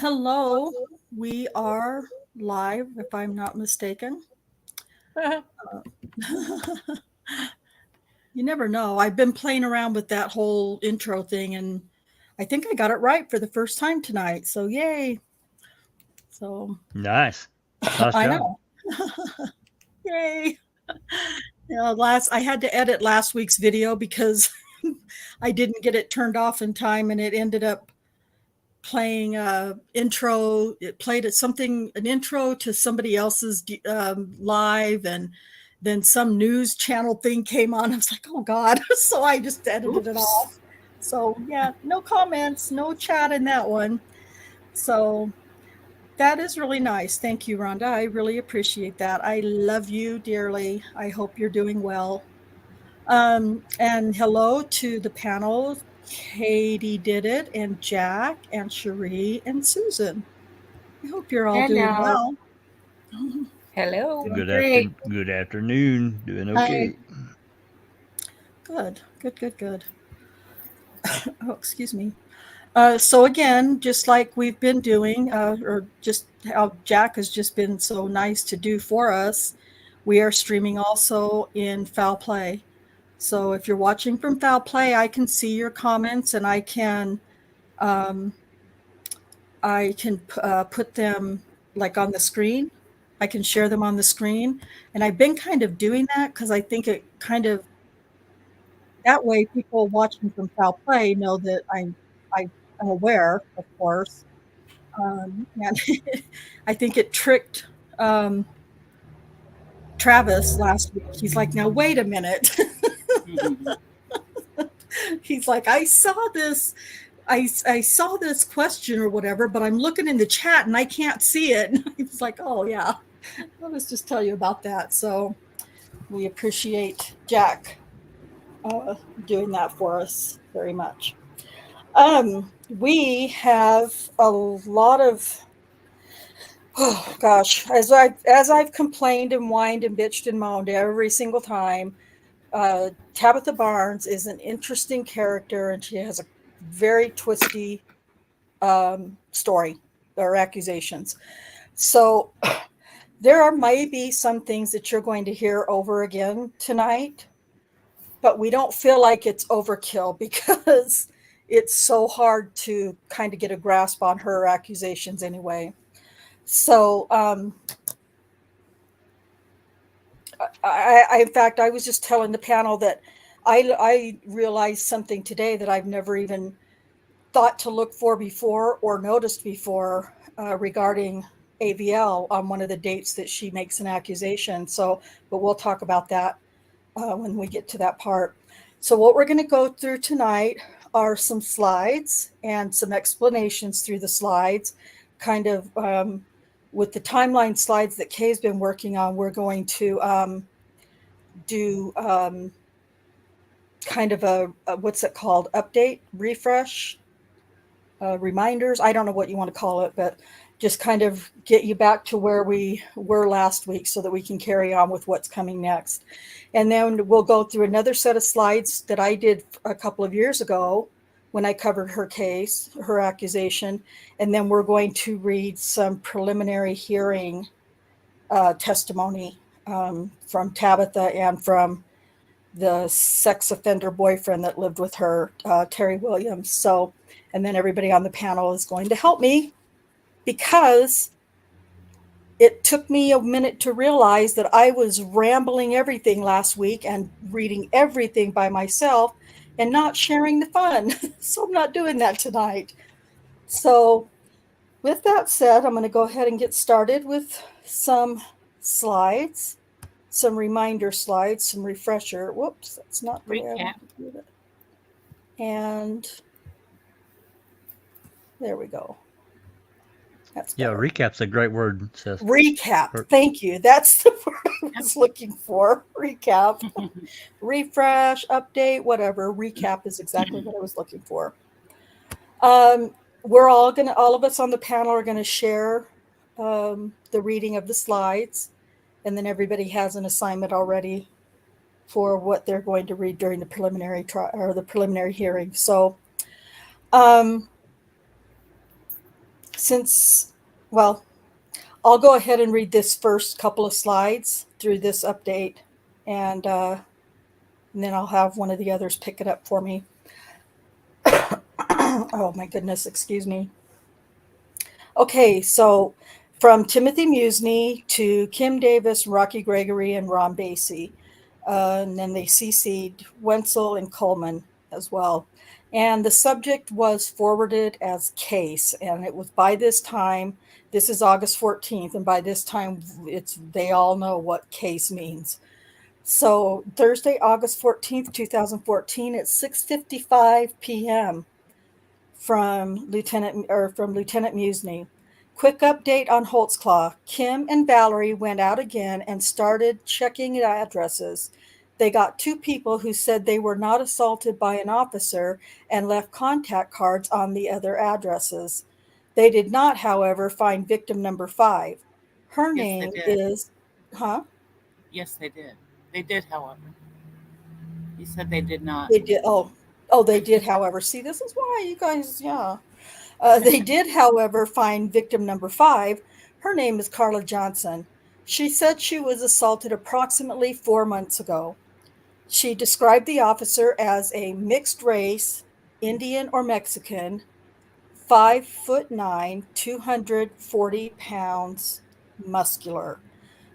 hello. We are live, if I'm not mistaken. You never know. I've been playing around with that whole intro thing, and I think I got it right for the first time tonight. So, yay. So, Nice. Nice I job. know. Yay. I had to edit last week's video because I didn't get it turned off in time, and it ended up playing intro. It played an intro to somebody else's live, and then some news channel thing came on. I was like, oh God. So I just edited it off. So yeah, no comments, no chat in that one. So that is really nice. Thank you, Rhonda. I really appreciate that. I love you dearly. I hope you're doing well. And hello to the panel. Katie did it, and Jack, and Cherie, and Susan. I hope you're all doing Hello. well. Hello. Good Doing great. Good afternoon. Doing Hi. okay. Good, good, good, good. Oh, excuse me. So again, just like we've been doing, or just how Jack has just been so nice to do for us, we are streaming also in Foul Play. So if you're watching from Foul Play, I can see your comments, and um, I can put them like on the screen. I can share them on the screen, and I've been kind of doing that because I think it kind of that way people watching from Foul Play know that I'm aware, of course. And I think it tricked Travis last week. He's like, now wait a minute. He's like, I saw this question or whatever, but I'm looking in the chat and I can't see it. And he's like, oh yeah, let us just tell you about that. So we appreciate Jack doing that for us very much. We have a lot of, oh gosh, as I've complained and whined and bitched and moaned every single time. Tabitha Barnes is an interesting character, and she has a very twisty story or accusations. So there are maybe some things that you're going to hear over again tonight, but we don't feel like it's overkill because it's so hard to kind of get a grasp on her accusations anyway. So in fact, I was just telling the panel that I realized something today that I've never even thought to look for before or noticed before regarding AVL on one of the dates that she makes an accusation. So, but we'll talk about that when we get to that part. So what we're going to go through tonight are some slides and some explanations through the slides, kind of with the timeline slides that Kay's been working on. We're going to do kind of a what's it called? Update, refresh, reminders. I don't know what you want to call it, but just kind of get you back to where we were last week so that we can carry on with what's coming next. And then we'll go through another set of slides that I did a couple of years ago when I covered her case, her accusation. And then we're going to read some preliminary hearing testimony from Tabitha and from the sex offender boyfriend that lived with her, Terry Williams. So, and then everybody on the panel is going to help me because it took me a minute to realize that I was rambling everything last week and reading everything by myself and not sharing the fun. So I'm not doing that tonight. So with that said, I'm going to go ahead and get started with some slides, some reminder slides, some refresher. Whoops, that's not the way I want to do it. And there we go. That's better. Yeah, recap's a great word, Seth. Recap. Thank you. That's the word I was looking for. Recap. Refresh, update, whatever. Recap is exactly what I was looking for. We're all of us on the panel are going to share the reading of the slides, and then everybody has an assignment already for what they're going to read during the preliminary the preliminary hearing. So, Since, well, I'll go ahead and read this first couple of slides through this update, and, uh, and then I'll have one of the others pick it up for me. Oh my goodness, excuse me. Okay, so from Timothy Musney to Kim Davis, Rocky Gregory, and Ron Basie. And then they CC'd Wenzel and Coleman as well. And the subject was forwarded as case. And it was by this time, this is August 14th, and by this time they all know what case means. So Thursday, August 14th, 2014 at 6:55 p.m. from Lieutenant Musney. Quick update on Holtzclaw. Kim and Valerie went out again and started checking addresses. They got two people who said they were not assaulted by an officer and left contact cards on the other addresses. They did not, however, find victim number 5. Her Yes, they name did. is, huh? Yes, they did. They did, however. He said they did not. They did. Oh, they did, however. See, this is why you guys, yeah. They did, however, find victim number 5. Her name is Carla Johnson. She said she was assaulted approximately 4 months ago. She described the officer as a mixed race, Indian or Mexican, 5'9", 240 pounds, muscular,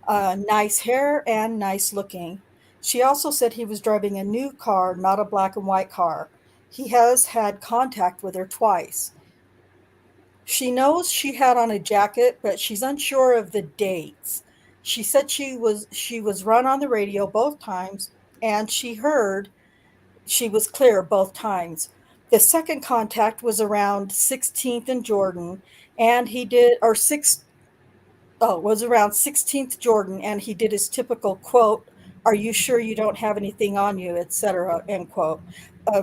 nice hair and nice looking. She also said he was driving a new car, not a black and white car. He has had contact with her twice. She knows she had on a jacket, but she's unsure of the dates. She said she was run on the radio both times, and she was clear both times. The second contact was around 16th and Jordan, and he did or 6 oh, it was around 16th Jordan, and he did his typical quote, "Are you sure you don't have anything on you," etc. End quote.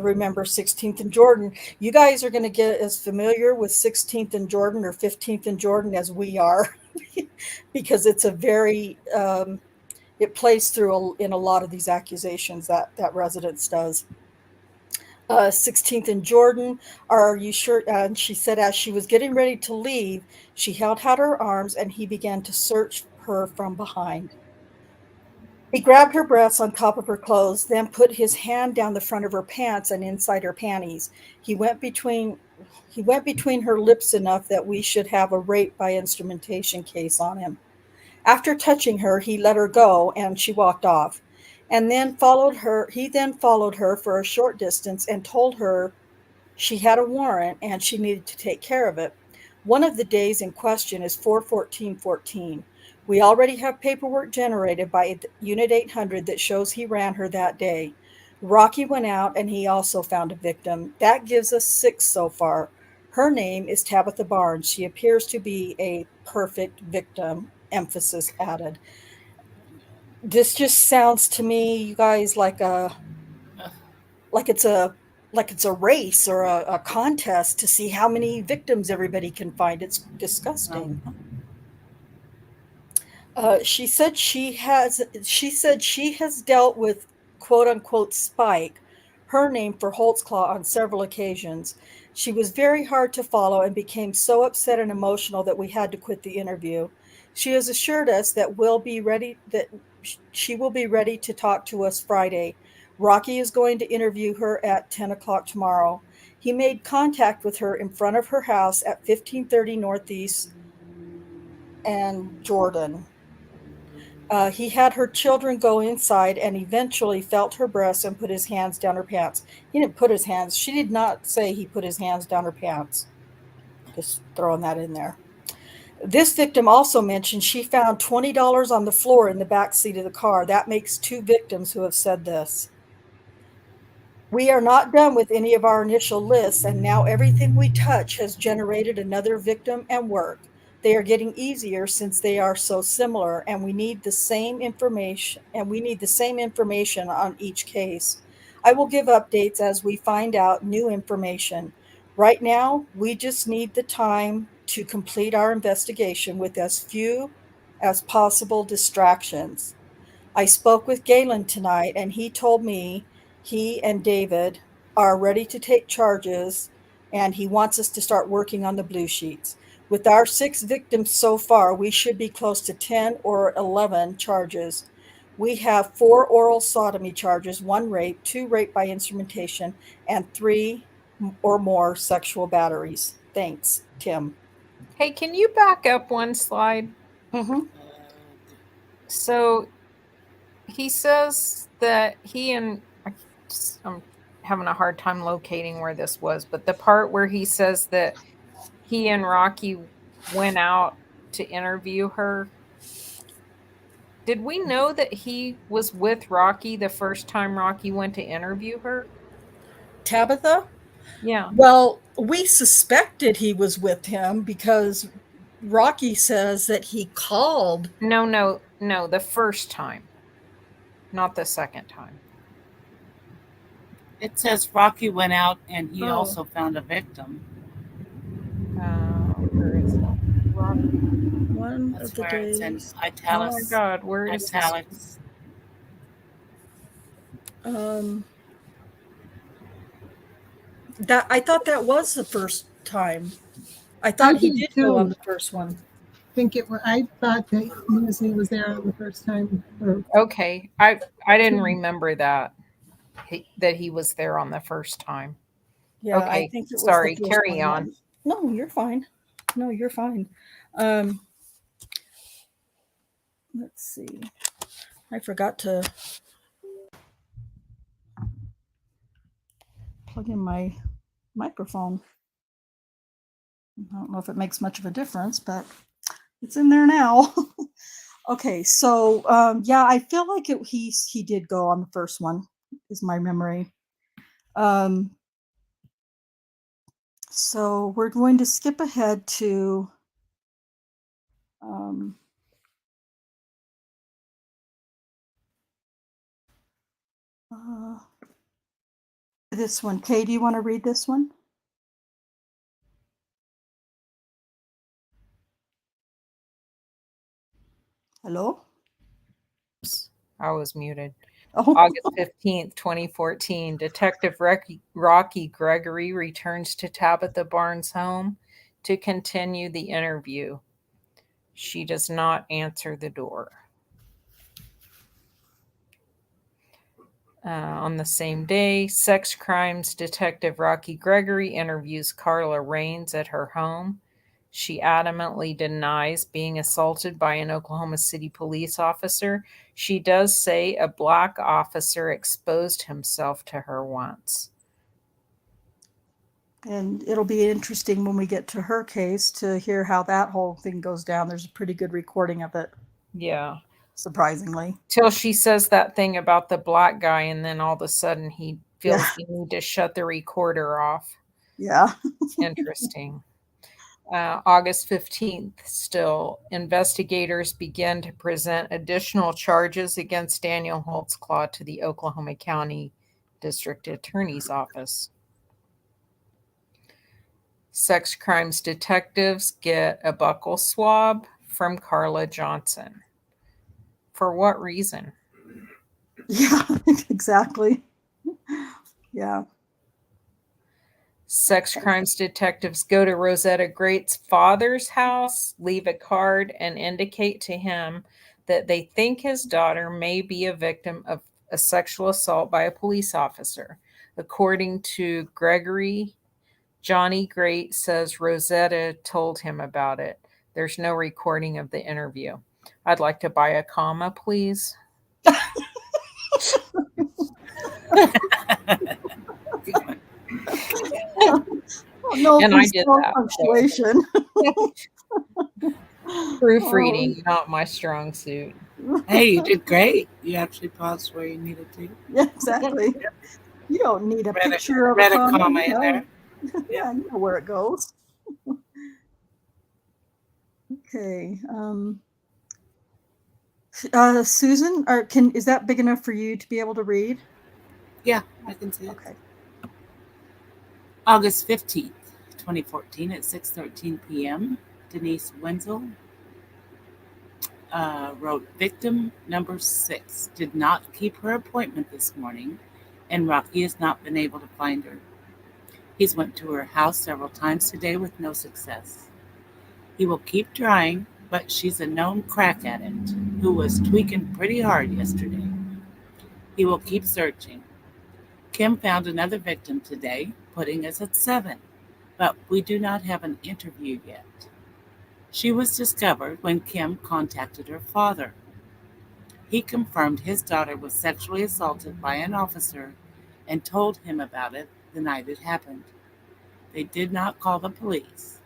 Remember 16th and Jordan. You guys are going to get as familiar with 16th and Jordan or 15th and Jordan as we are, because it's a very it plays through in a lot of these accusations that residence does. 16th and Jordan, are you sure? And she said, as she was getting ready to leave, she held out her arms and he began to search her from behind. He grabbed her breasts on top of her clothes, then put his hand down the front of her pants and inside her panties. He went between he went between her lips enough that we should have a rape by instrumentation case on him. After touching her, he let her go and she walked off. He then followed her for a short distance and told her she had a warrant and she needed to take care of it. One of the days in question is 4/14/14. We already have paperwork generated by Unit 800 that shows he ran her that day. Rocky went out and he also found a victim. That gives us 6 so far. Her name is Tabitha Barnes. She appears to be a perfect victim. Emphasis added. This just sounds to me, you guys, like it's a like it's a race or a contest to see how many victims everybody can find. It's disgusting. Um, She said she has dealt with quote unquote Spike, her name for Holtzclaw, on several occasions. She was very hard to follow and became so upset and emotional that we had to quit the interview. She has assured us that she will be ready to talk to us Friday. Rocky is going to interview her at 10 o'clock tomorrow. He made contact with her in front of her house at 1530 Northeast and Jordan. He had her children go inside and eventually felt her breasts and put his hands down her pants. He didn't put his hands, she did not say he put his hands down her pants. Just throwing that in there. This victim also mentioned she found $20 on the floor in the back seat of the car. That makes 2 victims who have said this. We are not done with any of our initial lists, and now everything we touch has generated another victim and work. They are getting easier since they are so similar, and we need the same information on each case. I will give updates as we find out new information. Right now, we just need the time to complete our investigation with as few as possible distractions. I spoke with Galen tonight, and he told me he and David are ready to take charges, and he wants us to start working on the blue sheets. With our 6 victims so far, we should be close to 10 or 11 charges. We have 4 oral sodomy charges, 1 rape, 2 rape by instrumentation, and 3 or more sexual batteries. Thanks, Tim. Hey, can you back up one slide? Mm-hmm. So he says that I'm having a hard time locating where this was, but the part where he says that he and Rocky went out to interview her. Did we know that he was with Rocky the first time Rocky went to interview her? Tabitha? Yeah. Well, we suspected he was with him because Rocky says that he called. No, the first time, not the second time. It says Rocky went out and he Oh. also found a victim. Where is it? Rocky. One That's of the where it's in days. Oh my italics. God, where is this? Italics. That I thought that was the first time. I thought he did go on the first one. I thought that he was there on the first time. Okay, I didn't remember that he was there on the first time. Yeah, I Okay, think it was sorry, the first carry one. on. No, you're fine. No, you're fine. Let's see. I forgot to plug in my microphone. I don't know if it makes much of a difference, but it's in there now. Okay, so yeah, I feel like he did go on the first one, is my memory. So we're going to skip ahead to this one. Kay, do you want to read this one? Hello? I was muted. Oh. August 15th, 2014, Detective Rocky Gregory returns to Tabitha Barnes' home to continue the interview. She does not answer the door. On the same day, sex crimes detective Rocky Gregory interviews Carla Raines at her home. She adamantly denies being assaulted by an Oklahoma City police officer. She does say a black officer exposed himself to her once. And it'll be interesting when we get to her case to hear how that whole thing goes down. There's a pretty good recording of it. Yeah. Surprisingly. Till she says that thing about the black guy, and then all of a sudden he feels the need to shut the recorder off. Yeah. Interesting. August 15th, still, investigators begin to present additional charges against Daniel Holtzclaw to the Oklahoma County District Attorney's Office. Sex crimes detectives get a buccal swab from Carla Johnson. For what reason? Yeah, exactly. Yeah. Sex crimes detectives go to Rosetta Great's father's house, leave a card, and indicate to him that they think his daughter may be a victim of a sexual assault by a police officer. According to Gregory, Johnny Great says Rosetta told him about it. There's no recording of the interview. I'd like to buy a comma, please. No, and I did that. Punctuation. Proofreading, not my strong suit. Hey, you did great. You actually paused where you needed to. Yeah, exactly. You don't need a picture of a comma. comma in there. Yeah, you know where it goes. Okay. Susan, is that big enough for you to be able to read? Yeah, I can see it. Okay. August 15th, 2014 at 6:13 p.m. Denise Wenzel wrote, victim number 6 did not keep her appointment this morning, and Rocky has not been able to find her. He's went to her house several times today with no success. He will keep trying, but she's a known crack addict who was tweaking pretty hard yesterday. He will keep searching. Kim found another victim today, putting us at 7, but we do not have an interview yet. She was discovered when Kim contacted her father. He confirmed his daughter was sexually assaulted by an officer and told him about it the night it happened. They did not call the police.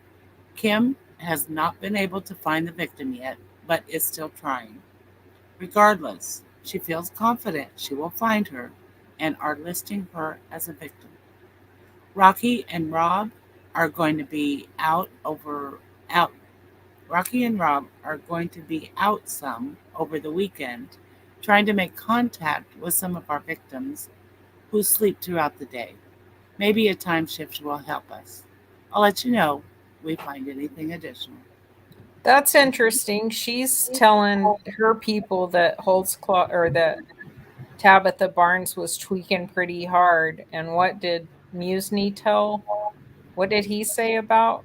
Kim has not been able to find the victim yet, but is still trying. Regardless, she feels confident she will find her and are listing her as a victim. Rocky and Rob are going to be out. Rocky and Rob are going to be out some over the weekend, trying to make contact with some of our victims who sleep throughout the day. Maybe a time shift will help us. I'll let you know if we find anything additional. That's interesting. She's telling her people that Holtzclaw or that Tabitha Barnes was tweaking pretty hard. And what did Musney tell? What did he say about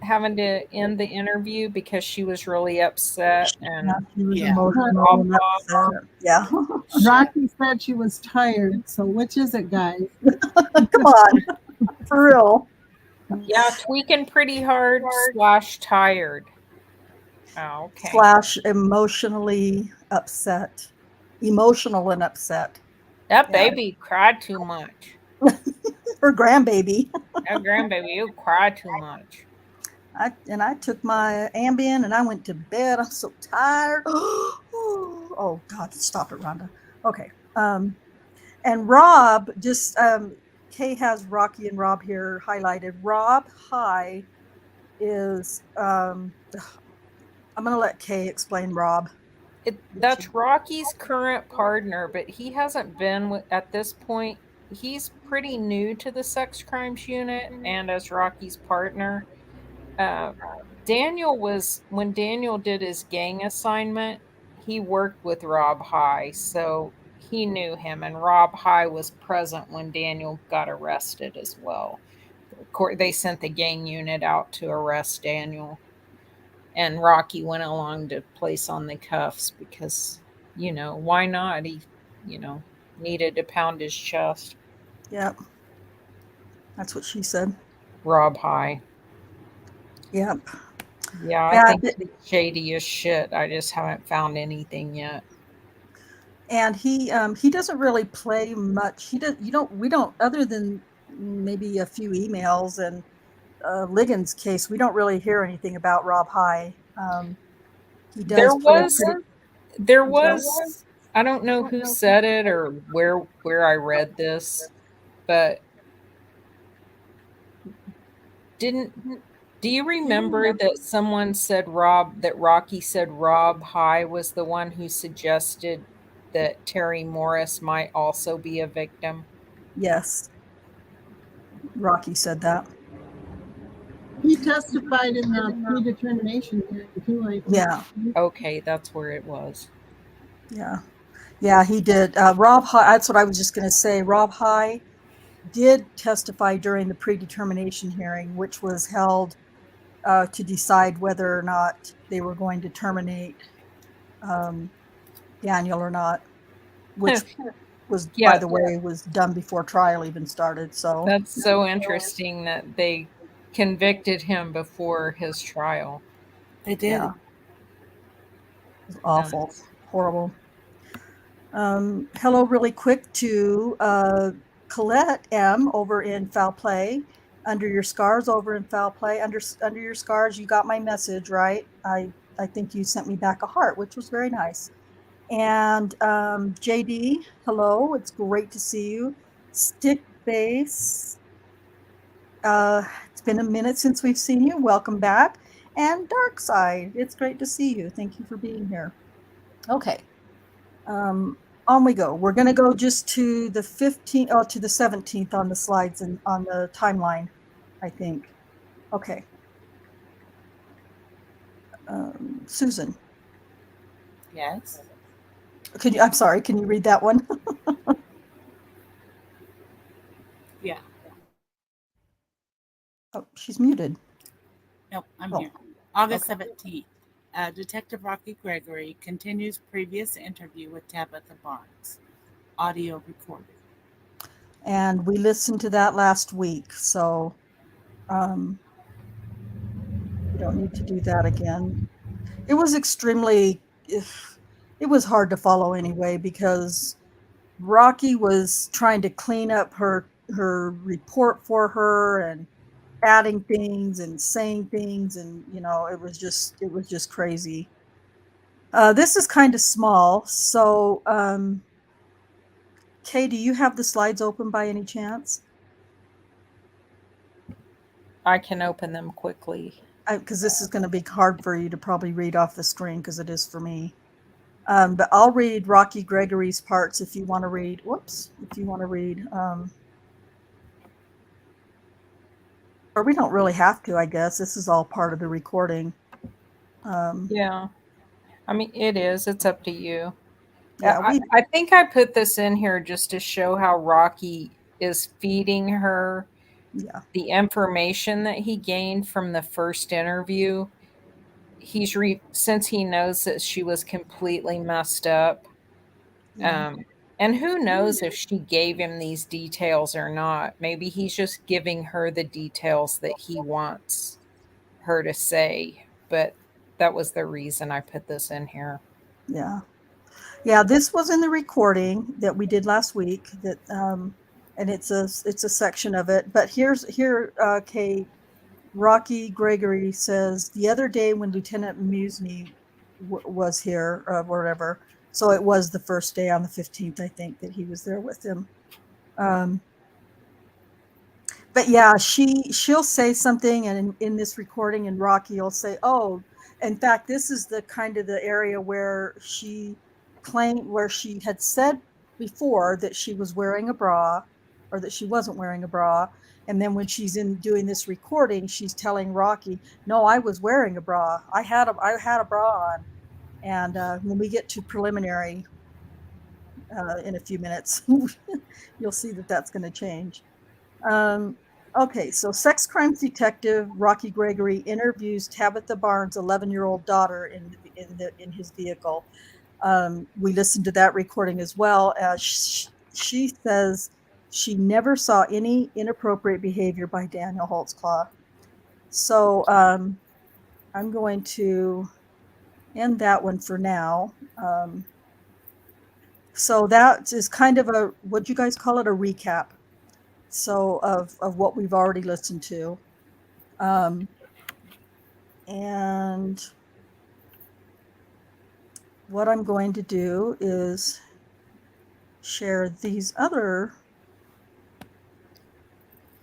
having to end the interview because she was really upset Yeah, and she was Yeah. emotional and upset. Yeah. Rocky said she was tired. So which is it, guys? Come on. For real. yeah, tweaking pretty hard / tired. Oh, okay. / emotionally upset. Emotional and upset. That Yeah. baby cried too much. Her grandbaby. That grandbaby, you cried too much. I took my Ambien and I went to bed. I'm so tired. Oh God, stop it, Rhonda. Okay. And Rob just Kay has Rocky and Rob here highlighted. Rob High is I'm gonna let Kay explain Rob. That's Rocky's current partner, but he hasn't been at this point. He's pretty new to the sex crimes unit and as Rocky's partner. Daniel was when Daniel did his gang assignment, he worked with Rob High, so he knew him, and Rob High was present when Daniel got arrested as well. They sent the gang unit out to arrest Daniel, and Rocky went along to place on the cuffs because, why not? He, needed to pound his chest. Yep. That's what she said. Rob High. Yep. Yeah, I think he's shady as shit. I just haven't found anything yet. And he doesn't really play much. We don't other than maybe a few emails and Ligon's case, we don't really hear anything about Rob High. He does there was I don't know who said it or where I read this, but do you remember that someone said Rocky said Rob High was the one who suggested that Terry Morris might also be a victim? Yes. Rocky said that. He testified in the predetermination hearing too, I think. Yeah. Okay, that's where it was. Yeah. Yeah, he did. Rob High, that's what I was just going to say. Rob High did testify during the predetermination hearing, which was held to decide whether or not they were going to terminate Daniel or not, which was, by the way, was done before trial even started. So that's so interesting that they convicted him before his trial. They did. Yeah. It was awful. Horrible. Hello really quick to Colette M over in Foul Play. Under your scars over in Foul Play. Under your scars, you got my message, right? I think you sent me back a heart, which was very nice. And JD, hello. It's great to see you. Stick Base. It's been a minute since we've seen you. Welcome back. And Dark Side, it's great to see you. Thank you for being here. Okay. On we go. We're going to go just to the 15th, to the 17th on the slides and on the timeline, I think. Okay. Susan. Yes. I'm sorry, can you read that one? Yeah. Oh, she's muted. Nope, I'm Oh. here. August Okay. 17th. Detective Rocky Gregory continues previous interview with Tabitha Barnes. Audio recorded. And we listened to that last week, so we don't need to do that again. It was it was hard to follow anyway, because Rocky was trying to clean up her report for her and adding things and saying things, and it was just crazy. This is kind of small, so Kay, do you have the slides open by any chance? I can open them quickly. Because this is going to be hard for you to probably read off the screen, because it is for me. But I'll read Rocky Gregory's parts if you want to read. Whoops, if you want to read. Or we don't really have to, I guess. This is all part of the recording. Yeah. I mean, it is. It's up to you. Yeah, I think I put this in here just to show how Rocky is feeding her yeah, the information that he gained from the first interview. Since he knows that she was completely messed up. yeah, And who knows if she gave him these details or not. Maybe he's just giving her the details that he wants her to say. But that was the reason I put this in here. yeah. Yeah, this was in the recording that we did last week. And it's a section of it. But Kay, Rocky Gregory says the other day when Lieutenant Musney was here, or whatever. So it was the first day on the 15th, I think, that he was there with him. But yeah, she'll say something, and in this recording, and Rocky will say, "Oh, in fact, this is the kind of the area where she had said before that she was wearing a bra, or that she wasn't wearing a bra, and then when she's in doing this recording, she's telling Rocky, "No, I was wearing a bra. I had a bra on." And when we get to preliminary in a few minutes, you'll see that that's going to change. Okay, so sex crimes detective Rocky Gregory interviews Tabitha Barnes' 11-year-old daughter in his vehicle. We listened to that recording as well. She says she never saw any inappropriate behavior by Daniel Holtzclaw. So I'm going to end that one for now. So that is kind of what you guys call it, a recap. So of what we've already listened to. And what I'm going to do is share these other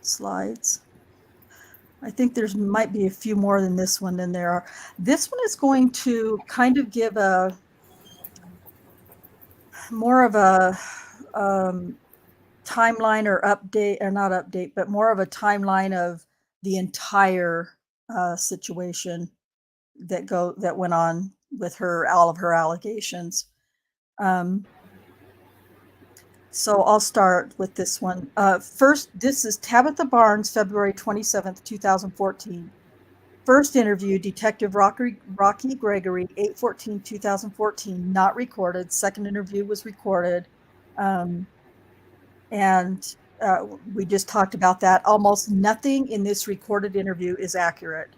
slides. I think there's might be a few more than this one than there are. This one is going to kind of give a more of a timeline, or update, or not update, but more of a timeline of the entire situation that went on with her, all of her allegations. So I'll start with this one. First, this is Tabitha Barnes, February 27th, 2014. First interview, Detective Rocky Gregory, 8/14/2014, not recorded. Second interview was recorded. And we just talked about that. Almost nothing in this recorded interview is accurate.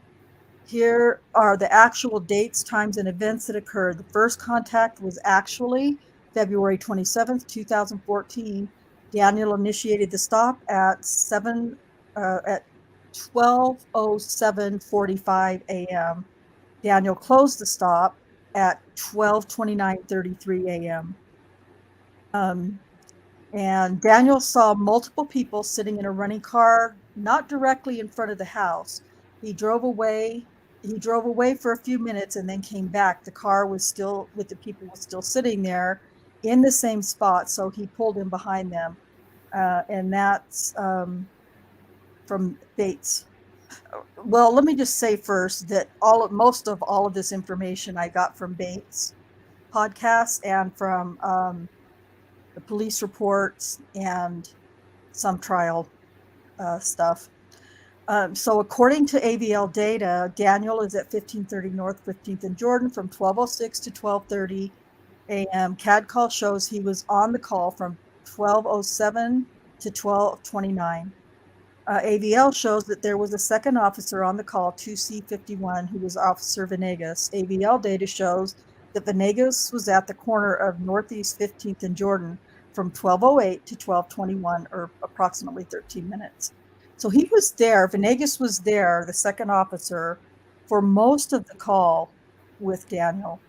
Here are the actual dates, times, and events that occurred. The first contact was actually February 27th, 2014. Daniel initiated the stop at 12:07:45 a.m. Daniel closed the stop at 12:29:33 a.m. And Daniel saw multiple people sitting in a running car, not directly in front of the house. He drove away. He drove away for a few minutes and then came back. The car was still with the people was still sitting there in the same spot. So he pulled in behind them. And that's from Bates. Well, let me just say first that most of all of this information I got from Bates podcasts and from the police reports and some trial stuff. So according to AVL data, Daniel is at 1530 North 15th and Jordan from 1206 to 1230 a.m. CAD call shows he was on the call from 1207 to 1229. AVL shows that there was a second officer on the call, 2C51, who was Officer Venegas. AVL data shows that Venegas was at the corner of Northeast 15th and Jordan from 1208 to 1221, or approximately 13 minutes. So he was there. Venegas was there, the second officer, for most of the call with Daniel.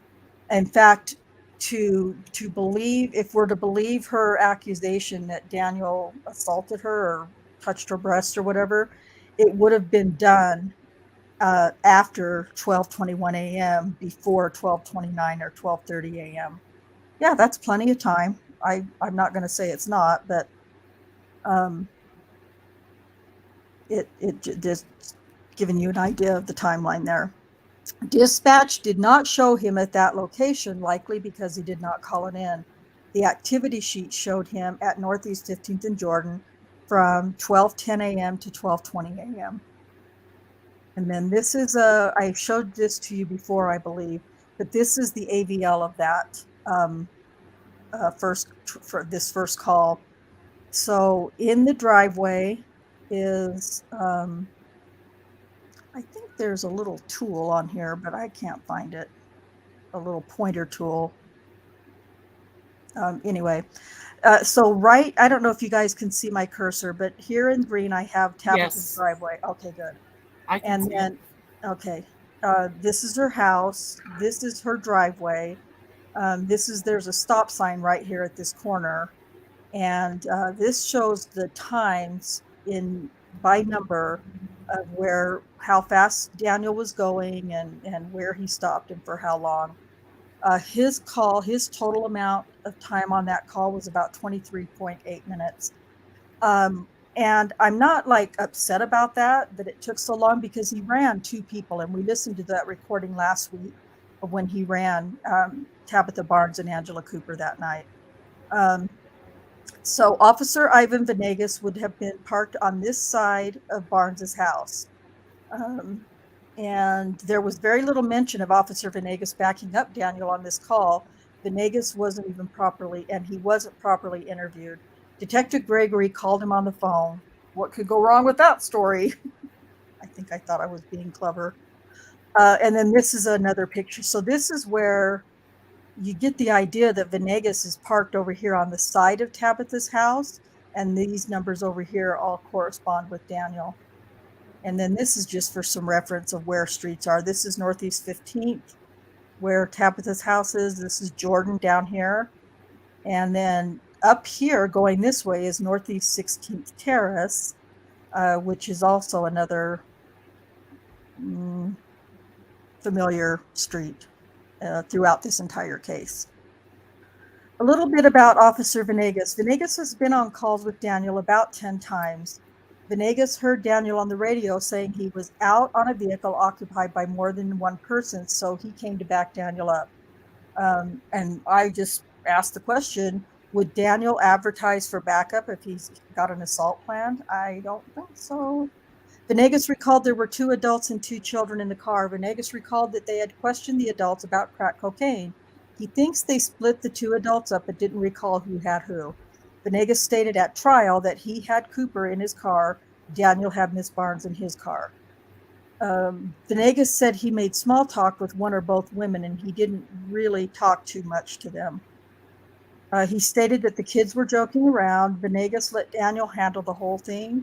In fact, to believe, if we're to believe her accusation that Daniel assaulted her or touched her breast or whatever, it would have been done after 12:21 a.m. before 12:29 or 12:30 a.m. Yeah, that's plenty of time. I'm not going to say it's not, but it just giving you an idea of the timeline there. Dispatch did not show him at that location, likely because he did not call it in. The activity sheet showed him at Northeast 15th and Jordan from 12:10 a.m. to 12:20 a.m. And then this is I showed this to you before, I believe, but this is the AVL of that for this first call. So in the driveway is I think there's a little tool on here, but I can't find it. A little pointer tool. Anyway, so right, I don't know if you guys can see my cursor, but here in green I have Tabitha's Yes. driveway. Okay, good. I can And see then, okay, this is her house. This is her driveway. There's a stop sign right here at this corner. And this shows the times by number of how fast Daniel was going and where he stopped and for how long. His total amount of time on that call was about 23.8 minutes. And I'm not like upset about that it took so long, because he ran two people, and we listened to that recording last week of when he ran Tabitha Barnes and Angela Cooper that night. So Officer Ivan Venegas would have been parked on this side of Barnes's house. And there was very little mention of Officer Venegas backing up Daniel on this call. Venegas wasn't properly interviewed. Detective Gregory called him on the phone. What could go wrong with that story? I think I thought I was being clever. And then this is another picture. So this is where you get the idea that Venegas is parked over here on the side of Tabitha's house, and these numbers over here all correspond with Daniel. And then this is just for some reference of where streets are. This is Northeast 15th, where Tabitha's house is. This is Jordan down here. And then up here going this way is Northeast 16th Terrace, which is also another familiar street throughout this entire case. A little bit about Officer Venegas. Venegas has been on calls with Daniel about 10 times. Venegas heard Daniel on the radio saying he was out on a vehicle occupied by more than one person, so he came to back Daniel up. And I just asked the question, would Daniel advertise for backup if he's got an assault planned? I don't think so. Venegas recalled there were 2 adults and 2 children in the car. Venegas recalled that they had questioned the adults about crack cocaine. He thinks they split the 2 adults up, but didn't recall who had who. Venegas stated at trial that he had Cooper in his car. Daniel had Miss Barnes in his car. Venegas said he made small talk with one or both women, and he didn't really talk too much to them. He stated that the kids were joking around. Venegas let Daniel handle the whole thing.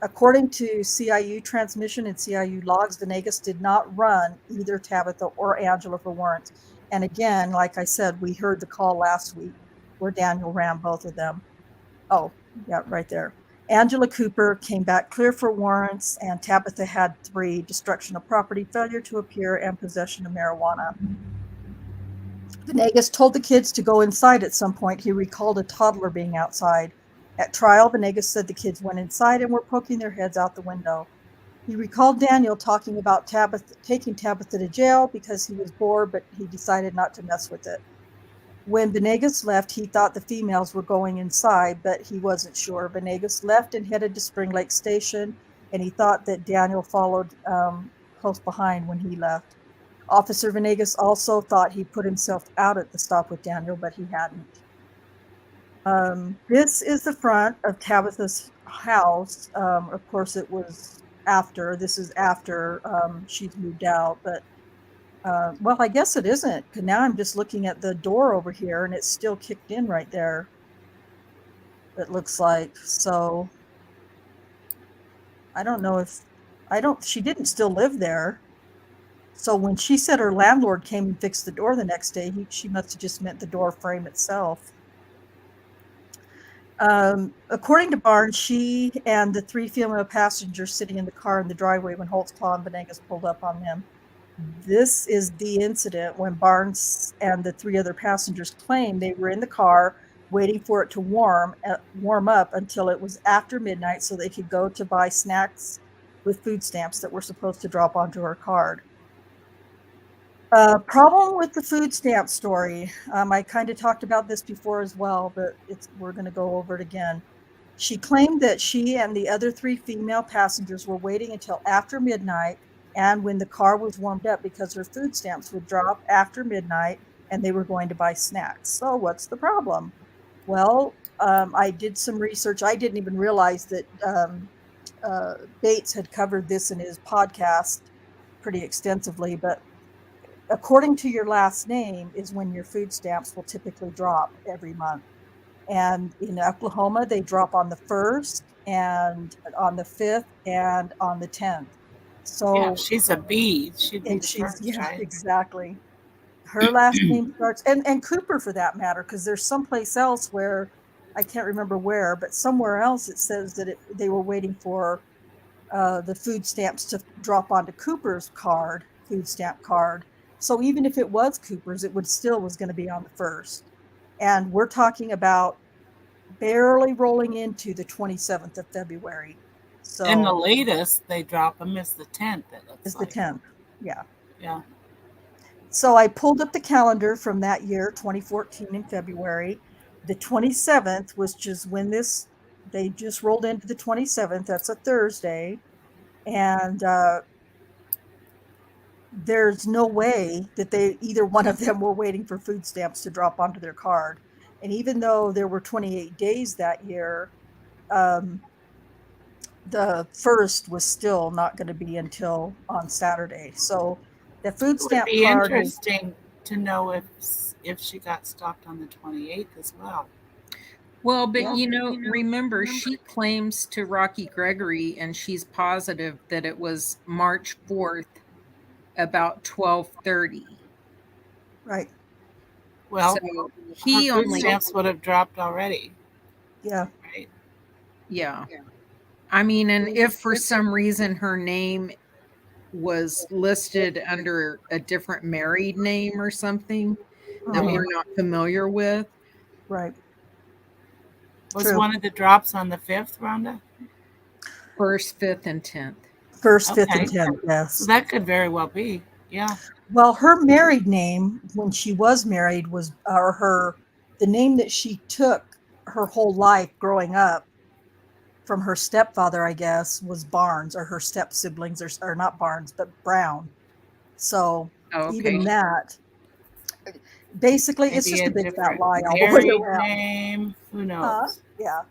According to CIU transmission and CIU logs, Venegas did not run either Tabitha or Angela for warrants. And again, like I said, we heard the call last week where Daniel ran both of them. Oh, yeah, right there. Angela Cooper came back clear for warrants, and Tabitha had 3: destruction of property, failure to appear, and possession of marijuana. Venegas told the kids to go inside at some point. He recalled a toddler being outside. At trial, Venegas said the kids went inside and were poking their heads out the window. He recalled Daniel talking about taking Tabitha to jail because he was bored, but he decided not to mess with it. When Venegas left, he thought the females were going inside, but he wasn't sure. Venegas left and headed to Spring Lake Station, and he thought that Daniel followed close behind when he left. Officer Venegas also thought he put himself out at the stop with Daniel, but he hadn't. This is the front of Tabitha's house. Of course, it was after. This is after she's moved out, but well, I guess it isn't, because now I'm just looking at the door over here, and it's still kicked in right there. It looks like. So I don't know if she didn't still live there. So when she said her landlord came and fixed the door the next day, she must have just meant the door frame itself. According to Barnes, she and the 3 female passengers sitting in the car in the driveway when Holtzclaw and Venegas pulled up on them. This is the incident when Barnes and the 3 other passengers claimed they were in the car waiting for it to warm up until it was after midnight so they could go to buy snacks with food stamps that were supposed to drop onto her card. Problem with the food stamp story. I kind of talked about this before as well, but we're going to go over it again. She claimed that she and the other 3 female passengers were waiting until after midnight and when the car was warmed up because her food stamps would drop after midnight and they were going to buy snacks. So what's the problem? Well, I did some research. I didn't even realize that Bates had covered this in his podcast pretty extensively, but according to your last name is when your food stamps will typically drop every month. And in Oklahoma, they drop on the 1st and on the 5th and on the 10th. So Yeah, she's a bee. She'd be and the she's first, yeah, right? exactly. Her last name starts and Cooper for that matter, because there's someplace else where I can't remember where, but somewhere else it says that they were waiting for the food stamps to drop onto Cooper's food stamp card. So even if it was Cooper's, it was going to be on the 1st. And we're talking about barely rolling into the 27th of February. So And the latest they drop them is the 10th, it looks is the like. 10th. Yeah. Yeah. So I pulled up the calendar from that year, 2014 in February. The 27th was just when they just rolled into the 27th. That's a Thursday. And there's no way that either one of them were waiting for food stamps to drop onto their card. And even though there were 28 days that year, the 1st was still not going to be until on Saturday. So the food It would stamp be card interesting to know if she got stopped on the 28th as well. Well, but Yeah. remember, she claims to Rocky Gregory, and she's positive that it was March 4th, about 12:30. Right. Well, So her he food only, stamps would have dropped already, Yeah. right? yeah. I mean, and if for some reason her name was listed under a different married name or something that Mhm. we're not familiar with, Right. Was True. one of the drops on the 5th, Rhonda? 1st, 5th, and 10th. 1st, 5th, Okay. and 10th. Yes. So that could very well be. Yeah. Well, her married name when she was married was, the name that she took her whole life growing up from her stepfather, I guess, was Barnes, or her step siblings, or not Barnes, but Brown. So Oh, okay. even that, basically, it's Maybe just a a big fat different lie all the way married around. name. Who knows? Yeah.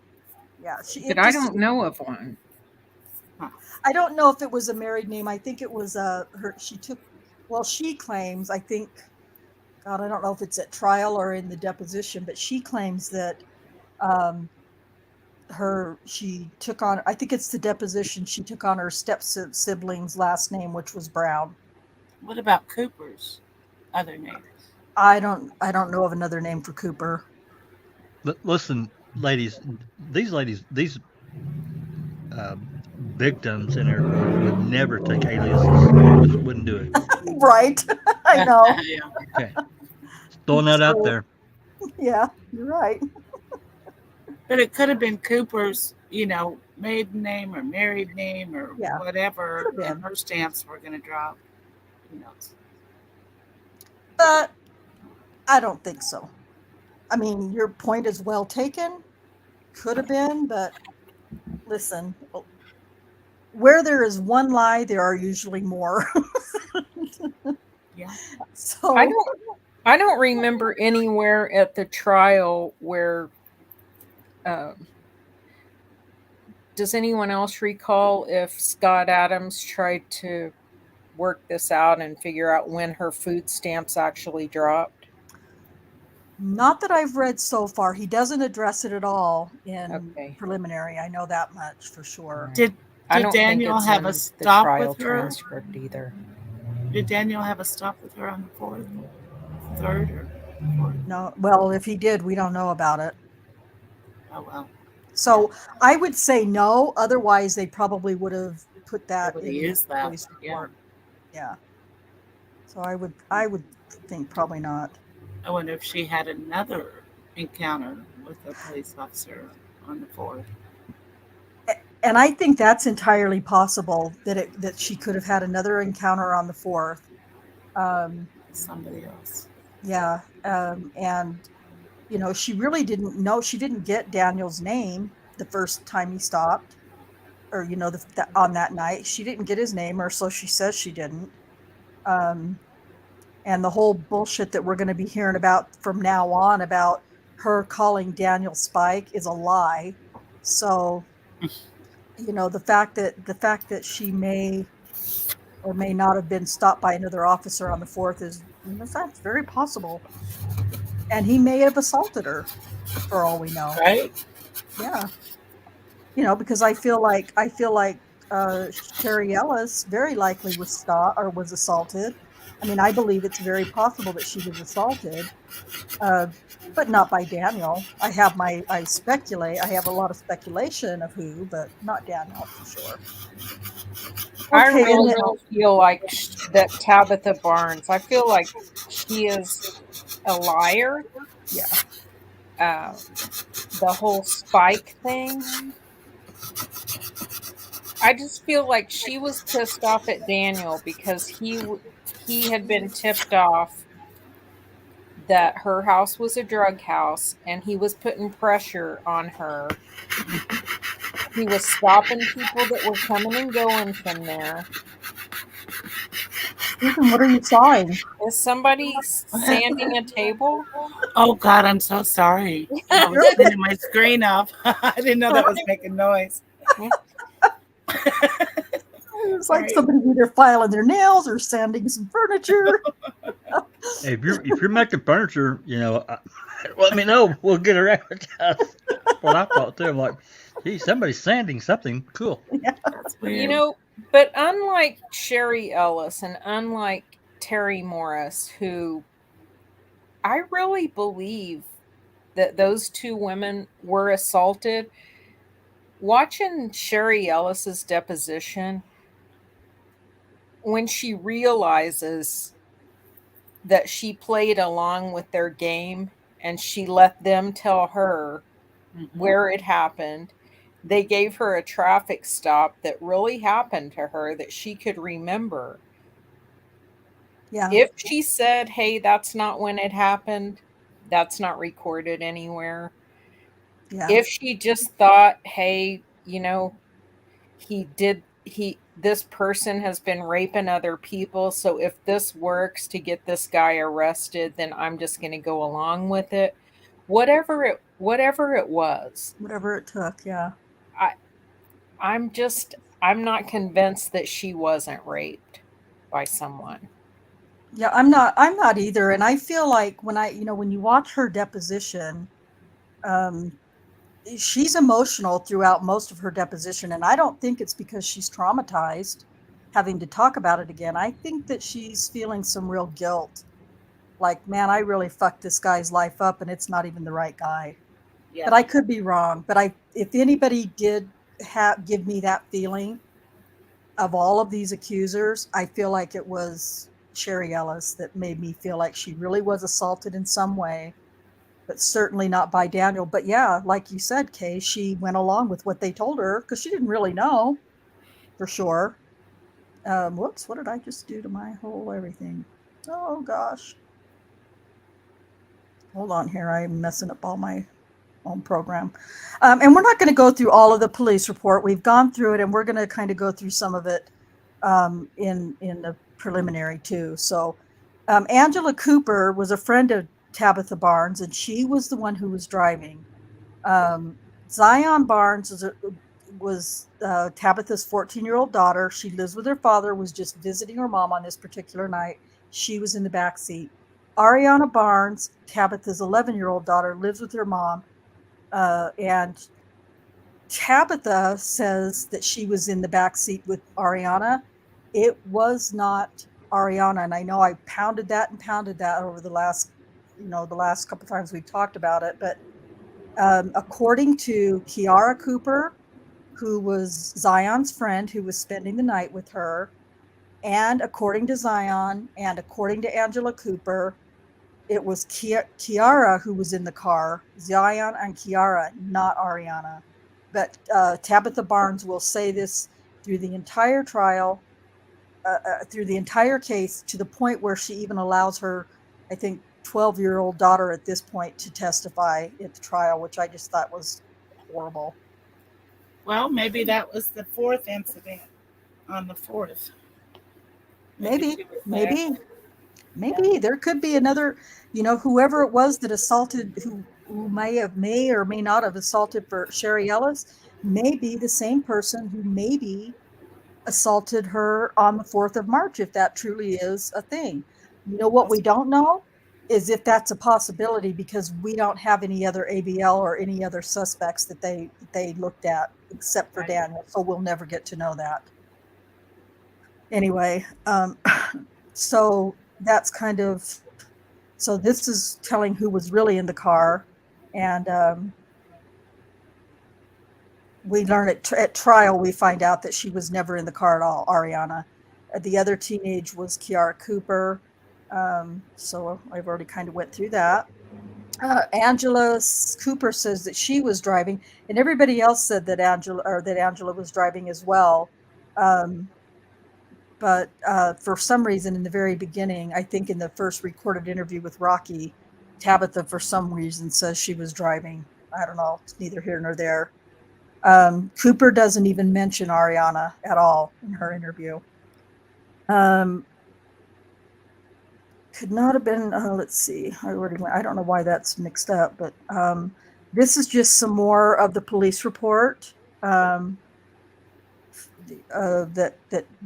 Yeah. But I don't know of one. I don't know if it was a married name. I think it was she claims, I think, God, I don't know if it's at trial or in the deposition, but she claims that she took on, I think it's the deposition, she took on her step sibling's last name, which was Brown. What about Cooper's other names? I don't know of another name for Cooper. Listen, ladies, these victims in air quotes would never take aliases. Wouldn't do it. Right. I know. Yeah. Okay. Throwing that out there. Yeah, you're right. But it could have been Cooper's, maiden name or married name or Yeah, whatever, could have and been. her stamps were going to drop. Who knows? But I don't think so. I mean, your point is well taken. Could have been, but listen, where there is one lie, there are usually more. Yeah. So I don't remember anywhere at the trial where. Does anyone else recall if Scott Adams tried to work this out and figure out when her food stamps actually dropped? not that I've read so far. He doesn't address it at all in Okay. preliminary. I know that much for sure. Right. Did I don't think Daniel it's have in a the stop trial with her? transcript either. Did Daniel have a stop with her on the fourth, third, or fourth? No, well, if he did, we don't know about it. Oh well, So I would say no. Otherwise, they probably would have put they that would have in the used that. police Yeah. report. Yeah. So I would think probably not. I wonder if she had another encounter with a police officer on the fourth. And I think that's entirely possible that she could have had another encounter on the 4th. Somebody else. Yeah. And she really didn't know. She didn't get Daniel's name the first time he stopped, or on that night. She didn't get his name, or so she says she didn't. And the whole bullshit that we're going to be hearing about from now on about her calling Daniel Spike is a lie. So, the fact that she may or may not have been stopped by another officer on the 4th is, that's very possible. And he may have assaulted her, for all we know. Right? Yeah. Because I feel like Sherry Ellis very likely was stopped or was assaulted. I mean, I believe it's very possible that she was assaulted, but not by Daniel. I have a lot of speculation of who, but not Daniel for sure. I Okay, and really then, don't feel like that Tabitha Barnes. I feel like she is a liar. yeah, The whole Spike thing. I just feel like she was pissed off at Daniel because he had been tipped off that her house was a drug house and he was putting pressure on her. He was stopping people that were coming and going from there. Susan, what are you sawing? Is somebody sanding a table? Oh God, I'm so sorry. I was cleaning my screen up. I didn't know that was making noise. It's like somebody either filing their nails or sanding some furniture. Hey, if you're making furniture, let me know. We'll get around to that. That's what I thought too. I'm like, gee, somebody's sanding something. Cool. That's weird. But unlike Sherry Ellis and unlike Terry Morris, who I really believe that those two women were assaulted, watching Sherry Ellis's deposition, when she realizes that she played along with their game and she let them tell her where it happened, they gave her a traffic stop that really happened to her that she could remember. Yeah. If she said, hey, that's not when it happened, that's not recorded anywhere. Yeah. If she just thought, hey, this person has been raping other people, so if this works to get this guy arrested, then I'm just going to go along with it. Whatever it was. Whatever it took, yeah. I'm not convinced that she wasn't raped by someone. Yeah, I'm not either. And I feel like when you watch her deposition, she's emotional throughout most of her deposition. And I don't think it's because she's traumatized having to talk about it again. I think that she's feeling some real guilt. Like, man, I really fucked this guy's life up and it's not even the right guy. Yeah. But I could be wrong. But if anybody did give me that feeling of all of these accusers, I feel like it was Sherry Ellis that made me feel like she really was assaulted in some way, but certainly not by Daniel. But yeah, like you said, Kay, she went along with what they told her because she didn't really know for sure. Whoops, what did I just do to my whole everything? Oh gosh. Hold on here, I'm messing up all my program. And we're not going to go through all of the police report. We've gone through it, and we're going to kind of go through some of it in the preliminary too. So Angela Cooper was a friend of Tabitha Barnes, and she was the one who was driving. Zion Barnes was Tabitha's 14-year-old daughter. She lives with her father, was just visiting her mom on this particular night. She was in the back seat. Ariana Barnes, Tabitha's 11-year-old daughter, lives with her mom. And Tabitha says that she was in the back seat with Ariana. It was not Ariana. And I know I pounded that over the last couple times we've talked about it. But according to Kiara Cooper, who was Zion's friend, who was spending the night with her, and according to Zion and according to Angela Cooper, it was Kiara who was in the car, Zion and Kiara, not Ariana. But Tabitha Barnes will say this through the entire trial, through the entire case, to the point where she even allows her, I think, 12-year-old daughter at this point to testify at the trial, which I just thought was horrible. Well, maybe that was the fourth incident on the 4th. Maybe there could be another, whoever it was that assaulted, who may or may not have assaulted for Sherry Ellis, may be the same person who maybe assaulted her on the 4th of March, if that truly is a thing. What we don't know is if that's a possibility, because we don't have any other ABL or any other suspects that they looked at except for Daniel, so we'll never get to know that. Anyway, so that's kind of, so this is telling who was really in the car. And we learn at trial, we find out that she was never in the car at all, Ariana. The other teenage was Kiara Cooper. So I've already kind of went through that. Angela Cooper says that she was driving, and everybody else said that Angela was driving as well. But for some reason, in the very beginning, I think in the first recorded interview with Rocky, Tabitha, for some reason, says she was driving. I don't know. It's neither here nor there. Cooper doesn't even mention Ariana at all in her interview. Could not have been, let's see. I don't know why that's mixed up, but this is just some more of the police report. That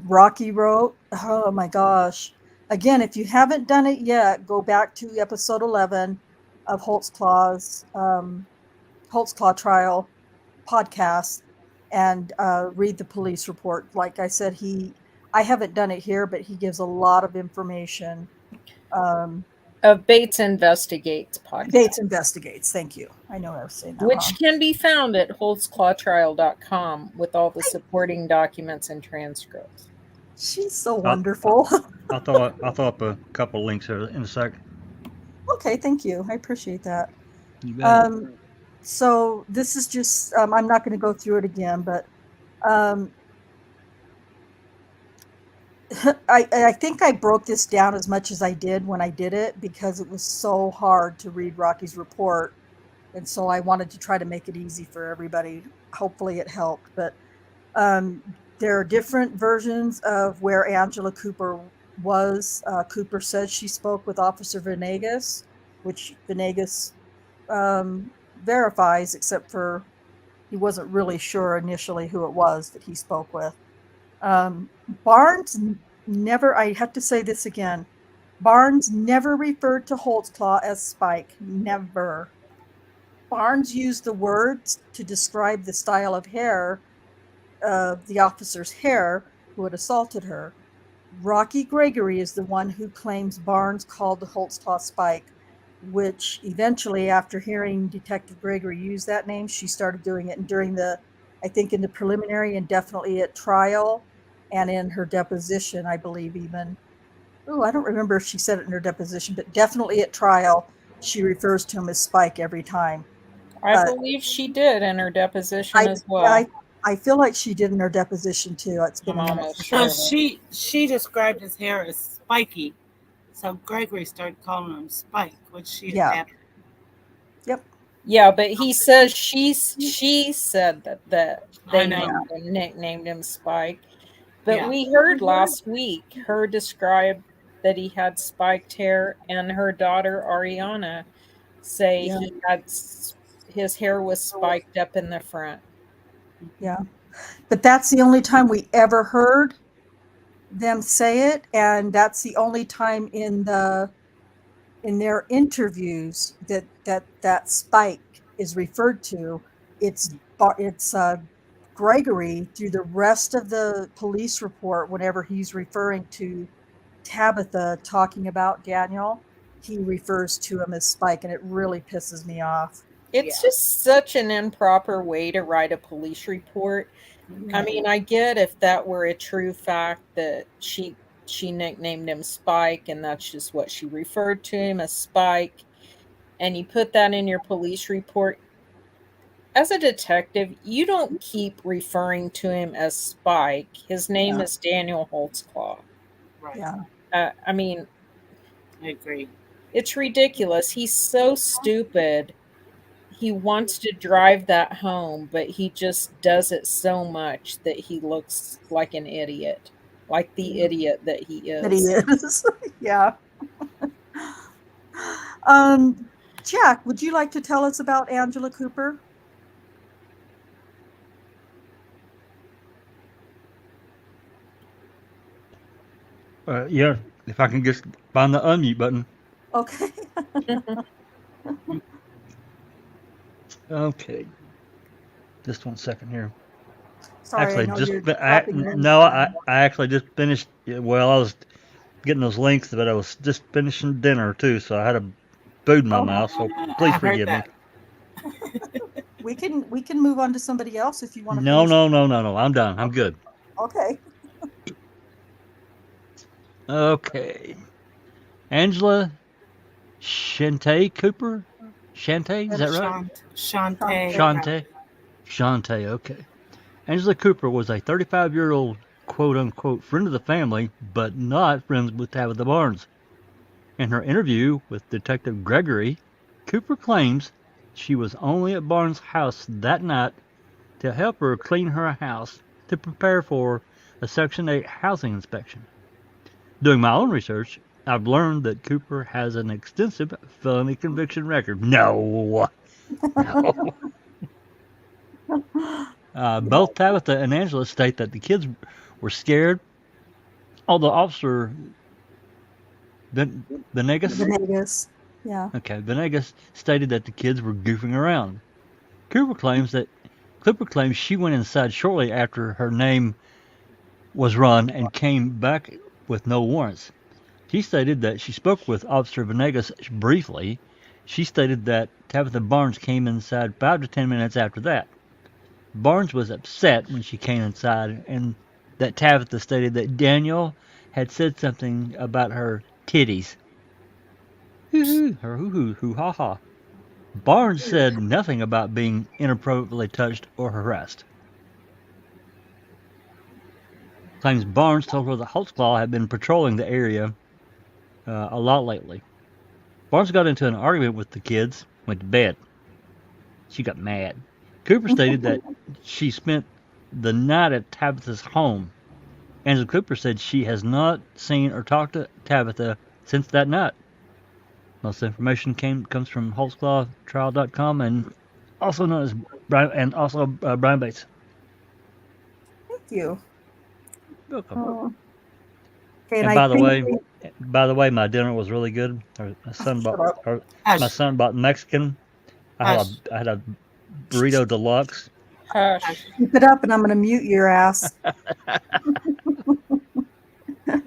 Rocky wrote. Oh my gosh. Again, if you haven't done it yet, go back to episode 11 of Holtzclaw's Holtzclaw trial podcast and read the police report. Like I said, I haven't done it here, but he gives a lot of information. Bates Investigates podcast. Bates Investigates. Thank you. I know I was saying that Which wrong. can be found at holtzclawtrial.com with all the supporting documents and transcripts. She's so wonderful. I'll throw up a couple links here in a sec. Okay, thank you. I appreciate that. You bet. So this is just, I'm not going to go through it again, but I think I broke this down as much as I did when I did it, because it was so hard to read Rocky's report. And so I wanted to try to make it easy for everybody. Hopefully it helped. But there are different versions of where Angela Cooper was. Cooper says she spoke with Officer Venegas, which Venegas verifies, except for he wasn't really sure initially who it was that he spoke with. Barnes never, I have to say this again, Barnes never referred to Holtzclaw as Spike. Never. Barnes used the words to describe the style of hair of the officer's hair who had assaulted her. Rocky Gregory is the one who claims Barnes called the Holtzclaw Spike, which eventually, after hearing Detective Gregory use that name, she started doing it. And during I think in the preliminary and definitely at trial and in her deposition, I believe even. Oh, I don't remember if she said it in her deposition, but definitely at trial, she refers to him as Spike every time. I believe she did in her deposition as well. I feel like she did in her deposition too. It's been I'm a minute. almost sure. She described his hair as spiky, so Gregory started calling him Spike, which she Yeah. had. Yeah, but he says she said that I they know. nicknamed him Spike. But Yeah. we heard last week her describe that he had spiked hair, and her daughter Ariana say Yeah. he had his hair was spiked up in the front. Yeah. But that's the only time we ever heard them say it, and that's the only time in their interviews that Spike is referred to. It's Gregory through the rest of the police report. Whenever he's referring to Tabitha talking about Daniel, he refers to him as Spike, and it really pisses me off. It's Yeah. just such an improper way to write a police report. I mean, I get if that were a true fact that she nicknamed him Spike and that's just what she referred to him as, Spike, and you put that in your police report. As a detective, you don't keep referring to him as Spike. His name Yeah. is Daniel Holtzclaw. Right. Yeah. I mean, I agree. it's ridiculous. He's so stupid. He wants to drive that home, but he just does it so much that he looks like an idiot, like the idiot that he That he is. is. Yeah. Jack, would you like to tell us about Angela Cooper? Yeah, if I can just find the unmute button. Okay. Okay, just 1 second here. Sorry, I Actually, know just you're I, dropping links no, around. I actually just finished. Well, I was getting those links, but I was just finishing dinner too, so I had a food in my Oh, mouth. So I please heard forgive me. that. we can move on to somebody else if you want to No, finish. no, no, no, no. I'm done. I'm good. Okay. Okay, Angela Shante Cooper. Shante, is that right? Shantae. Shante. Shante. Okay. Angela Cooper was a 35-year-old quote unquote friend of the family, but not friends with Tabitha Barnes. In her interview with Detective Gregory, Cooper claims she was only at Barnes' house that night to help her clean her house to prepare for a Section 8 housing inspection. Doing my own research, I've learned that Cooper has an extensive felony conviction record. No, no. Both Tabitha and Angela state that the kids were scared, although Officer Venegas, Venegas. Yeah. Venegas stated that the kids were goofing around. Cooper claims she went inside shortly after her name was run and came back with no warrants. She stated that she spoke with Officer Venegas briefly. She stated that Tabitha Barnes came inside 5 to 10 minutes after that. Barnes was upset when she came inside, and that Tabitha stated that Daniel had said something about her titties. Her hoo hoo ha ha. Barnes said nothing about being inappropriately touched or harassed. Claims Barnes told her that Holtzclaw had been patrolling the area a lot lately. Barnes got into an argument with the kids, went to bed. She got mad. Cooper stated that she spent the night at Tabitha's home. Angela Cooper said she has not seen or talked to Tabitha since that night. Most information comes from HoltzclawTrial.com and also known as Brian Bates. Thank you. Welcome. Oh. Okay, And I by the think way, my dinner was really good. My son shut up. bought Mexican. I had a burrito deluxe. Hush. Keep it up, and I'm going to mute your ass.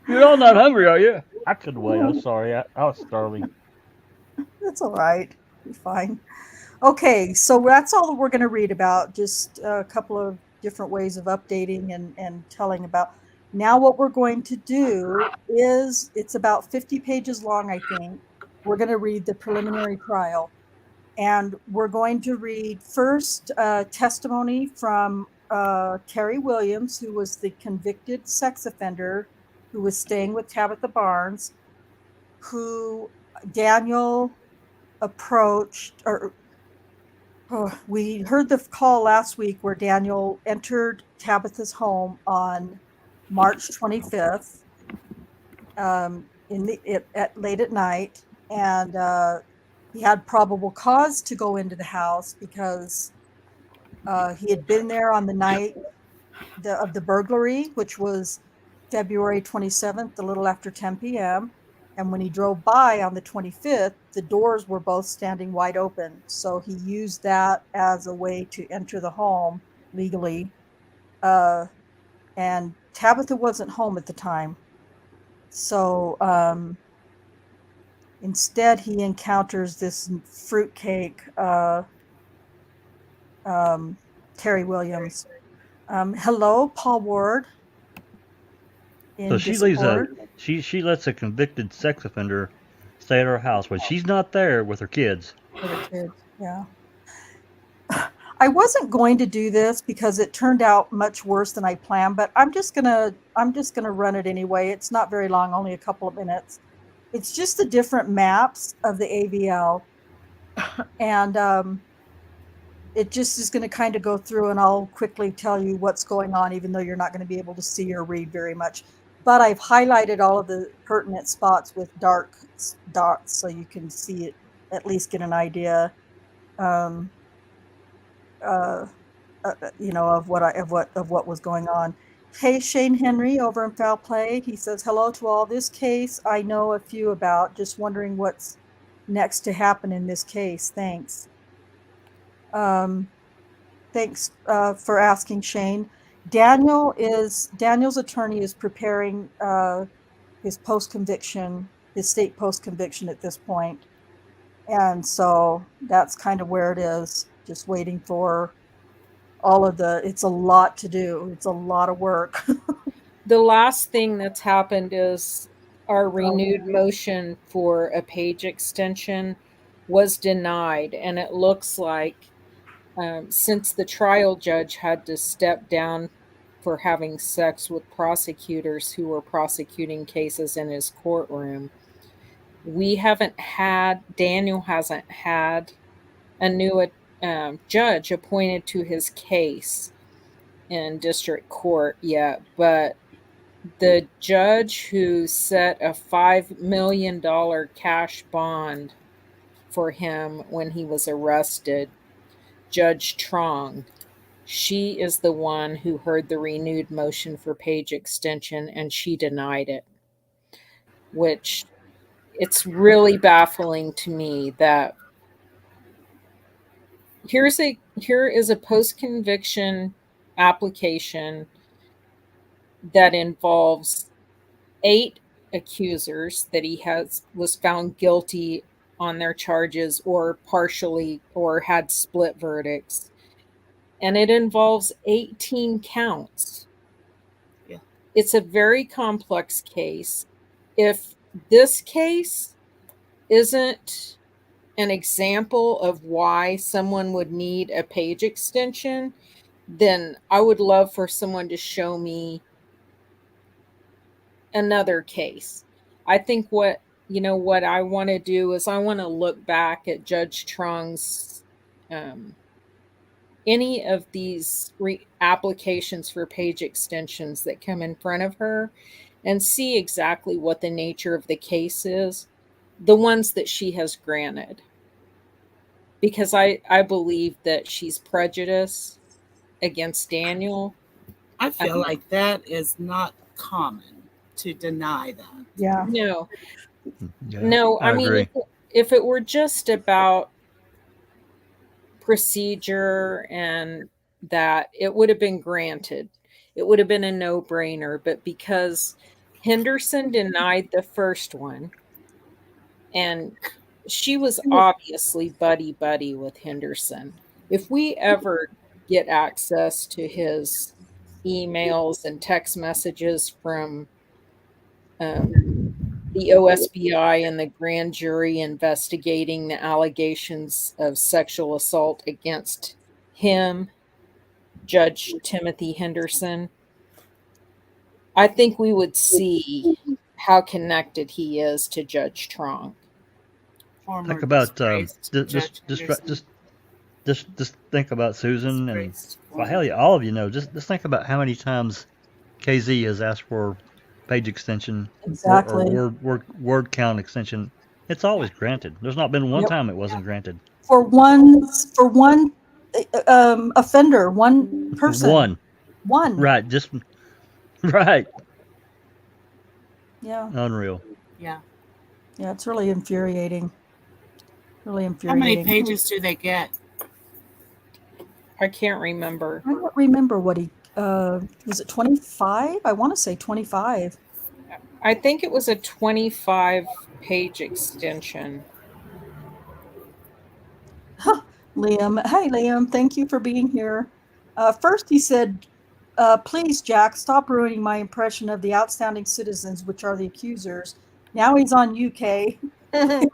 You're all not hungry, are you? I couldn't wait. I'm sorry. I was starving. That's all right. You're fine. Okay, so that's all that we're going to read about. Just a couple of different ways of updating and telling about. Now, what we're going to do is it's about 50 pages long, I think. We're going to read the preliminary trial. And we're going to read first testimony from Terry Williams, who was the convicted sex offender who was staying with Tabitha Barnes, who Daniel approached, or Oh, we heard the call last week where Daniel entered Tabitha's home on March 25th, late at night, and he had probable cause to go into the house because he had been there on the night of the burglary, which was February 27th, a little after 10 p.m. And when he drove by on the 25th, the doors were both standing wide open. So he used that as a way to enter the home legally. And Tabitha wasn't home at the time. So instead, he encounters this fruitcake, Terry Williams. Hello, Paul Ward So in she leaves a Discord. she lets a convicted sex offender stay at her house when she's not there with her kids. For the kids, yeah. I wasn't going to do this because it turned out much worse than I planned, but I'm just gonna run it anyway. It's not very long, only a couple of minutes. It's just the different maps of the AVL, and it just is going to kind of go through, and I'll quickly tell you what's going on, even though you're not going to be able to see or read very much. But I've highlighted all of the pertinent spots with dark dots, so you can see it, at least get an idea. Um, uh, of what was going on. Hey, Shane Henry over in Foul Play. He says, hello to all. This case I know a few about. Just wondering what's next to happen in this case. Thanks. Thanks for asking, Shane. Daniel's attorney is preparing his state post-conviction at this point. And so that's kind of where it is, just waiting for it's a lot to do. It's a lot of work. The last thing that's happened is our renewed motion for a page extension was denied, and it looks like since the trial judge had to step down for having sex with prosecutors who were prosecuting cases in his courtroom, Daniel hasn't had a new judge appointed to his case in district court yet, but the judge who set a $5 million cash bond for him when he was arrested, Judge Trong, she is the one who heard the renewed motion for page extension, and she denied it, which it's really baffling to me that here is a post-conviction application that involves 8 accusers that he was found guilty on their charges or partially or had split verdicts, and it involves 18 counts. Yeah. It's a very complex case. If this case isn't an example of why someone would need a page extension, then I would love for someone to show me another case. I think what I want to do is I want to look back at Judge Trung's any of these applications for page extensions that come in front of her and see exactly what the nature of the case is, the ones that she has granted. Because I believe that she's prejudiced against Daniel. I feel like that is not common to deny that. Yeah. No, Yeah, no. I mean, agree. if it were just about procedure and that, it would have been granted. It would have been a no-brainer. But because Henderson denied the first one, and she was obviously buddy-buddy with Henderson. If we ever get access to his emails and text messages from the OSBI and the grand jury investigating the allegations of sexual assault against him, Judge Timothy Henderson, I think we would see how connected he is to Judge Trong. Former Talk about disgraced Judge Henderson. just think about Susan and Disgraced well, woman. hell yeah, all of you know. Just think about how many times KZ has asked for page extension or Exactly. word count extension. It's always granted. There's not been one Yep. time it wasn't granted. For one offender, one person, One, one. right? Just right. Yeah. Unreal. Yeah. Yeah. It's really infuriating. Really How many infuriating. pages do they get? I can't remember. I don't remember what he was it 25? I want to say 25. I think it was a 25-page extension. Liam. Hey Liam, thank you for being here. First he said, please Jack, stop ruining my impression of the outstanding citizens, which are the accusers. Now he's on UK. Stop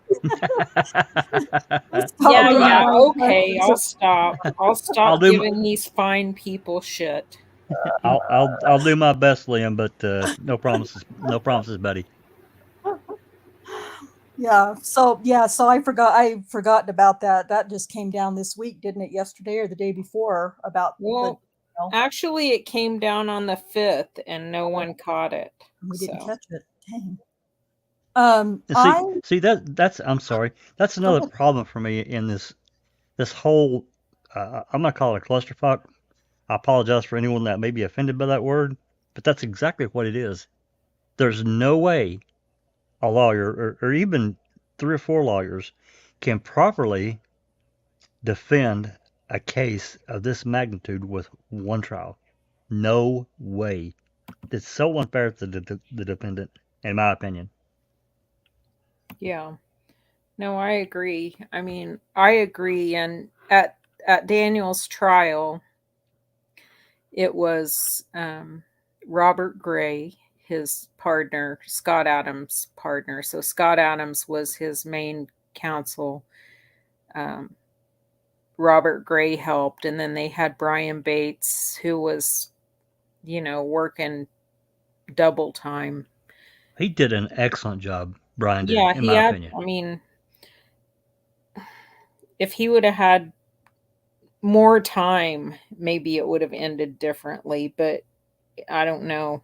Yeah, ruining yeah, my okay, impressions I'll of stop. I'll I'll stop do giving these fine people shit. I'll do my best, Liam, but no promises. No promises, buddy. So I forgotten about that. That just came down this week, didn't it? Yesterday or the day before about Well, actually, it came down on the 5th and no one caught it. we didn't So, catch it. Dang. And I see that's I'm sorry. That's another problem for me in this whole. I'm not calling it a clusterfuck. I apologize for anyone that may be offended by that word, but that's exactly what it is. There's no way a lawyer or even three or four lawyers can properly defend a case of this magnitude with one trial. No way. It's so unfair to the defendant, in my opinion. yeah. No, I agree. I mean, I agree. And at Daniel's trial, it was Robert Gray, his partner, Scott Adams' partner. So Scott Adams was his main counsel. Um, Robert Gray helped, and then they had Brian Bates, who was, working double time. He did an excellent job, Brian did, Yeah, in he my had, opinion. I mean, if he would have had more time, maybe it would have ended differently, but I don't know.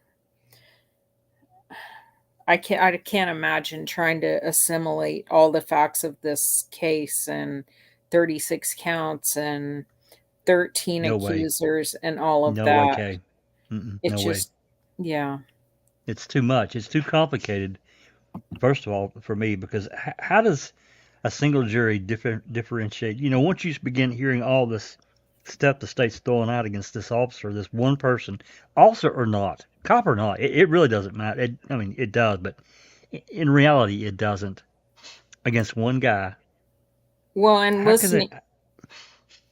I can't imagine trying to assimilate all the facts of this case and 36 counts and 13 No way. accusers and all of No way, that. Kay. It No way. just, yeah. It's too much. It's too complicated, first of all, for me, because how does a single jury differentiate? Once you begin hearing all this stuff the state's throwing out against this officer, this one person, officer or not, cop or not, it really doesn't matter. I mean, it does, but in reality, it doesn't. Against one guy, Well, and how can they? listening,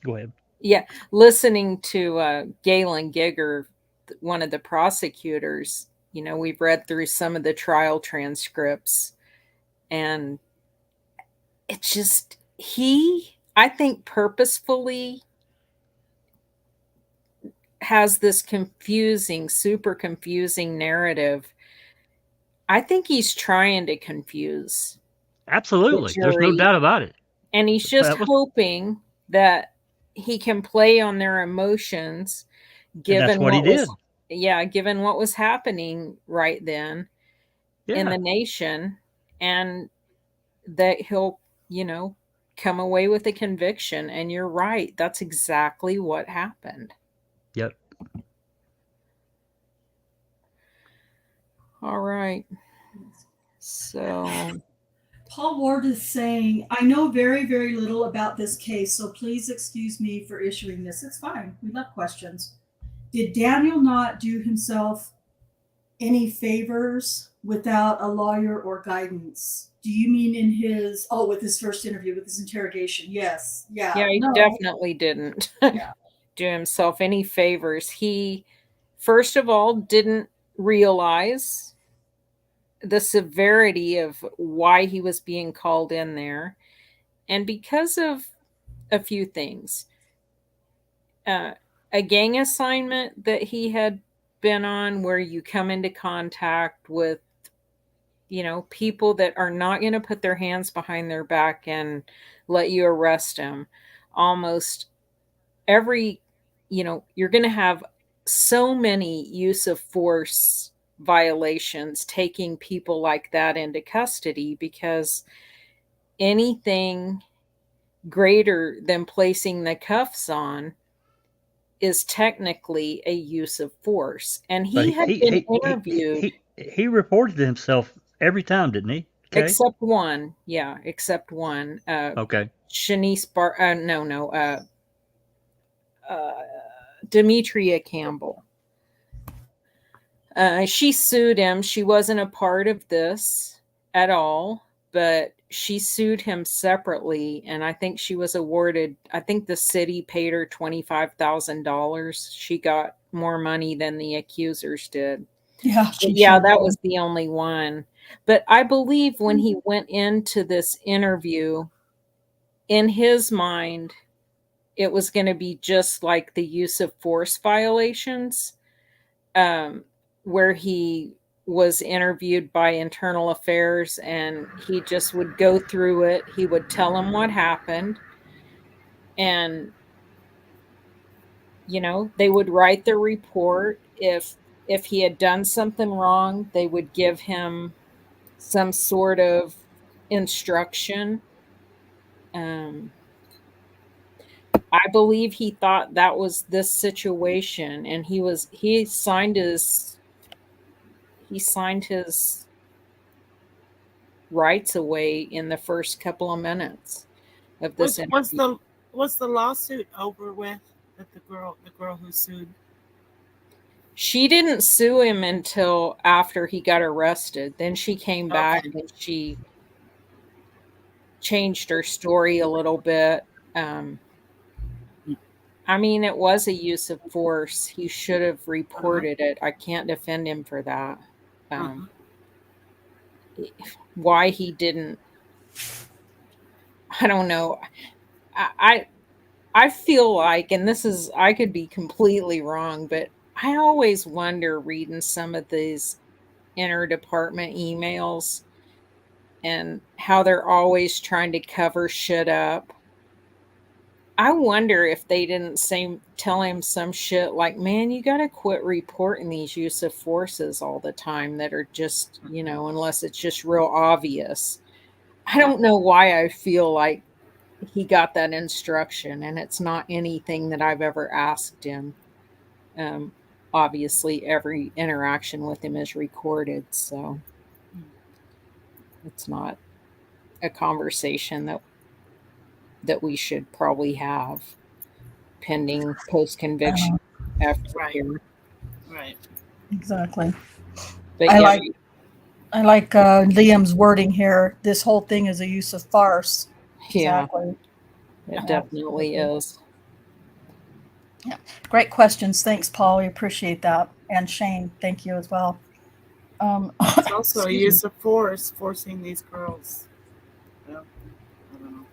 Go ahead. yeah, listening to Galen Gigger, one of the prosecutors, we've read through some of the trial transcripts, and it's just, I think, purposefully has this super confusing narrative. I think he's trying to confuse the Absolutely. There's no jury, doubt about it. and he's just That was, hoping that he can play on their emotions and that's given what he what was did. given what was happening right then in Yeah. the nation, and that he'll, you know, come away with a conviction. And you're right, that's exactly what happened. Yep. All right. So Paul Ward is saying, I know very, very little about this case, so please excuse me for issuing this. It's fine. We love questions. Did Daniel not do himself any favors without a lawyer or guidance? Do you mean in his, with his first interview, with his interrogation? Yes. Yeah. yeah, he No. definitely didn't Yeah. do himself any favors. He, first of all, didn't realize the severity of why he was being called in there. And because of a few things, a gang assignment that he had been on, where you come into contact with, people that are not going to put their hands behind their back and let you arrest them. almost every, you're going to have so many use of force violations taking people like that into custody, because anything greater than placing the cuffs on is technically a use of force. And But he had been interviewed. he reported himself every time, didn't he? Okay. Except one. Yeah, except one. Okay. Shanice Demetria Campbell. She sued him. She wasn't a part of this at all, but she sued him separately, and I think she was awarded, I think the city paid her $25,000. She got more money than the accusers did. Yeah, That was the only one. But I believe when he went into this interview, in his mind, it was going to be just like the use of force violations, where he was interviewed by internal affairs, and he just would go through it. He would tell them what happened, and they would write the report. If he had done something wrong, they would give him some sort of instruction. I believe he thought that was this situation, and he signed his rights away in the first couple of minutes of this interview. Was the lawsuit over with? That the girl who sued? She didn't sue him until after he got arrested. Then she came back and she changed her story a little bit. I mean, it was a use of force. He should have reported it. I can't defend him for that. Why he didn't, I don't know. I feel like, and I could be completely wrong, but I always wonder, reading some of these interdepartment emails and how they're always trying to cover shit up. I wonder if they didn't tell him some shit like, man, you got to quit reporting these use of forces all the time that are just, unless it's just real obvious. I don't know why I feel like he got that instruction, and it's not anything that I've ever asked him. Obviously, every interaction with him is recorded, so it's not a conversation that we should probably have pending post-conviction after here. Right. Exactly. But I like Liam's wording here. This whole thing is a use of farce. Exactly. It definitely is. Yeah. Great questions. Thanks, Paul. We appreciate that. And Shane, thank you as well. It's also a use of force, forcing these girls. Well, I don't know.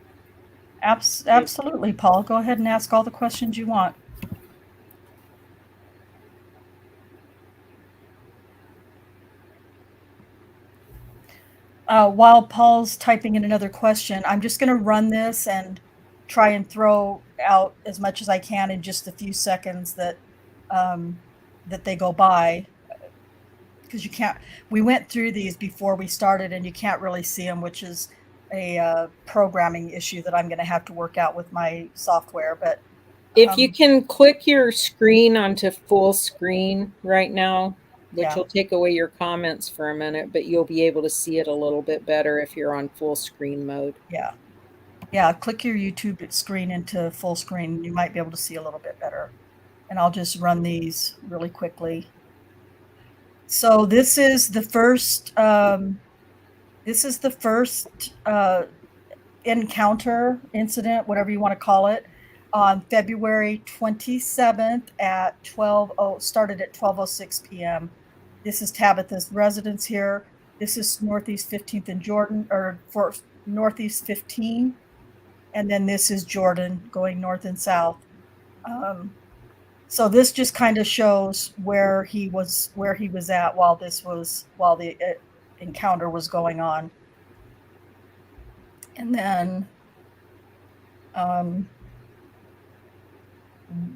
Absolutely, Paul. Go ahead and ask all the questions you want. While Paul's typing in another question, I'm just going to run this and try and throw out as much as I can in just a few seconds that they go by, because you can't. We went through these before we started, and you can't really see them, which is a programming issue that I'm going to have to work out with my software. But if you can click your screen onto full screen right now, which will take away your comments for a minute, but you'll be able to see it a little bit better if you're on full screen mode. Yeah, click your YouTube screen into full screen. You might be able to see a little bit better. And I'll just run these really quickly. So this is the first encounter, incident, whatever you want to call it, on February 27th at started at 12:06 p.m. This is Tabitha's residence here. This is Northeast 15th and Jordan, or for Northeast 15. And then this is Jordan going north and south. So this just kind of shows where he was at while the encounter was going on. And then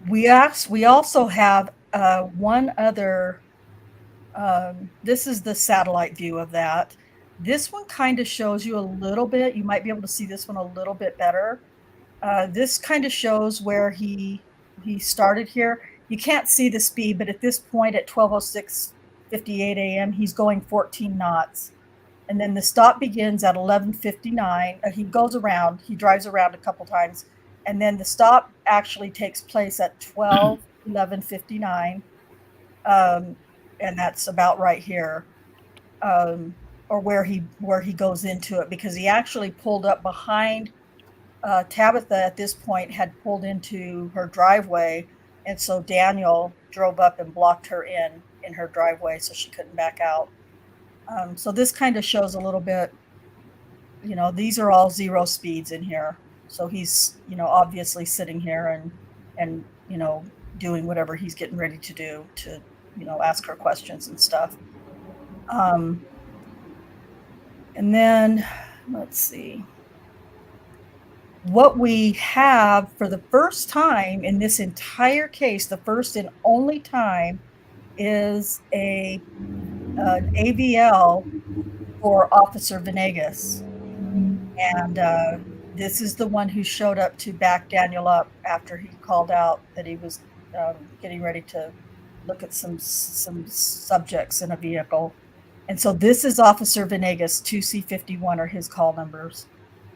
We also have one other. This is the satellite view of that. This one kind of shows you a little bit. You might be able to see this one a little bit better. This kind of shows where he started here. You can't see the speed, but at this point at 12:06:58 a.m., he's going 14 knots. And then the stop begins at 11:59. He goes around, he drives around a couple times, and then the stop actually takes place at 12:11:59. And that's about right here. Or where he goes into it, because he actually pulled up behind Tabitha at this point, had pulled into her driveway, and so Daniel drove up and blocked her in her driveway so she couldn't back out. So this kind of shows a little bit, these are all 0 speeds in here. So he's, obviously sitting here and doing whatever he's getting ready to do to, ask her questions and stuff. And then let's see. What we have for the first time in this entire case, the first and only time, is an AVL for Officer Venegas. And this is the one who showed up to back Daniel up after he called out that he was getting ready to look at some subjects in a vehicle. And so this is Officer Venegas. 2C51 are his call numbers.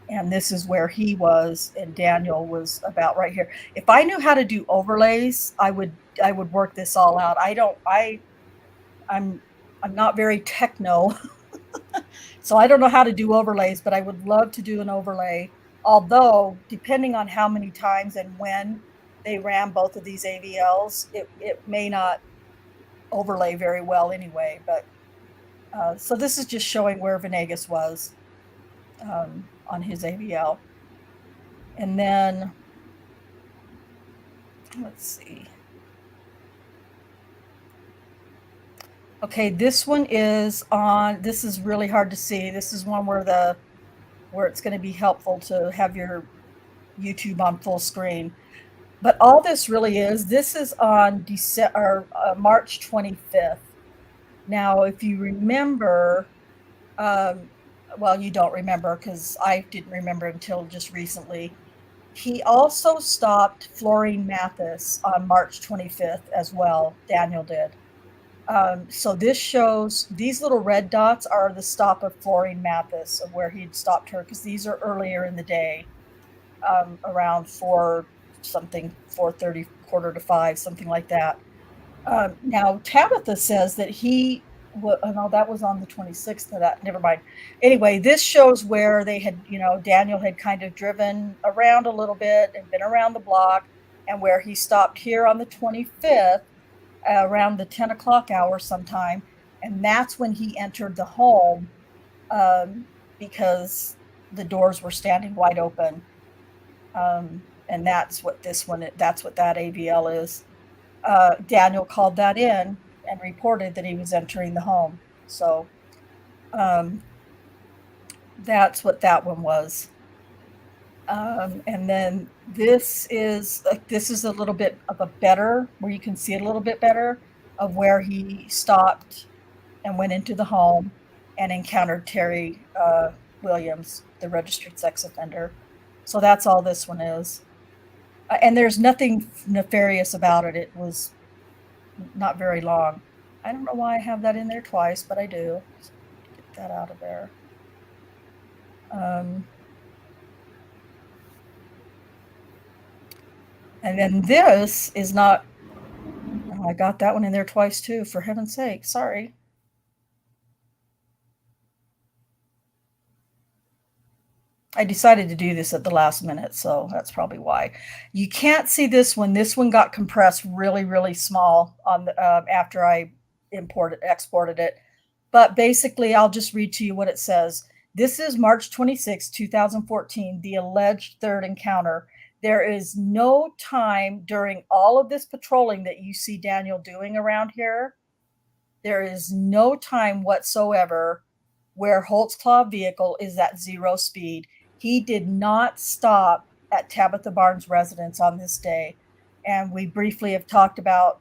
And this is where he was, and Daniel was about right here. If I knew how to do overlays, I would work this all out. I'm not very techno, so I don't know how to do overlays, but I would love to do an overlay. Although, depending on how many times and when they ran both of these AVLs, it may not overlay very well anyway. But so this is just showing where Venegas was on his AVL. And then, let's see. Okay, this one is on, this is really hard to see. This is one where it's going to be helpful to have your YouTube on full screen. But all this really is, this is on March 25th. Now, if you remember, well, you don't remember because I didn't remember until just recently. He also stopped Florine Mathis on March 25th as well. Daniel did. So this shows, these little red dots are the stop of Florine Mathis, of where he'd stopped her, because these are earlier in the day, around 4:30, 4:45, something like that. Now, Tabitha says that no, that was on the 26th of that. Never mind. Anyway, this shows where they had, Daniel had kind of driven around a little bit and been around the block, and where he stopped here on the 25th around the 10 o'clock hour sometime. And that's when he entered the home because the doors were standing wide open. And that's what that AVL is. Daniel called that in and reported that he was entering the home. So that's what that one was. And then this is a little bit of a better, where you can see it a little bit better, of where he stopped and went into the home and encountered Terry Williams, the registered sex offender. So that's all this one is. And there's nothing nefarious about it. It was not very long. I don't know why I have that in there twice, but I do. So get that out of there. And then this is not, oh, I got that one in there twice too, for heaven's sake. Sorry. I decided to do this at the last minute, so that's probably why. You can't see this one. This one got compressed really, really small on the, after I exported it. But basically, I'll just read to you what it says. This is March 26, 2014, the alleged third encounter. There is no time during all of this patrolling that you see Daniel doing around here. There is no time whatsoever where Holtzclaw vehicle is at 0 speed. He did not stop at Tabitha Barnes' residence on this day. and we briefly have talked about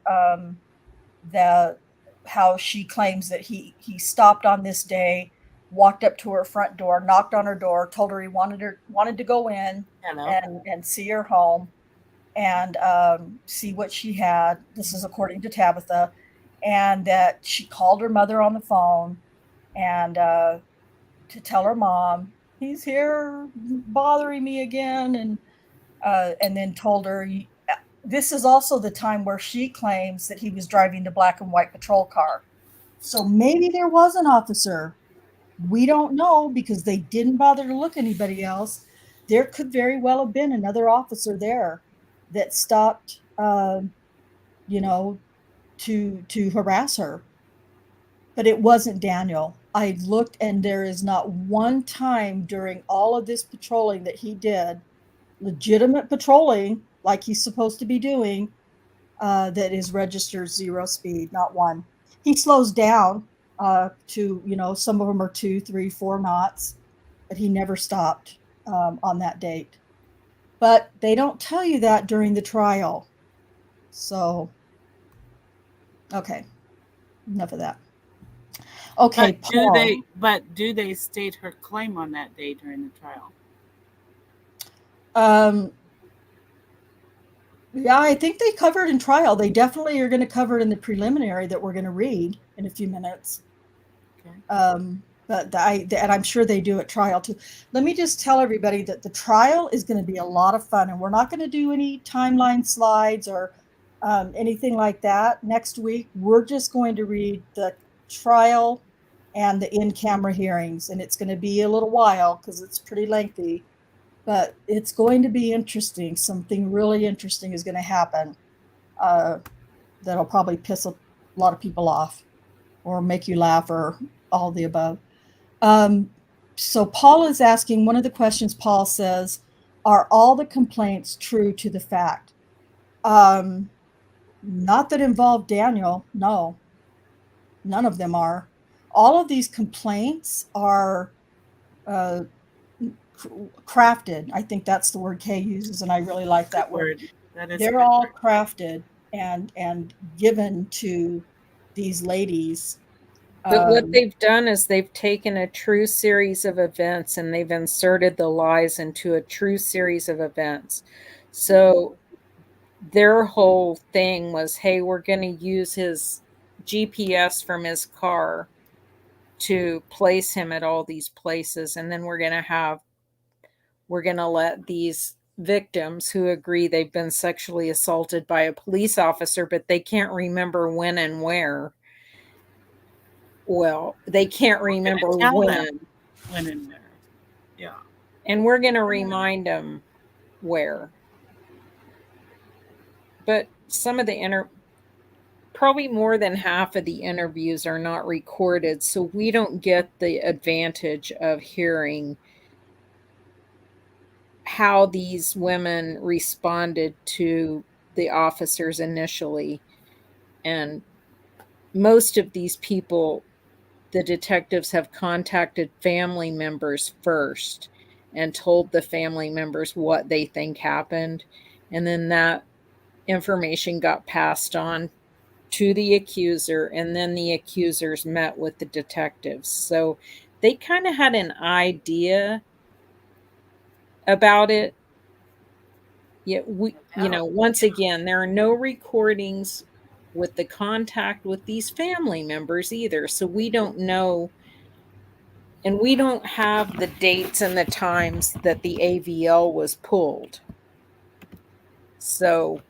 how she claims that he stopped on this day, walked up to her front door, knocked on her door, told her he wanted to go in Hello. and see her home and see what she had. This is according to Tabitha, and that she called her mother on the phone and to tell her mom he's here bothering me again, and then told her. This is also the time where she claims that he was driving the black and white patrol car. So maybe there was an officer. We don't know because they didn't bother to look anybody else. There could very well have been another officer there that stopped, you know, to harass her. But it wasn't Daniel. I looked, and there is not one time during all of this patrolling that he did, legitimate patrolling like he's supposed to be doing, that is registered 0 speed, not one. He slows down to, some of them are 2, 3, 4 knots, but he never stopped on that date. But they don't tell you that during the trial. So, okay, enough of that. Okay, But do they state her claim on that day during the trial? Yeah, I think they covered in trial. They definitely are going to cover it in the preliminary that we're going to read in a few minutes. Okay. But and I'm sure they do at trial too. Let me just tell everybody that the trial is going to be a lot of fun, and we're not going to do any timeline slides or anything like that. Next week, we're just going to read the trial and the in-camera hearings, and it's going to be a little while because it's pretty lengthy. But it's going to be interesting. Something really interesting is going to happen that'll probably piss a lot of people off or make you laugh or all the above. So Paul is asking, one of the questions Paul says, are all the complaints true to the fact? Not that involve Daniel. No, none of them are. All of these complaints are crafted. I think that's the word Kay uses, and I really like that word. They're all crafted and given to these ladies. But what they've done is they've taken a true series of events and they've inserted the lies into a true series of events. So their whole thing was, hey, we're going to use his GPS from his car to place him at all these places, and then we're going to let these victims who agree they've been sexually assaulted by a police officer, but they can't remember when and where. Well, they can't remember when and where. Yeah. And we're going to remind them where. But some of the probably more than half of the interviews are not recorded, so we don't get the advantage of hearing how these women responded to the officers initially. And most of these people, the detectives have contacted family members first and told the family members what they think happened. And then that information got passed on to the accuser, and then the accusers met with the detectives. So they kind of had an idea about it. Yet once again, there are no recordings with the contact with these family members either. So we don't know, and we don't have the dates and the times that the AVL was pulled. So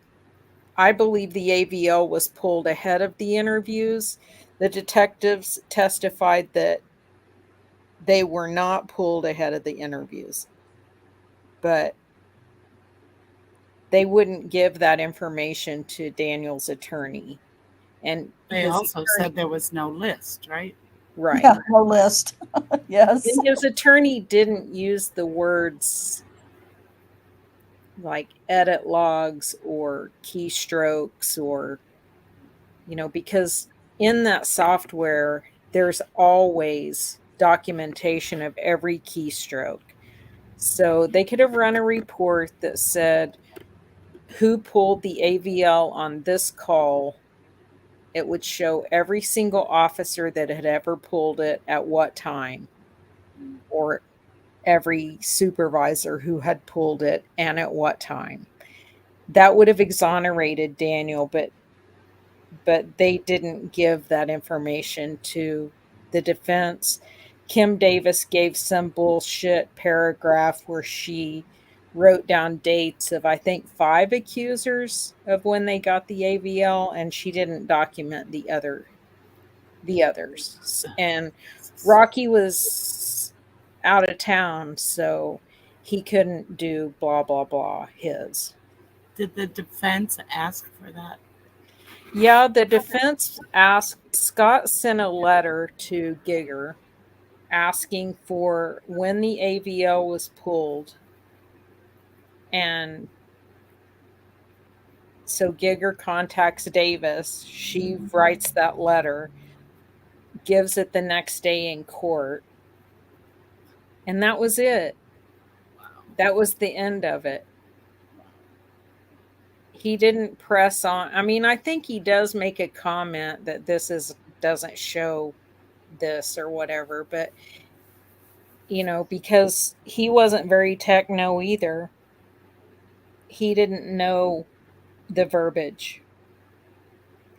I believe the AVL was pulled ahead of the interviews. The detectives testified that they were not pulled ahead of the interviews, but they wouldn't give that information to Daniel's attorney. And they also said there was no list, right? Right. Yeah, no list. Yes. And his attorney didn't use the words like edit logs or keystrokes or, because in that software, there's always documentation of every keystroke. So they could have run a report that said who pulled the AVL on this call, it would show every single officer that had ever pulled it at what time, or every supervisor who had pulled it and at what time. That would have exonerated Daniel, but they didn't give that information to the defense. Kim Davis gave some bullshit paragraph where she wrote down dates of, I think, 5 accusers of when they got the AVL, and she didn't document the others. And Rocky was out of town, so he couldn't do blah blah blah his. Did the defense ask for that? Yeah, the defense asked, Scott sent a letter to Giger asking for when the AVL was pulled. And so Giger contacts Davis. She writes that letter, gives it the next day in court. And that was it. That was the end of it. He didn't press on. I mean, I think he does make a comment that doesn't show this or whatever, but because he wasn't very techno either. He didn't know the verbiage.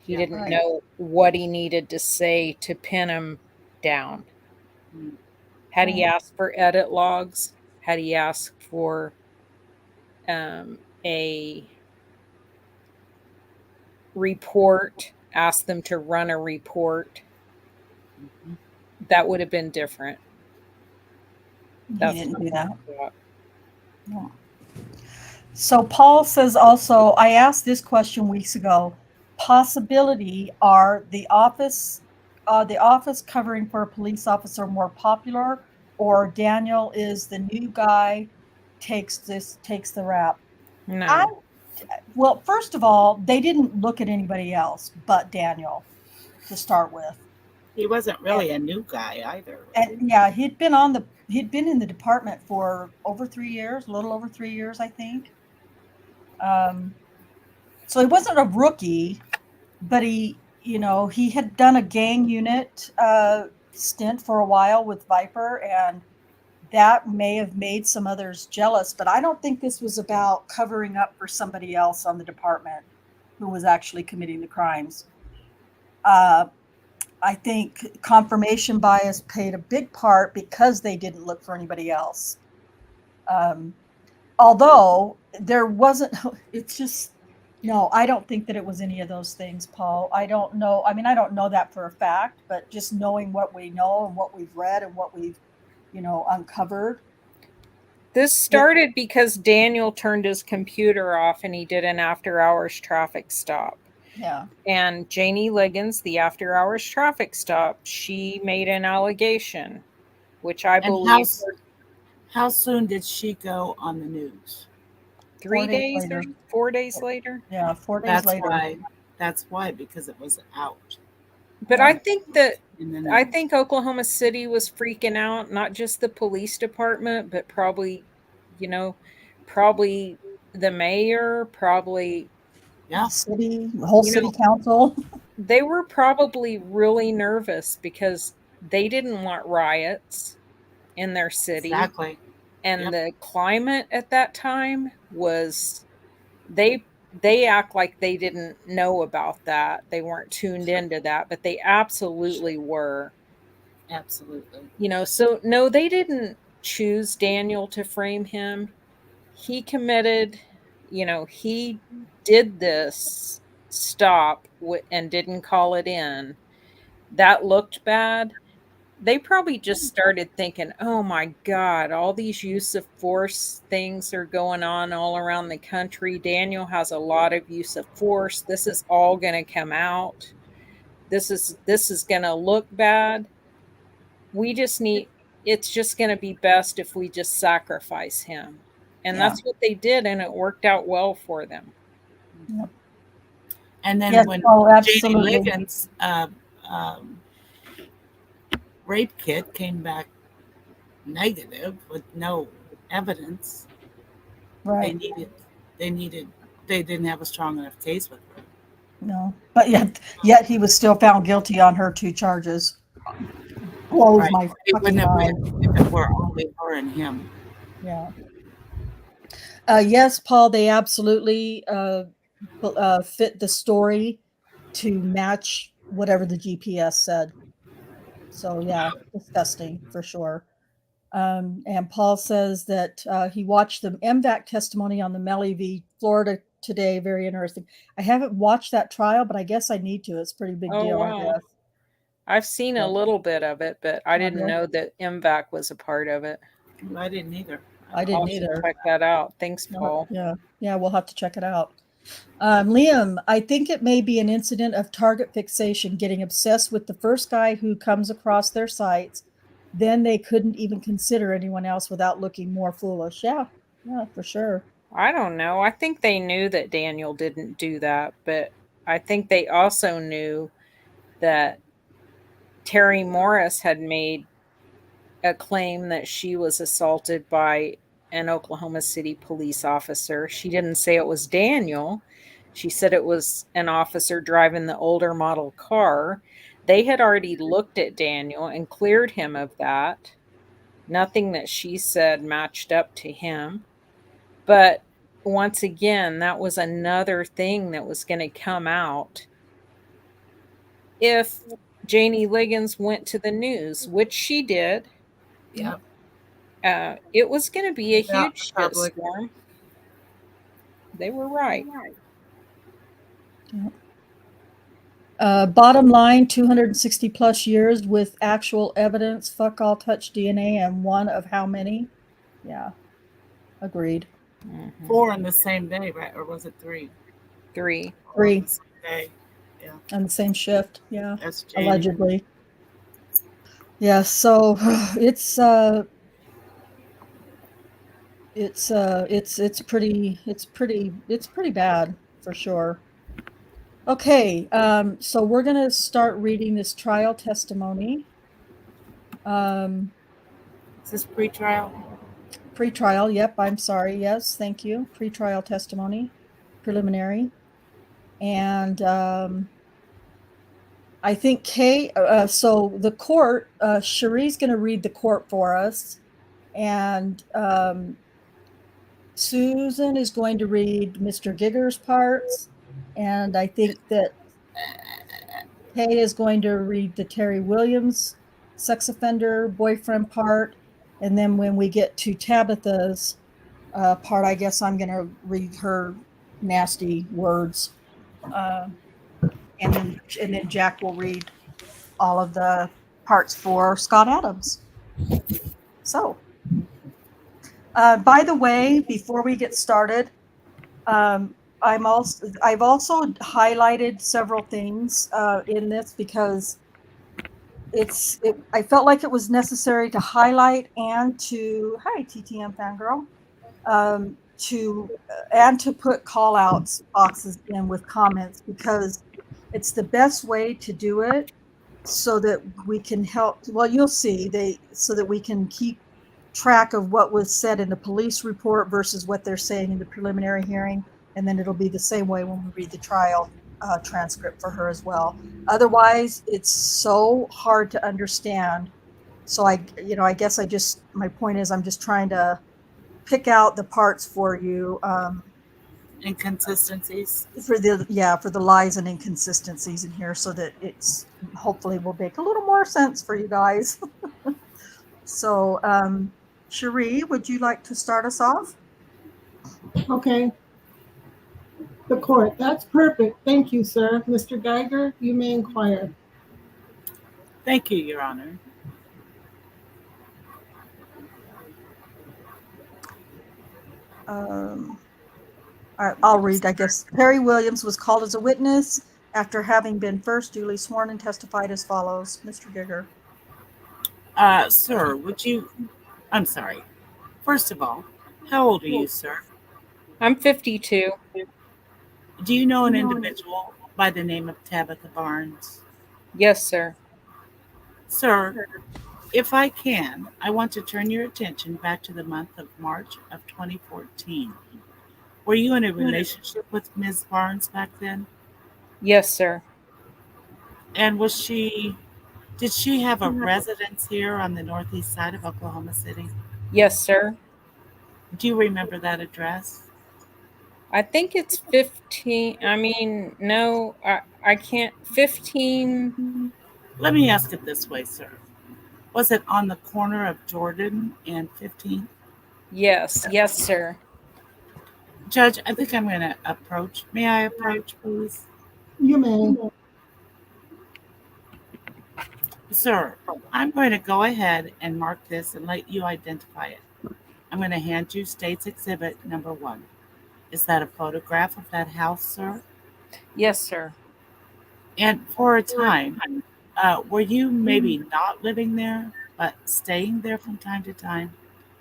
He Yeah, didn't right. know what he needed to say to pin him down. Had he asked for edit logs? Had he asked for a report, asked them to run a report, that would have been different. He That's didn't do that. what- Yeah. So Paul says also, I asked this question weeks ago. Possibility, are the office covering for a police officer more popular, or Daniel is the new guy, takes the rap? No. Well, first of all, they didn't look at anybody else but Daniel to start with. He wasn't really a new guy either. And yeah, he'd been in the department for over 3 years, a little over 3 years, I think. So he wasn't a rookie, but he had done a gang unit stint for a while with Viper, and that may have made some others jealous. But I don't think this was about covering up for somebody else on the department who was actually committing the crimes. I think confirmation bias played a big part because they didn't look for anybody else. Although there wasn't, it's just, no, I don't think that it was any of those things, Paul. I don't know. I mean, I don't know that for a fact, but just knowing what we know and what we've read and what we've, uncovered. This started because Daniel turned his computer off and he did an after-hours traffic stop. Yeah. And Janie Liggins, the after-hours traffic stop, she made an allegation, which I believe. How soon did she go on the news? 3 days later. or 4 days later. Yeah, 4 days later. That's why, because it was out. But Yeah. I think Oklahoma City was freaking out, not just the police department, but probably the mayor, probably The whole city council. They were probably really nervous because they didn't want riots in their city. Exactly. And the climate at that time was, they act like they didn't know about that. They weren't tuned into that, but they absolutely were. Absolutely. So no, they didn't choose Daniel to frame him. He committed, he did this stop and didn't call it in. That looked bad. They probably just started thinking, oh my God, all these use of force things are going on all around the country. Daniel has a lot of use of force. This is all going to come out. This is going to look bad. It's just going to be best if we just sacrifice him. And that's what they did, and it worked out well for them. Yep. And then when Janie Liggins' rape kit came back negative with no evidence, right? They needed they didn't have a strong enough case with her. No, but yet he was still found guilty on her 2 charges. Blows Right. my It fucking wouldn't have mind. been if it were only her and him. Yeah. Yes, Paul, they absolutely fit the story to match whatever the GPS said. So yeah, disgusting for sure. And Paul says that he watched the MVAC testimony on the Melly v. Florida today. Very interesting. I haven't watched that trial, but I guess I need to. It's a pretty big Oh, deal, I wow. guess. I've seen a little bit of it, but I didn't you? know that MVAC was a part of it. I didn't either. I didn't I'll have to either. check that out. Thanks, Paul. Yeah, we'll have to check it out. Liam, I think it may be an incident of target fixation, getting obsessed with the first guy who comes across their sights. Then they couldn't even consider anyone else without looking more foolish. Yeah, for sure. I don't know. I think they knew that Daniel didn't do that, but I think they also knew that Terry Morris had made a claim that she was assaulted by an Oklahoma City police officer. She didn't say it was Daniel. She said it was an officer driving the older model car. They had already looked at Daniel and cleared him of that. Nothing that she said matched up to him. But once again, that was another thing that was going to come out if Janie Liggins went to the news, which she did. Yep. It was going to be a About huge the public. shitstorm. They were right. Bottom line, 260 plus years with actual evidence, fuck all touch DNA, and one of how many? Yeah, agreed. 4 on the same day, right? Or was it 3? 3. 3 On the same day. Yeah. on the same shift. Yeah, That's Janie. allegedly. Yeah, so it's pretty bad for sure. Okay, so we're gonna start reading this trial testimony. Is this pre-trial? Pre-trial, yep, I'm sorry, yes, thank you. Pre-trial testimony, preliminary. And I think so the court, Cherie's gonna read the court for us. And Susan is going to read Mr. Gigger's parts. And I think that Kay is going to read the Terry Williams sex offender boyfriend part. And then when we get to Tabitha's part, I guess I'm going to read her nasty words. And then Jack will read all of the parts for Scott Adams. So, by the way, before we get started, I've also highlighted several things in this because I felt like it was necessary to highlight and to TTM fangirl to put call outs boxes in with comments, because it's the best way to do it so that we can help. Well, you'll see so that we can keep track of what was said in the police report versus what they're saying in the preliminary hearing. And then it'll be the same way when we read the trial transcript for her as well. Otherwise, it's so hard to understand. So I guess my point is I'm just trying to pick out the parts for you. Inconsistencies. For the lies and inconsistencies in here, so that it's hopefully will make a little more sense for you guys. So, Cherie, would you like to start us off? Okay. The court. That's perfect. Thank you, sir. Mr. Geiger, you may inquire. Thank you, Your Honor. I'll read, I guess. Terry Williams was called as a witness after having been first duly sworn and testified as follows. Mr. Gigger. Sir, I'm sorry. First of all, how old are you, sir? I'm 52. Do you know an individual by the name of Tabitha Barnes? Yes, sir. Sir, if I can, I want to turn your attention back to the month of March of 2014. Were you in a relationship with Ms. Barnes back then? Yes, sir. And did she have a residence here on the northeast side of Oklahoma City? Yes, sir. Do you remember that address? I think it's 15. I mean, no, I can't. 15. Let me ask it this way, sir. Was it on the corner of Jordan and 15th? Yes, yes, sir. Judge, I think I'm going to approach. May I approach, please? You may. Sir, I'm going to go ahead and mark this and let you identify it. I'm going to hand you State's Exhibit number 1. Is that a photograph of that house, sir? Yes, sir. And for a time, were you maybe not living there, but staying there from time to time,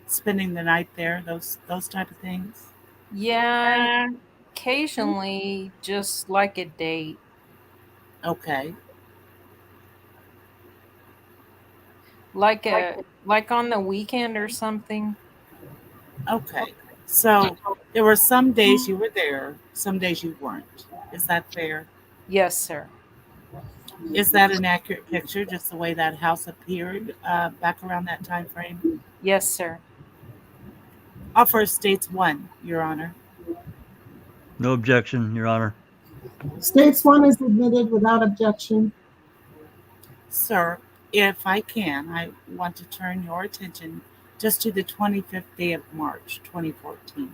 spending the night there, those type of things? Yeah, and occasionally just like a date. Okay, Like on the weekend or something. okay. So there were some days you were there, some days you weren't. Is that fair? Yes, sir. Is that an accurate picture, just the way that house appeared back around that time frame? Yes, sir. Offer states 1, Your Honor. No objection, Your Honor. States one is admitted without objection. Sir, if I can, I want to turn your attention just to the 25th day of March, 2014.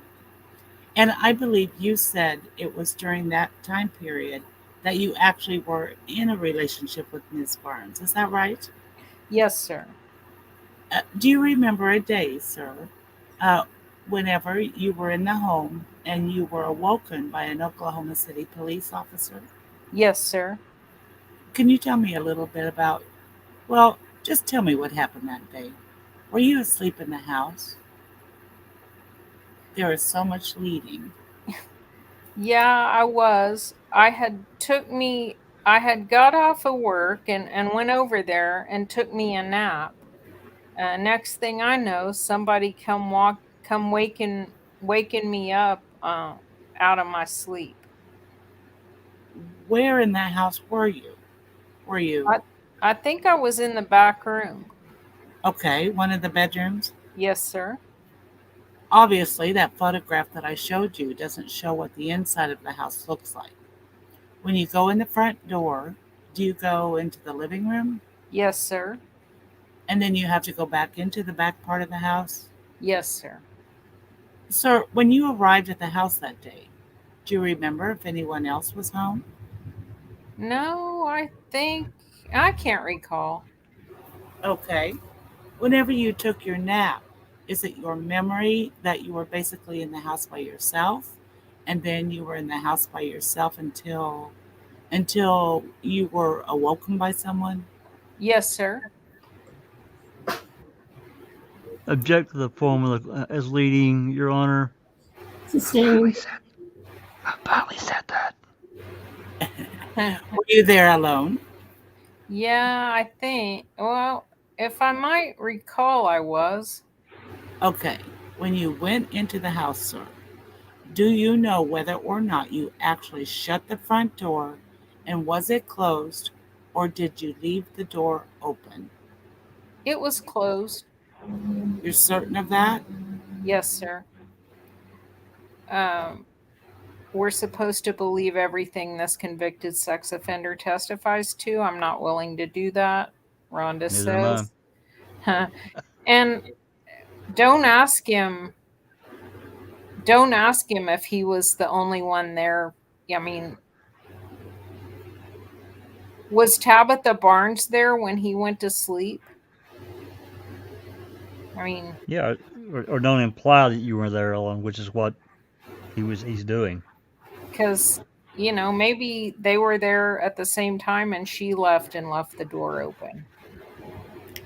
And I believe you said it was during that time period that you actually were in a relationship with Ms. Barnes. Is that right? Yes, sir. Do you remember a day, sir, uh, whenever you were in the home and you were awoken by an Oklahoma City police officer? Yes, sir. Can you tell me a little bit about, well, just tell me what happened that day. Were you asleep in the house? There is so much leading. Yeah, I was. I had got off of work and went over there and took me a nap. Next thing I know, somebody come waking me up out of my sleep. Where in that house were you? Were you, I I think I was in the back room. okay, one of the bedrooms? Yes, sir. Obviously, that photograph that I showed you doesn't show what the inside of the house looks like. When you go in the front door, do you go into the living room? Yes, sir. And then you have to go back into the back part of the house? Yes, sir. Sir, when you arrived at the house that day, do you remember if anyone else was home? No, I can't recall. Okay. Whenever you took your nap, is it your memory that you were basically in the house by yourself? And then you were in the house by yourself until you were awoken by someone? Yes, sir. Object to the formula as leading, Your Honor. Sustained. I finally said that. Were you there alone? Yeah, I think. Well, if I might recall, I was. Okay. When you went into the house, sir, do you know whether or not you actually shut the front door and was it closed or did you leave the door open? It was closed. You're certain of that? Yes, sir. Um, we're supposed to believe everything this convicted sex offender testifies to. I'm not willing to do that, Rhonda Neither am I. says. And don't ask him. Don't ask him if he was the only one there. I mean, was Tabitha Barnes there when he went to sleep? I mean, Yeah, or don't imply that you were there alone, which is what he's doing. because, maybe they were there at the same time and she left and left the door open.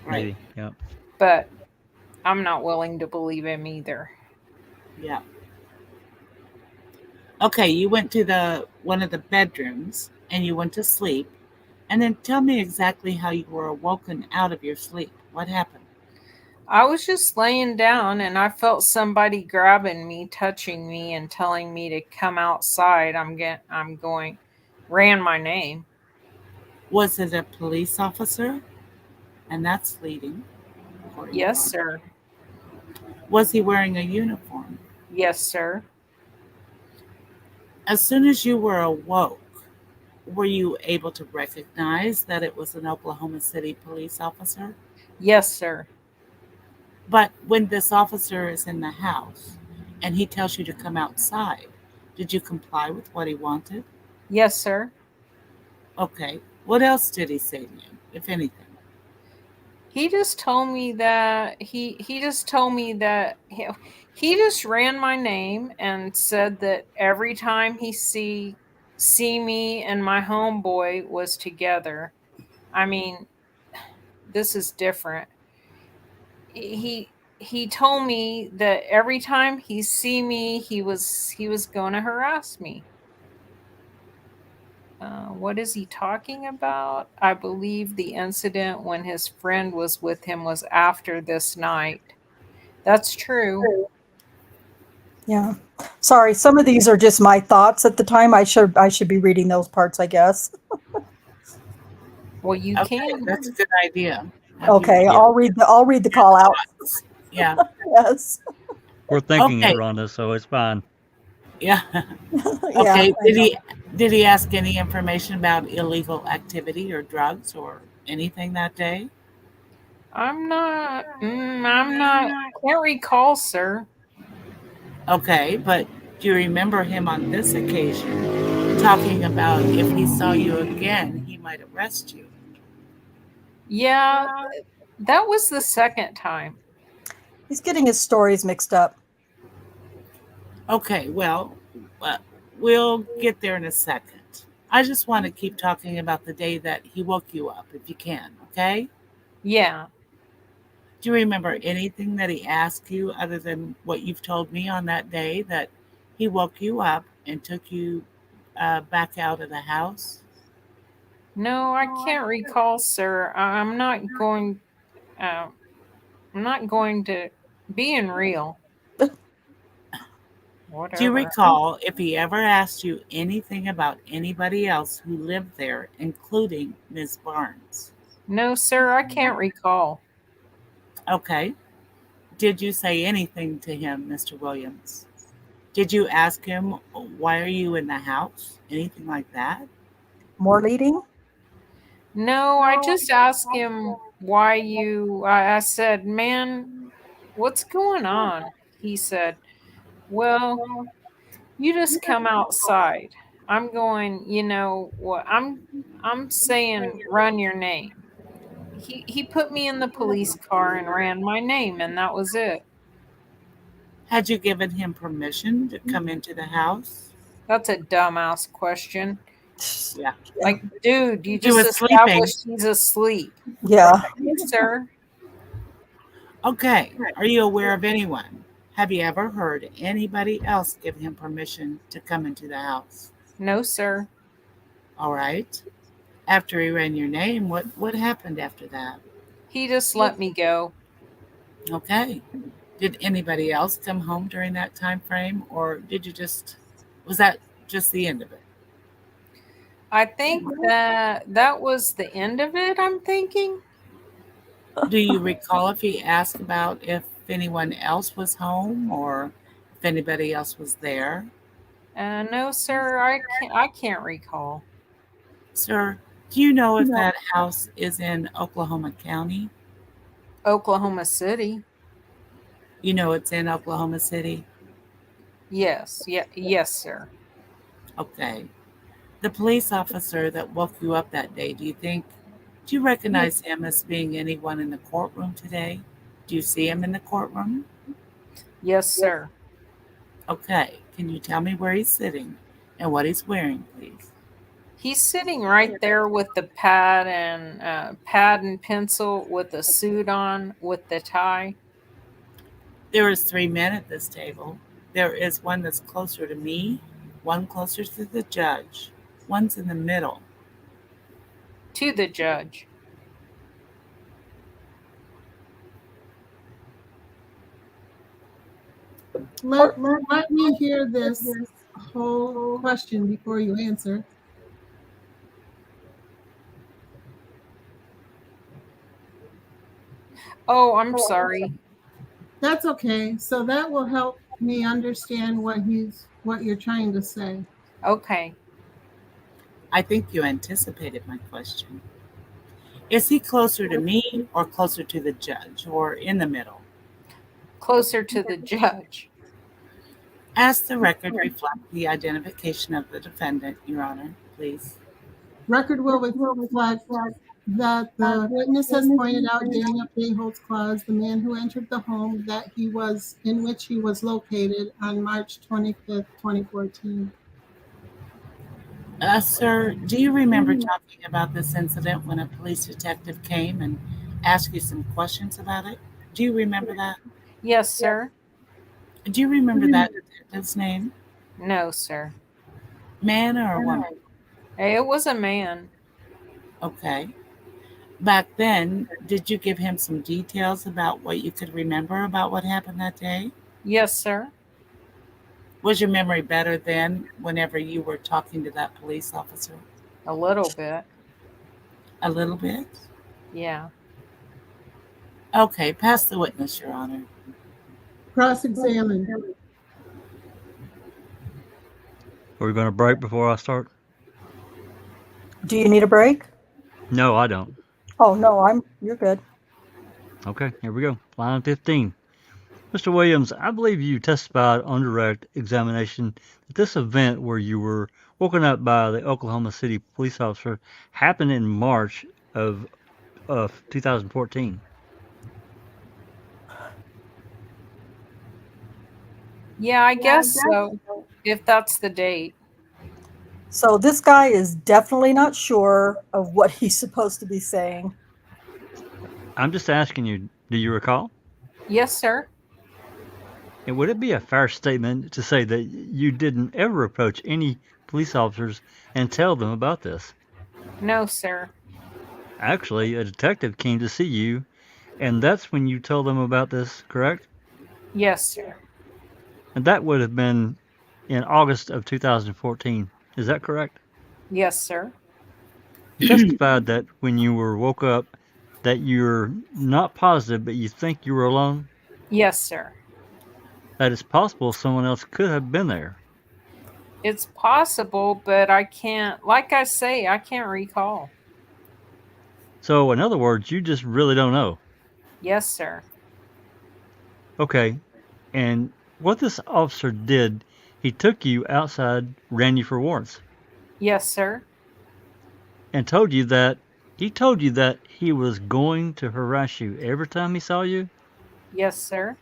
Right. Maybe, yeah. But I'm not willing to believe him either. Yeah. Okay, you went to the one of the bedrooms and you went to sleep. And then tell me exactly how you were awoken out of your sleep. What happened? I was just laying down and I felt somebody grabbing me, touching me, and telling me to come outside. I'm going, ran my name. Was it a police officer? And that's leading, according to Yes, Ron. sir. Was he wearing a uniform? Yes, sir. As soon as you were awoke, were you able to recognize that it was an Oklahoma City police officer? Yes, sir. But when this officer is in the house and he tells you to come outside, did you comply with what he wanted? Yes, sir. Okay. What else did he say to you, if anything? He just told me that he just told me that he just ran my name and said that every time he see me and my homeboy was together. I mean, this is different. He told me that every time he see me, he was going to harass me. What is he talking about? I believe the incident when his friend was with him was after this night. That's true. Yeah. Sorry, some of these are just my thoughts at the time. I should be reading those parts, I guess. Well, you Okay, can. that's a good idea. Okay, Yeah, I'll read the call out. thoughts. Yeah. Yes. We're thinking it, Okay. Rhonda, so it's fine. Yeah. Yeah, Okay. I know. Did he ask any information about illegal activity or drugs or anything that day? I'm not, can't recall, sir. Okay, but do you remember him on this occasion talking about if he saw you again, he might arrest you? Yeah, that was the second time. He's getting his stories mixed up. Okay, well, uh, we'll get there in a second. I just want to keep talking about the day that he woke you up, if you can, okay? Yeah. Do you remember anything that he asked you other than what you've told me on that day that he woke you up and took you back out of the house? No, I can't recall, sir. Uh, I'm not going to being real. Do you Whatever. recall if he ever asked you anything about anybody else who lived there, including Miss Barnes? No, sir, I can't recall. Okay. Did you say anything to him, Mr. Williams? Did you ask him, why are you in the house? Anything like that? More leading? No, I just asked him why you. I said, man, what's going on? He said, well, you just come outside. I'm going, you know what? I'm saying run your name. He put me in the police car and ran my name and that was it. Had you given him permission to come into the house? That's a dumbass question. Yeah. Yeah. Like, dude, you He just was sleeping. established he's asleep. Yeah. Yes, sir. Okay. Are you aware of anyone? Have you ever heard anybody else give him permission to come into the house? No, sir. All right. After he ran your name, what happened after that? He just let me go. Okay. Did anybody else come home during that time frame, or did you just was that just the end of it? I think that was the end of it, I'm thinking. Do you recall if he asked about if anyone else was home or if anybody else was there? No, sir, I can't recall. Sir, do you know if that house is in Oklahoma County? Oklahoma City. You know it's in Oklahoma City? Yes, yeah, yes, sir. Okay. The police officer that woke you up that day, do you recognize him as being anyone in the courtroom today? Do you see him in the courtroom? Yes, sir. Okay. Can you tell me where he's sitting and what he's wearing, please? He's sitting right there with the pad and pencil with a suit on with the tie. There is three men at this table. There is one that's closer to me, one closer to the judge, one's in the middle. To the judge. let me hear this whole question before you answer. Oh, I'm sorry. That's okay. So that will help me understand what you're trying to say. Okay. I think you anticipated my question. Is he closer to me or closer to the judge or in the middle? Closer to the judge. Ask the record reflect the identification of the defendant, Your Honor, please. Record will reflect that the witness has pointed out Daniel J. Holtzclaw as the man who entered the home in which he was located on March 25th, 2014. Sir, do you remember talking about this incident when a police detective came and asked you some questions about it? Do you remember that? Yes, sir. Do you remember that detective's name? No, sir. Man or woman? It was a man. Okay. Back then, did you give him some details about what you could remember about what happened that day? Yes, sir. Was your memory better then whenever you were talking to that police officer? A little bit. A little bit? Yeah. Okay, pass the witness, Your Honor. Cross-examined. Are we going to break before I start? Do you need a break? No, I don't. Oh, no, you're good. Okay, here we go. Line 15. Mr. Williams, I believe you testified on direct examination that this event where you were woken up by the Oklahoma City police officer happened in March of 2014. Yeah, I guess so. If that's the date. So this guy is definitely not sure of what he's supposed to be saying. I'm just asking you, do you recall? Yes, sir. And would it be a fair statement to say that you didn't ever approach any police officers and tell them about this? No, sir. Actually, a detective came to see you, and that's when you told them about this, correct? Yes, sir. And that would have been in August of 2014. Is that correct? Yes, sir. You testified that when you were woke up that you're not positive, but you think you were alone? Yes, sir. That it's possible someone else could have been there. It's possible, but I can't, like I say, I can't recall. So, in other words, you just really don't know. Yes, sir. Okay. And what this officer did, he took you outside, ran you for warrants, Yes, sir. and he told you that he was going to harass you every time he saw you? Yes, sir.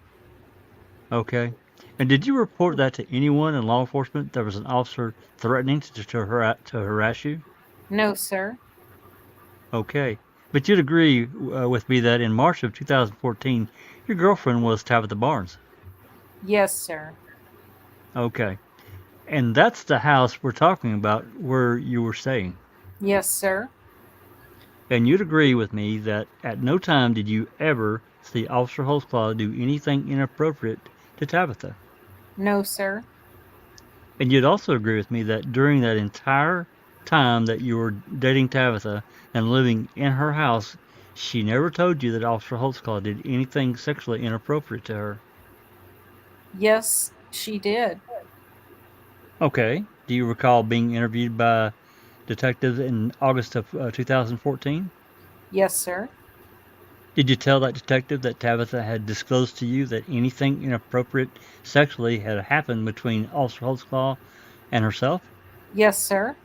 Okay. And did you report that to anyone in law enforcement? There was an officer threatening to harass you? No, sir. Okay. But you'd agree with me that in March of 2014, your girlfriend was Tabitha Barnes. Yes, sir. Okay. And that's the house we're talking about where you were staying. Yes, sir. And you'd agree with me that at no time did you ever see Officer Holtzclaw do anything inappropriate to Tabitha. No, sir. And you'd also agree with me that during that entire time that you were dating Tabitha and living in her house, she never told you that Officer Holtzclaw did anything sexually inappropriate to her. Yes, she did. Okay. Do you recall being interviewed by detectives in August of 2014? Yes, sir. Did you tell that detective that Tabitha had disclosed to you that anything inappropriate sexually had happened between Officer Holtzclaw and herself? Yes, sir.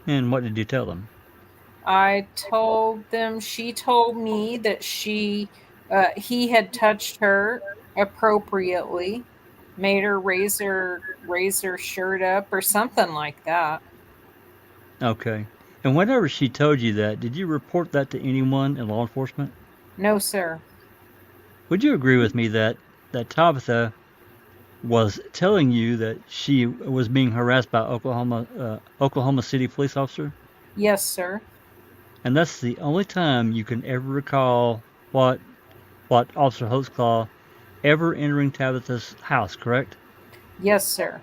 And what did you tell them? I told them, she told me that he had touched her appropriately, made her raise her shirt up or something like that. Okay. And whenever she told you that, did you report that to anyone in law enforcement? No, sir. Would you agree with me that Tabitha was telling you that she was being harassed by Oklahoma City police officer? Yes, sir. And that's the only time you can ever recall what Officer Holtzclaw ever entering Tabitha's house, correct? Yes, sir.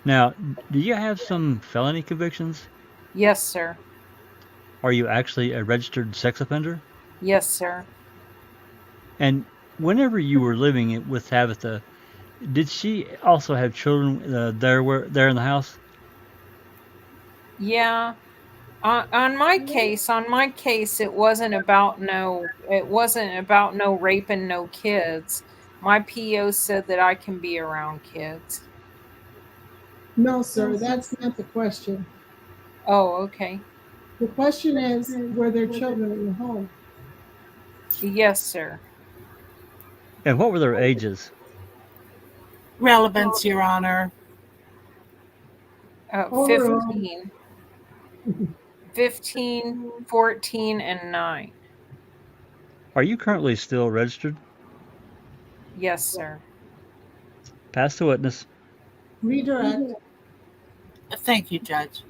Now, do you have some felony convictions? Yes, sir. Are you actually a registered sex offender? Yes, sir. And whenever you were living with Tabitha, did she also have children there in the house? Yeah. On my case, it wasn't about no raping no kids. My PO said that I can be around kids. No, sir, that's not the question. Oh, okay. The question is, were there children in the home? Yes, sir. And what were their ages? Relevance, Your Honor. Overall, 15, 15, 14, and 9. Are you currently still registered? Yes, sir. Pass the witness. redirect. Thank you, Judge.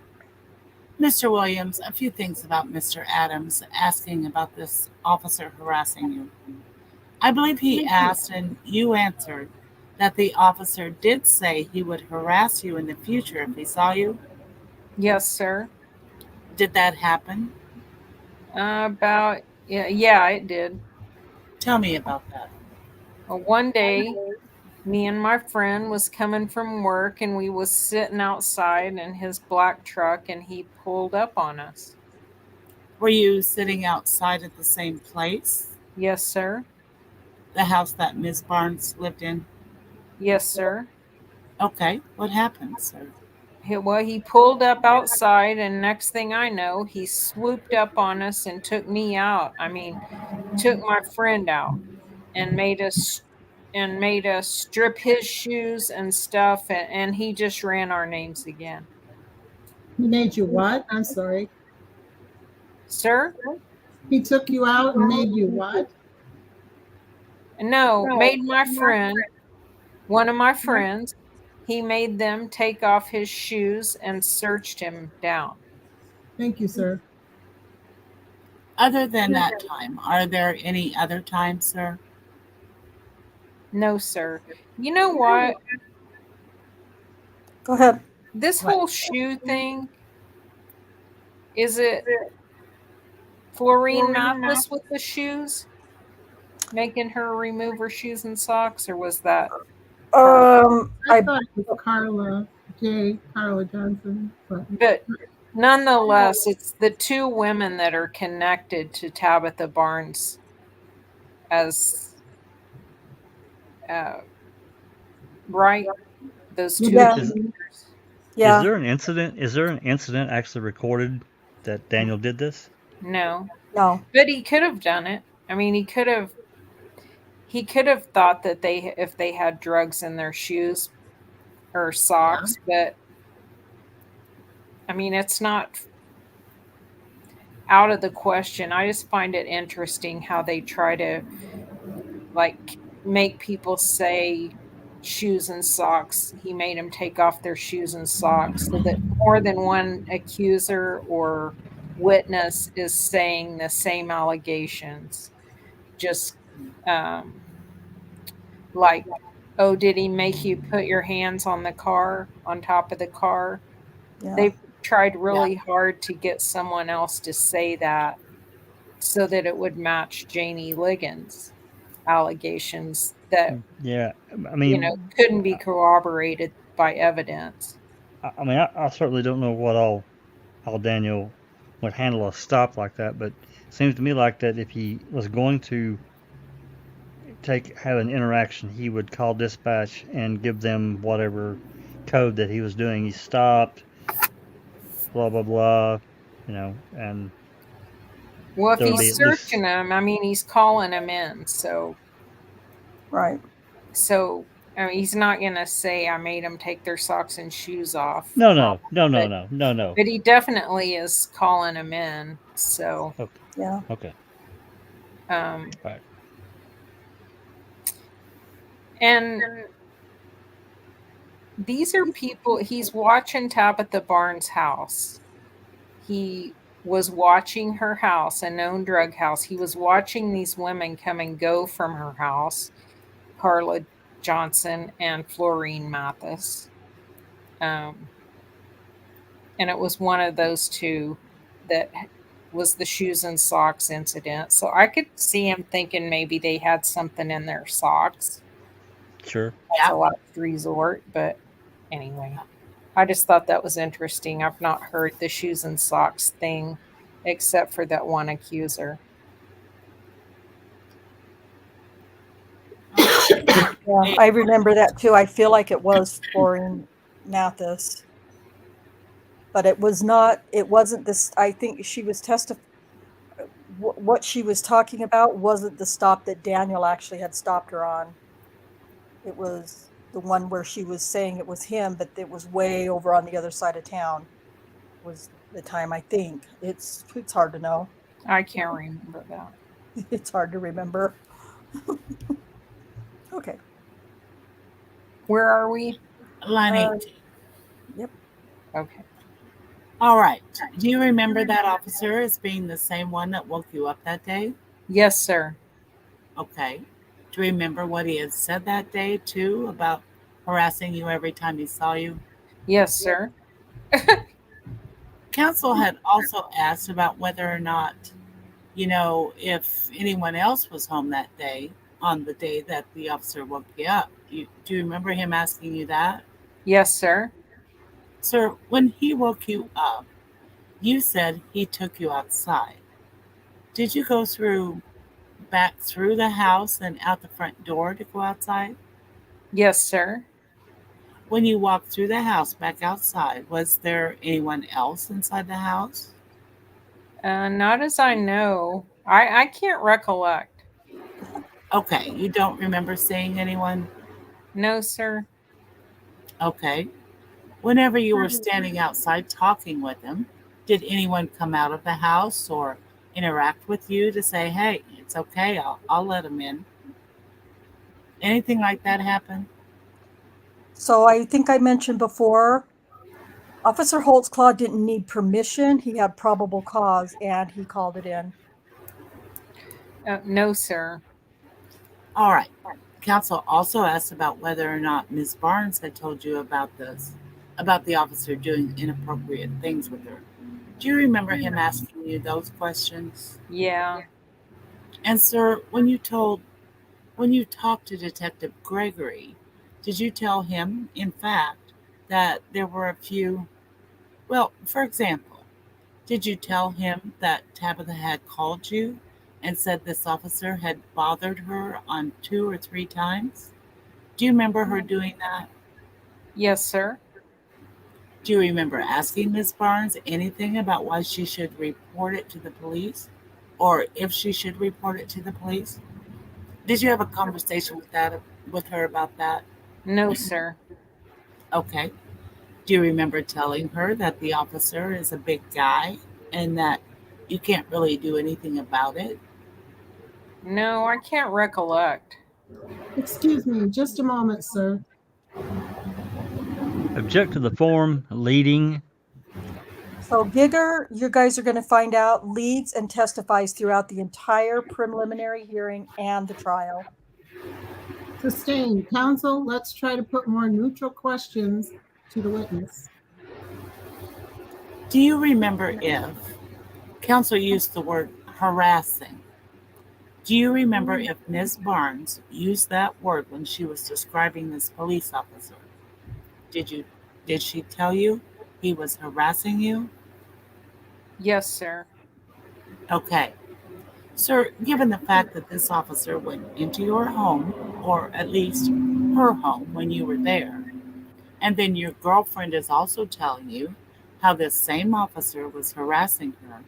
Mr. Williams, a few things about Mr. Adams asking about this officer harassing you. I believe he asked and you answered that the officer did say he would harass you in the future if he saw you. Yes, sir. Did that happen? Yeah, it did. Tell me about that. One day, me and my friend was coming from work and we was sitting outside in his black truck and he pulled up on us. Were you sitting outside at the same place? Yes, sir. The house that Ms. Barnes lived in? Yes, sir. Okay, what happened, sir? He pulled up outside and next thing I know, he swooped up on us and took me out. I mean, took my friend out and made us strip his shoes and stuff and he just ran our names again. He made you what? I'm sorry. Sir? He took you out and made you what? No, made my friend, one of my friends, he made them take off his shoes and searched him down. Thank you, sir. Other than that time, are there any other times, sir? No, sir. You know what? Go ahead. This What? whole shoe thing, is it Florine Mathis with the shoes? Making her remove her shoes and socks, or was that Carla? I I thought it was Carla Johnson, but But nonetheless, it's the two women that are connected to Tabitha Barnes as uh, right? Those two yeah Is accusers. is yeah there an incident? Is there an incident actually recorded that Daniel did this? No, no but he could have done it. I mean, he could have thought that if they had drugs in their shoes or yeah. socks, but I mean, it's not out of the question. I just find it interesting how they try to like make people say shoes and socks. He made them take off their shoes and socks so that more than one accuser or witness is saying the same allegations. Just um, like, oh, did he make you put your hands on the car, on top of the car? yeah They tried really hard to get someone else to say that so that it would match Janie Liggins' allegations that Yeah, I mean, couldn't be corroborated by evidence. I certainly don't know what all how Daniel would handle a stop like that, but it seems to me like that if he was going to have an interaction, he would call dispatch and give them whatever code that he was doing. He stopped, blah blah blah, and Well, if there would be he's at least searching them, I mean, he's calling them in. right So I mean, he's not going to say, I made them take their socks and shoes off. no no no no But, no no no. but he definitely is calling them in. So, Okay, yeah okay, um, all right. and these are people, he's watching Tabitha Barnes' house. He was watching her house, a known drug house. He was watching these women come and go from her house. Carla Johnson and Florine Mathis. And it was one of those two that was the shoes and socks incident. So I could see him thinking maybe they had something in their socks Sure. as a Yeah. last resort. But anyway, I just thought that was interesting. I've not heard the shoes and socks thing except for that one accuser. Yeah, I remember that too. I feel like it was Florine Mathis, but it was not. It wasn't this. I think she was what she was talking about wasn't the stop that Daniel actually had stopped her on. It was the one where she was saying it was him, but it was way over on the other side of town. Was the time, I think. It's hard to know. I can't remember that. It's hard to remember. Okay. Where are we? Line 18. Yep. Okay. All right. Do you remember that officer as being the same one that woke you up that day? Yes, sir. Okay. Do you remember what he had said that day, too, about harassing you every time he saw you? Yes, sir. Counsel had also asked about whether or not, if anyone else was home that day, on the day that the officer woke you up. Do you remember him asking you that? Yes, sir. Sir, when he woke you up, you said he took you outside. Did you go back through the house and out the front door to go outside? Yes, sir. When you walked through the house back outside, was there anyone else inside the house? Not as I know. I can't recollect. Okay, you don't remember seeing anyone? No, sir. Okay. Whenever you were standing outside talking with him, did anyone come out of the house or interact with you to say, hey, it's okay, I'll let him in? Anything like that happen? So I think I mentioned before, Officer Holtzclaw didn't need permission. He had probable cause, and he called it in. No, sir. All right. Counsel also asked about whether or not Ms. Barnes had told you about the officer doing inappropriate things with her. Do you remember him asking you those questions? Yeah. And sir, when you talked to Detective Gregory, did you tell him, in fact, that there were a few, well, for example, did you tell him that Tabitha had called you and said this officer had bothered her on 2 or 3 times? Do you remember her doing that? Yes, sir. Do you remember asking Miss Barnes anything about why she should report it to the police? Or if she should report it to the police? Did you have a conversation with her about that? No, sir. Okay. Do you remember telling her that the officer is a big guy and that you can't really do anything about it? No, I can't recollect. Excuse me, just a moment, sir. Object to the form leading. So Giger, you guys are going to find out, leads and testifies throughout the entire preliminary hearing and the trial. Sustained. Counsel, let's try to put more neutral questions to the witness. Do you remember if counsel used the word harassing? Do you remember if Ms. Barnes used that word when she was describing this police officer? Did she tell you he was harassing you? Yes, sir. Okay. Sir, given the fact that this officer went into your home, or at least her home when you were there, and then your girlfriend is also telling you how this same officer was harassing her,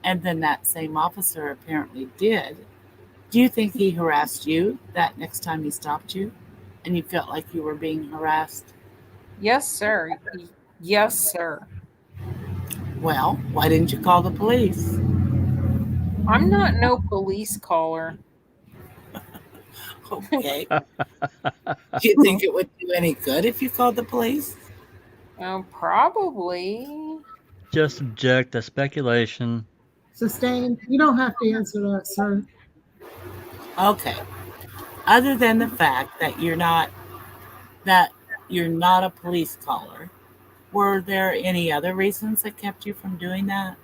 and then that same officer apparently did, do you think he harassed you that next time he stopped you and you felt like you were being harassed? Yes, sir. Yes, sir. Well, why didn't you call the police? I'm not no police caller. Okay. Do you think it would do any good if you called the police? Probably. Just object to speculation. Sustained. You don't have to answer that, sir. Okay. Other than the fact that you're not a police caller, were there any other reasons that kept you from doing that?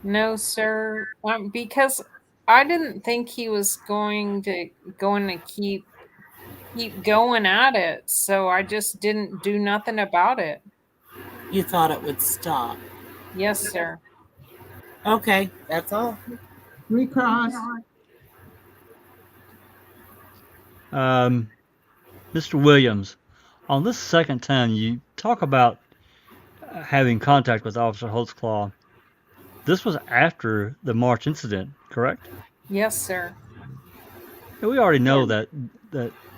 No, sir. Because I didn't think he was going to keep going at it, so I just didn't do nothing about it. You thought it would stop. Yes, sir. Okay, that's all. Recross. Mr. Williams, on this second time you talk about having contact with Officer Holtzclaw, this was after the March incident, correct? Yes, sir. And we already know that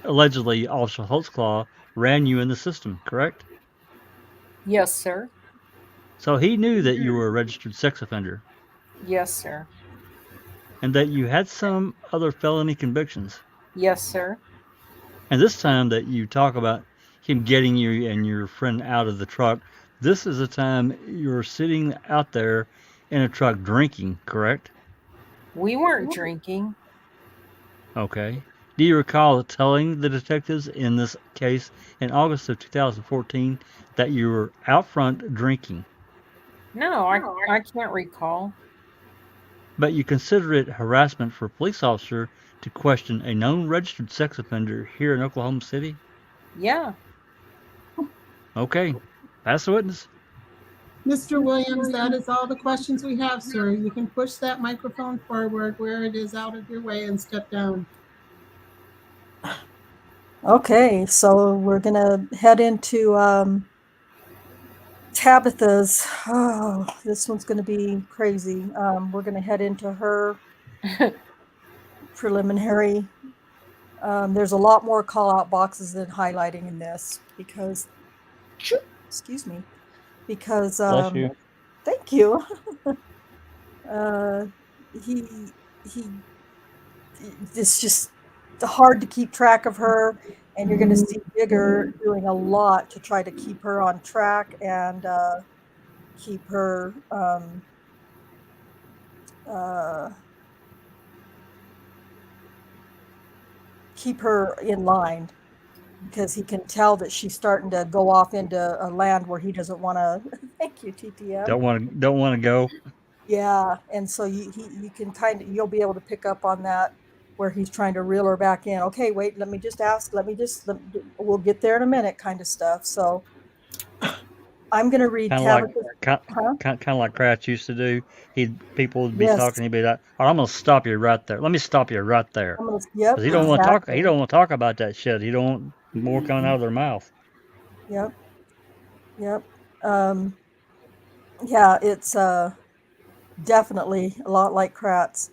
allegedly Officer Holtzclaw ran you in the system, correct? Yes, sir. So he knew that you were a registered sex offender Yes, sir. and that you had some other felony convictions. Yes, sir. And this time that you talk about him getting you and your friend out of the truck, this is the time you're sitting out there in a truck drinking, correct? We weren't drinking. Okay. Do you recall telling the detectives in this case in August of 2014 that you were out front drinking, No, I can't recall. but you consider it harassment for a police officer to question a known registered sex offender here in Oklahoma City? Yeah. Okay. Pass the witness. Mr. Williams, that is all the questions we have, sir. You can push that microphone forward where it is out of your way and step down. Okay, so we're gonna head into Tabitha's. Oh, this one's gonna be crazy. We're gonna head into her preliminary. There's a lot more call-out boxes than highlighting in this because, excuse me, because Bless you. thank you. uh, he it's just hard to keep track of her, and you're going to see Jigger doing a lot to try to keep her on track and keep her keep her in line, because he can tell that she's starting to go off into a land where he doesn't want to. Thank you, TTM. Don't want to go. Yeah, and so you can you'll be able to pick up on that where he's trying to reel her back in. Okay, wait, let me just ask. We'll get there in a minute, kind of stuff. So I'm going to read Kind of like Tabitha's. Huh? kind of like Kratz used to do. People would be Yes. talking. He'd be like, "All right, I'm gonna stop you right there. Let me stop you right there." Yep. Because he don't want to talk. Exactly. He don't want to talk about that shit. He don't want more coming out of their mouth. Yep. Yep. Yeah, it's definitely a lot like Kratz.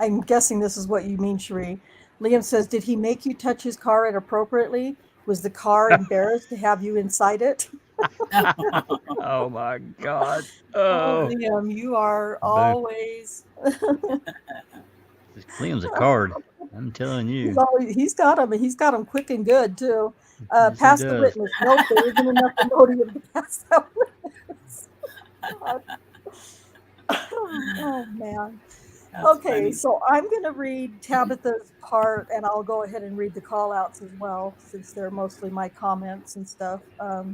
I'm guessing this is what you mean, Cherie. Liam says, did he make you touch his car inappropriately? Was the car embarrassed to have you inside it? Oh my God. Oh, Oh, Liam, you are Boo. always. Liam's a card. I'm telling you. He's got them, and he's got them quick and good too. Yes, he Pass the does. witness. Nope, there isn't enough Imodium to pass that witness. God. Oh man. That's Okay, funny. so I'm going to read Tabitha's part, and I'll go ahead and read the call outs as well, since they're mostly my comments and stuff. I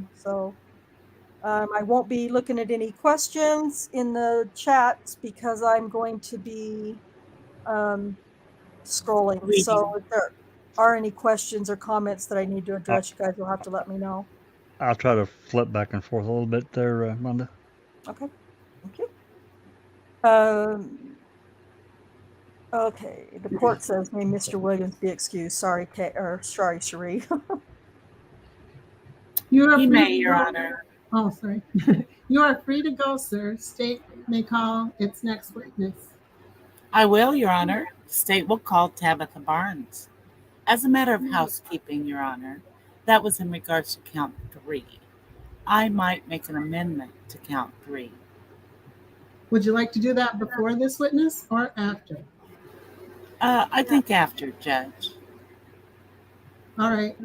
won't be looking at any questions in the chats because I'm going to be scrolling. Reading. So if there are any questions or comments that I need to address, you guys will have to let me know. I'll try to flip back and forth a little bit there, Rhonda. Okay, thank you. Okay, the court says, may Mr. Williams be excused. Sorry, sorry, Cherie. You are He free may, to Your go. Honor. Oh, sorry. You are free to go, sir. State may call its next witness. I will, Your Honor. State will call Tabitha Barnes. As a matter of housekeeping, Your Honor, that was in regards to count 3. I might make an amendment to count 3. Would you like to do that before this witness or after? I think after, Judge. All right.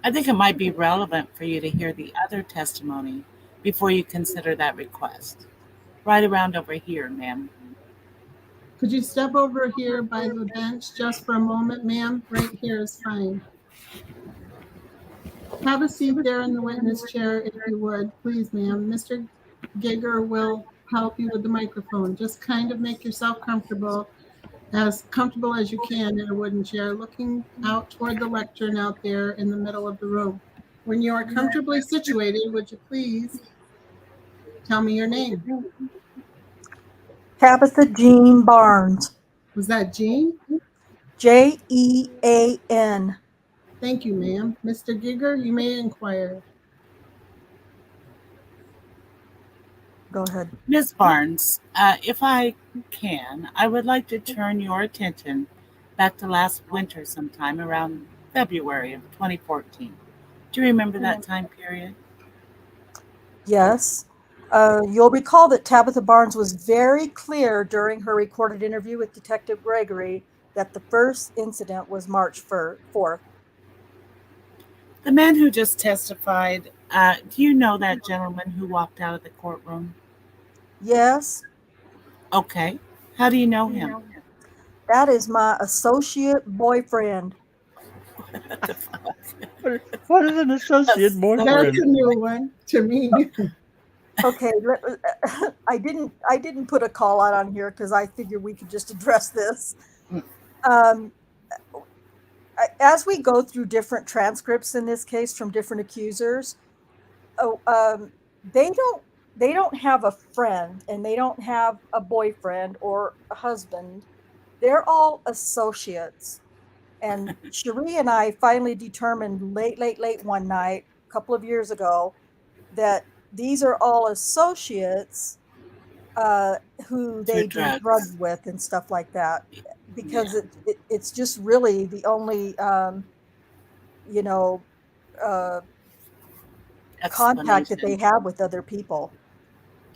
I think it might be relevant for you to hear the other testimony before you consider that request. Right around over here, ma'am. Could you step over here by the bench just for a moment, ma'am? Right here is fine. Have a seat there in the witness chair if you would, please, ma'am. Mr. Giger will help you with the microphone. Just kind of make yourself comfortable as you can in a wooden chair, looking out toward the lectern out there in the middle of the room. When you are comfortably situated, would you please tell me your name? Tabitha Jean Barnes. Was that Jean? Jean. Thank you, ma'am. Mr. Giger, you may inquire. Go ahead. Ms. Barnes, if I can, I would like to turn your attention back to last winter sometime around February of 2014. Do you remember that time period? Yes. You'll recall that Tabitha Barnes was very clear during her recorded interview with Detective Gregory that the first incident was March 4th. The man who just testified, do you know that gentleman who walked out of the courtroom? Yes, Okay. How do you know him? that is my associate boyfriend. What is an associate That's boyfriend? a new one to me. Okay, I didn't put a call out on here because I figured we could just address this. Um, as we go through different transcripts in this case from different accusers, they don't have a friend and they don't have a boyfriend or a husband. They're all associates. And Cherie and I finally determined late one night, a couple of years ago, that these are all associates uh, who Through they do drugs drugs. with and stuff like that, Yeah. because it's just really the only you know uh, contact that they Explanation. have with other people.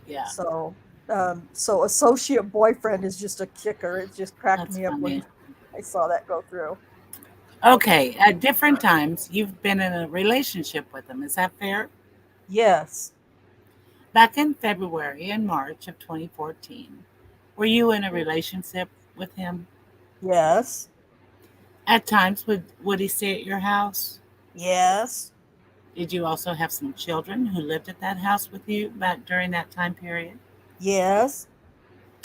Yeah. So associate boyfriend is just a kicker. It just cracked That's me up when funny. I saw that go through. Okay. At different times, you've been in a relationship with him. Is that fair? Yes, Back in February and March of 2014, were you in a relationship with him? yes, At times, would he stay at your house? yes, Did you also have some children who lived at that house with you back during that time period? yes.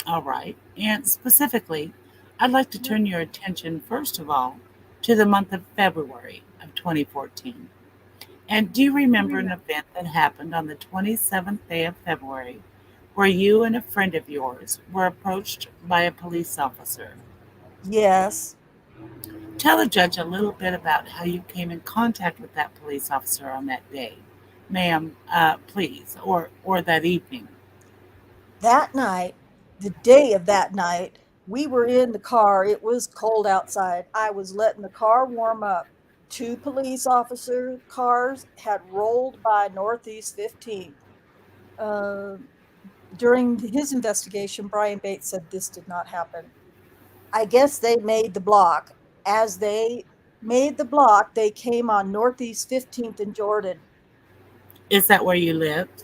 All right. And specifically, I'd like to turn your attention, first of all, to the month of February of 2014. And do you remember an event that happened on the 27th day of February where you and a friend of yours were approached by a police officer? Yes. Tell the judge a little bit about how you came in contact with that police officer on that day, ma'am, please, or that evening. That night, the day of that night, we were in the car. It was cold outside. I was letting the car warm up. Two police officer cars had rolled by Northeast 15th. Uh, during his investigation, Brian Bates said this did not happen. I guess they made the block. As they made the block, they came on Northeast 15th and Jordan. Is that where you lived?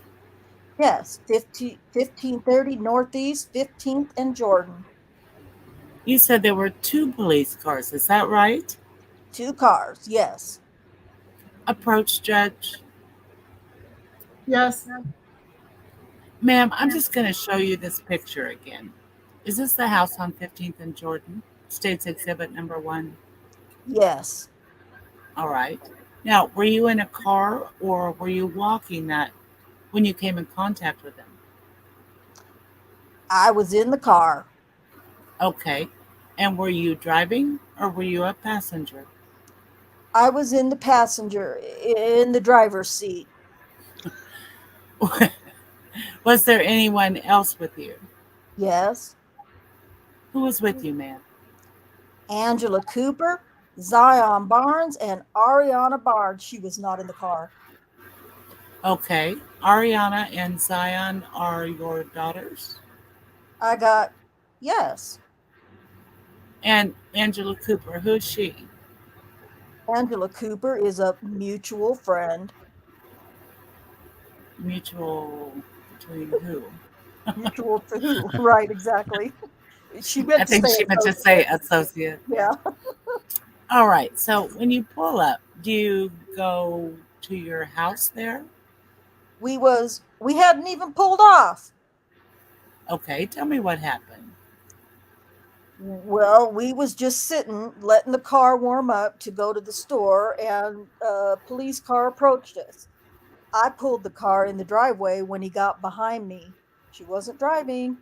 Yes, 1530 Northeast 15th and Jordan. You said there were two police cars, is that right? Two cars, yes. Approach judge. Yes, Ma'am, I'm just going to show you this picture again. Is this the house on 15th and Jordan? States exhibit number 1. Yes. All right. Now, were you in a car or were you walking that when you came in contact with him? I was in the car. Okay. And were you driving or were you a passenger? I was in the passenger, in the driver's seat. Was there anyone else with you? Yes. Who was with you, ma'am? Angela Cooper, Zion Barnes, and Ariana Barnes. She was not in the car. Okay. Ariana and Zion are your daughters? I got, yes. And Angela Cooper, who's she? Angela Cooper is a mutual friend. Mutual between who? Mutual to who? Right, exactly. She I meant to think say she meant to say associate. associate. Yeah. All right. So when you pull up, do you go to your house there? We hadn't even pulled off. Okay. Tell me what happened. Well, we was just sitting, letting the car warm up to go to the store, and a police car approached us. I pulled the car in the driveway when he got behind me. She wasn't driving.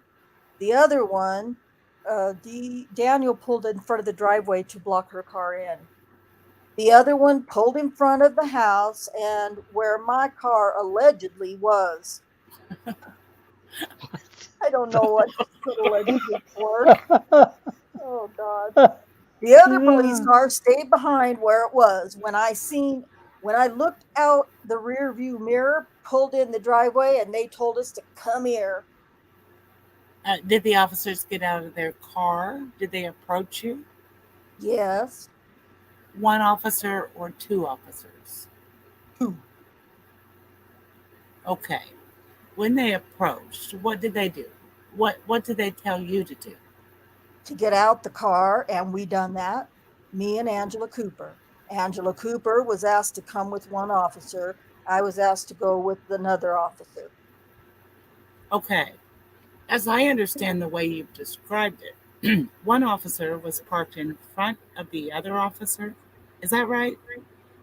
The other one, Daniel pulled in front of the driveway to block her car in. The other one pulled in front of the house and where my car allegedly was. I don't know what she put allegedly for. Oh God. The other police car stayed behind where it was. When I looked out the rear view mirror, pulled in the driveway, and they told us to come here. Did the officers get out of their car? Did they approach you? Yes. One officer or two officers? To Okay. When they approached, what did they do? What did they tell you to do? get out the car, and we done that. Me and Angela Cooper. Angela Cooper was asked to come with one officer. I was asked to go with another officer. Okay. As I understand the way you've described it, one officer was parked in front of the other officer. Is that right?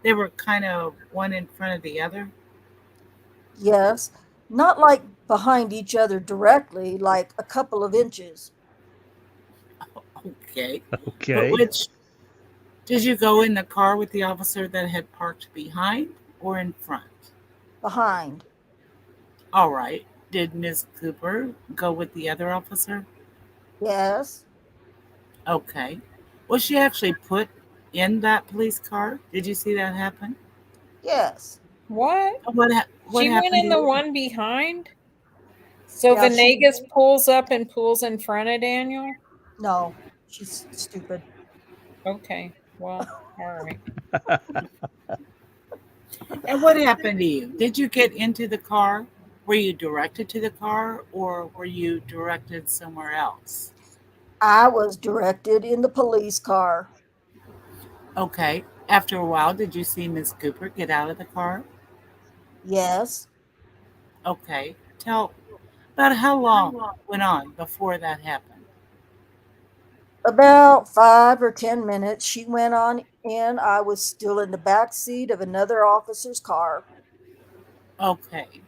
They were kind of one in front of the other. Yes, not like behind each other directly, like a couple of inches Okay. But Okay. which did you go in the car with the officer that had parked behind or in front? behind. All right. Did Miss Cooper go with the other officer? Yes, Okay. Was she actually put in that police car? Did you see that happen? yes. What? What She went happened to in the you? one behind? So Yeah, Venegas pulls up and pulls in front of Daniel? no, she's stupid. Okay. Well, all right. And what happened to you? Did you get into the car? Were you directed to the car or were you directed somewhere else? I was directed in the police car. Okay. After a while, did you see Miss Cooper get out of the car? Yes, Okay. Tell about how long went on before that happened. about 5 or 10 minutes. She went on in. I was still in the back seat of another officer's car. Okay.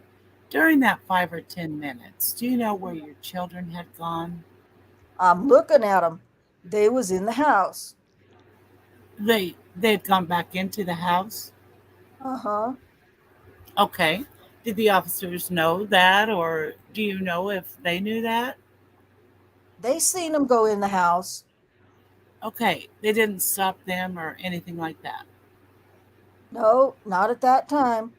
During that 5 or 10 minutes, do you know where your children had gone? I'm looking at them. They was in the house. They had gone back into the house. Uh huh. Okay. Did the officers know that, or do you know if they knew that? They seen them go in the house. Okay. They didn't stop them or anything like that. No, not at that time.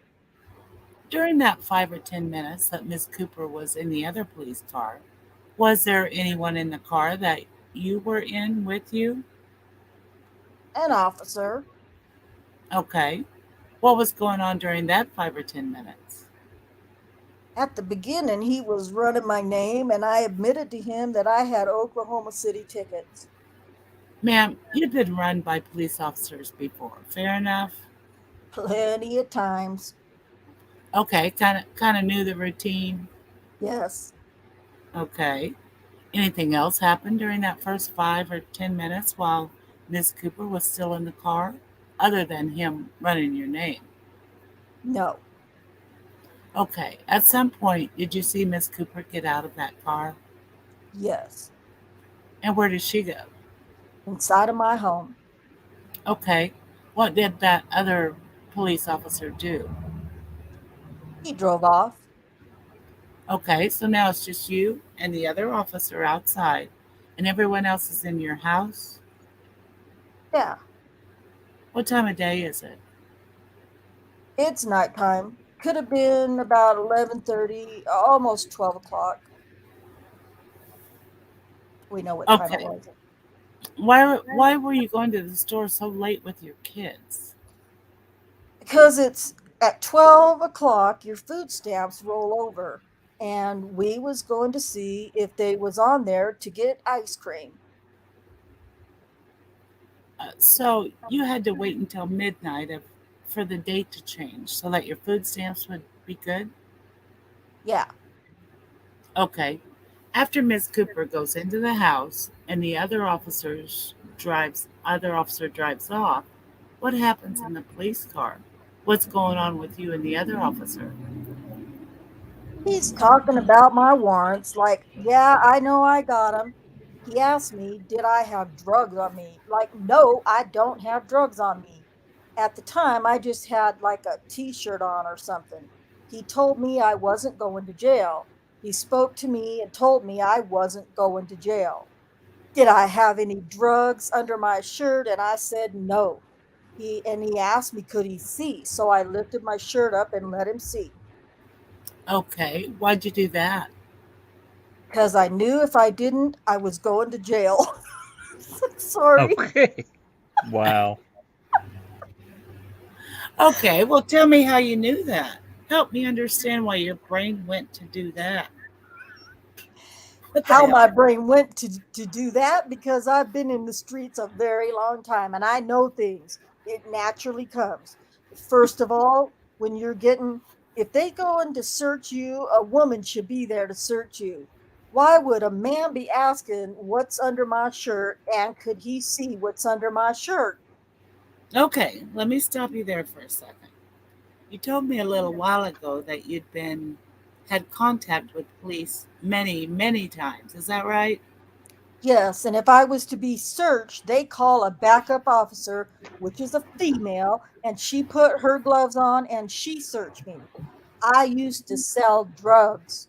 During that 5 or 10 minutes that Miss Cooper was in the other police car, was there anyone in the car that you were in with you? An officer. Okay. What was going on during that 5 or 10 minutes? At the beginning, he was running my name, and I admitted to him that I had Oklahoma City tickets. Ma'am, you've been run by police officers before. Fair enough. Plenty of times. Okay, kind of knew the routine. Yes. Okay. Anything else happened during that first 5 or 10 minutes while Miss Cooper was still in the car, other than him running your name? No. Okay. At some point, did you see Miss Cooper get out of that car? Yes. And where did she go? Inside of my home. Okay. What did that other police officer do? He drove off. Okay, so now it's just you and the other officer outside, and everyone else is in your house. Yeah. What time of day is it? It's nighttime. Could have been about 11:30, almost 12 o'clock. We know what time it Okay. was. Why were you going to the store so late with your kids? Because it's at 12 o'clock, your food stamps roll over. and we was going to see if they was on there to get ice cream. So you had to wait until midnight for the date to change so that your food stamps would be good? Yeah. Okay. After Miss Cooper goes into the house and the other officer drives off, what happens in the police car? What's going on with you and the other officer? He's talking about my warrants, like, yeah, I know I got them. He asked me, did I have drugs on me? Like, no, I don't have drugs on me. At the time, I just had like a t shirt on or something. He told me I wasn't going to jail. He spoke to me and told me I wasn't going to jail. Did I have any drugs under my shirt? And I said no. He asked me, could he see? So I lifted my shirt up and let him see. Okay. Why'd you do that? Because I knew if I didn't, I was going to jail. Sorry. Okay. Wow. Okay. Well, tell me how you knew that. Help me understand why your brain went to do that. What the How my hell? brain went to do that, because I've been in the streets a very long time and I know things. It naturally comes. First of all, when you're getting, if they go in to search you, a woman should be there to search you. Why would a man be asking what's under my shirt and could he see what's under my shirt? Okay. Let me stop you there for a second. You told me a little while ago that had contact with police many, many times. Is that right? Yes, and if I was to be searched, they call a backup officer, which is a female, and she put her gloves on and she searched me. I used to sell drugs.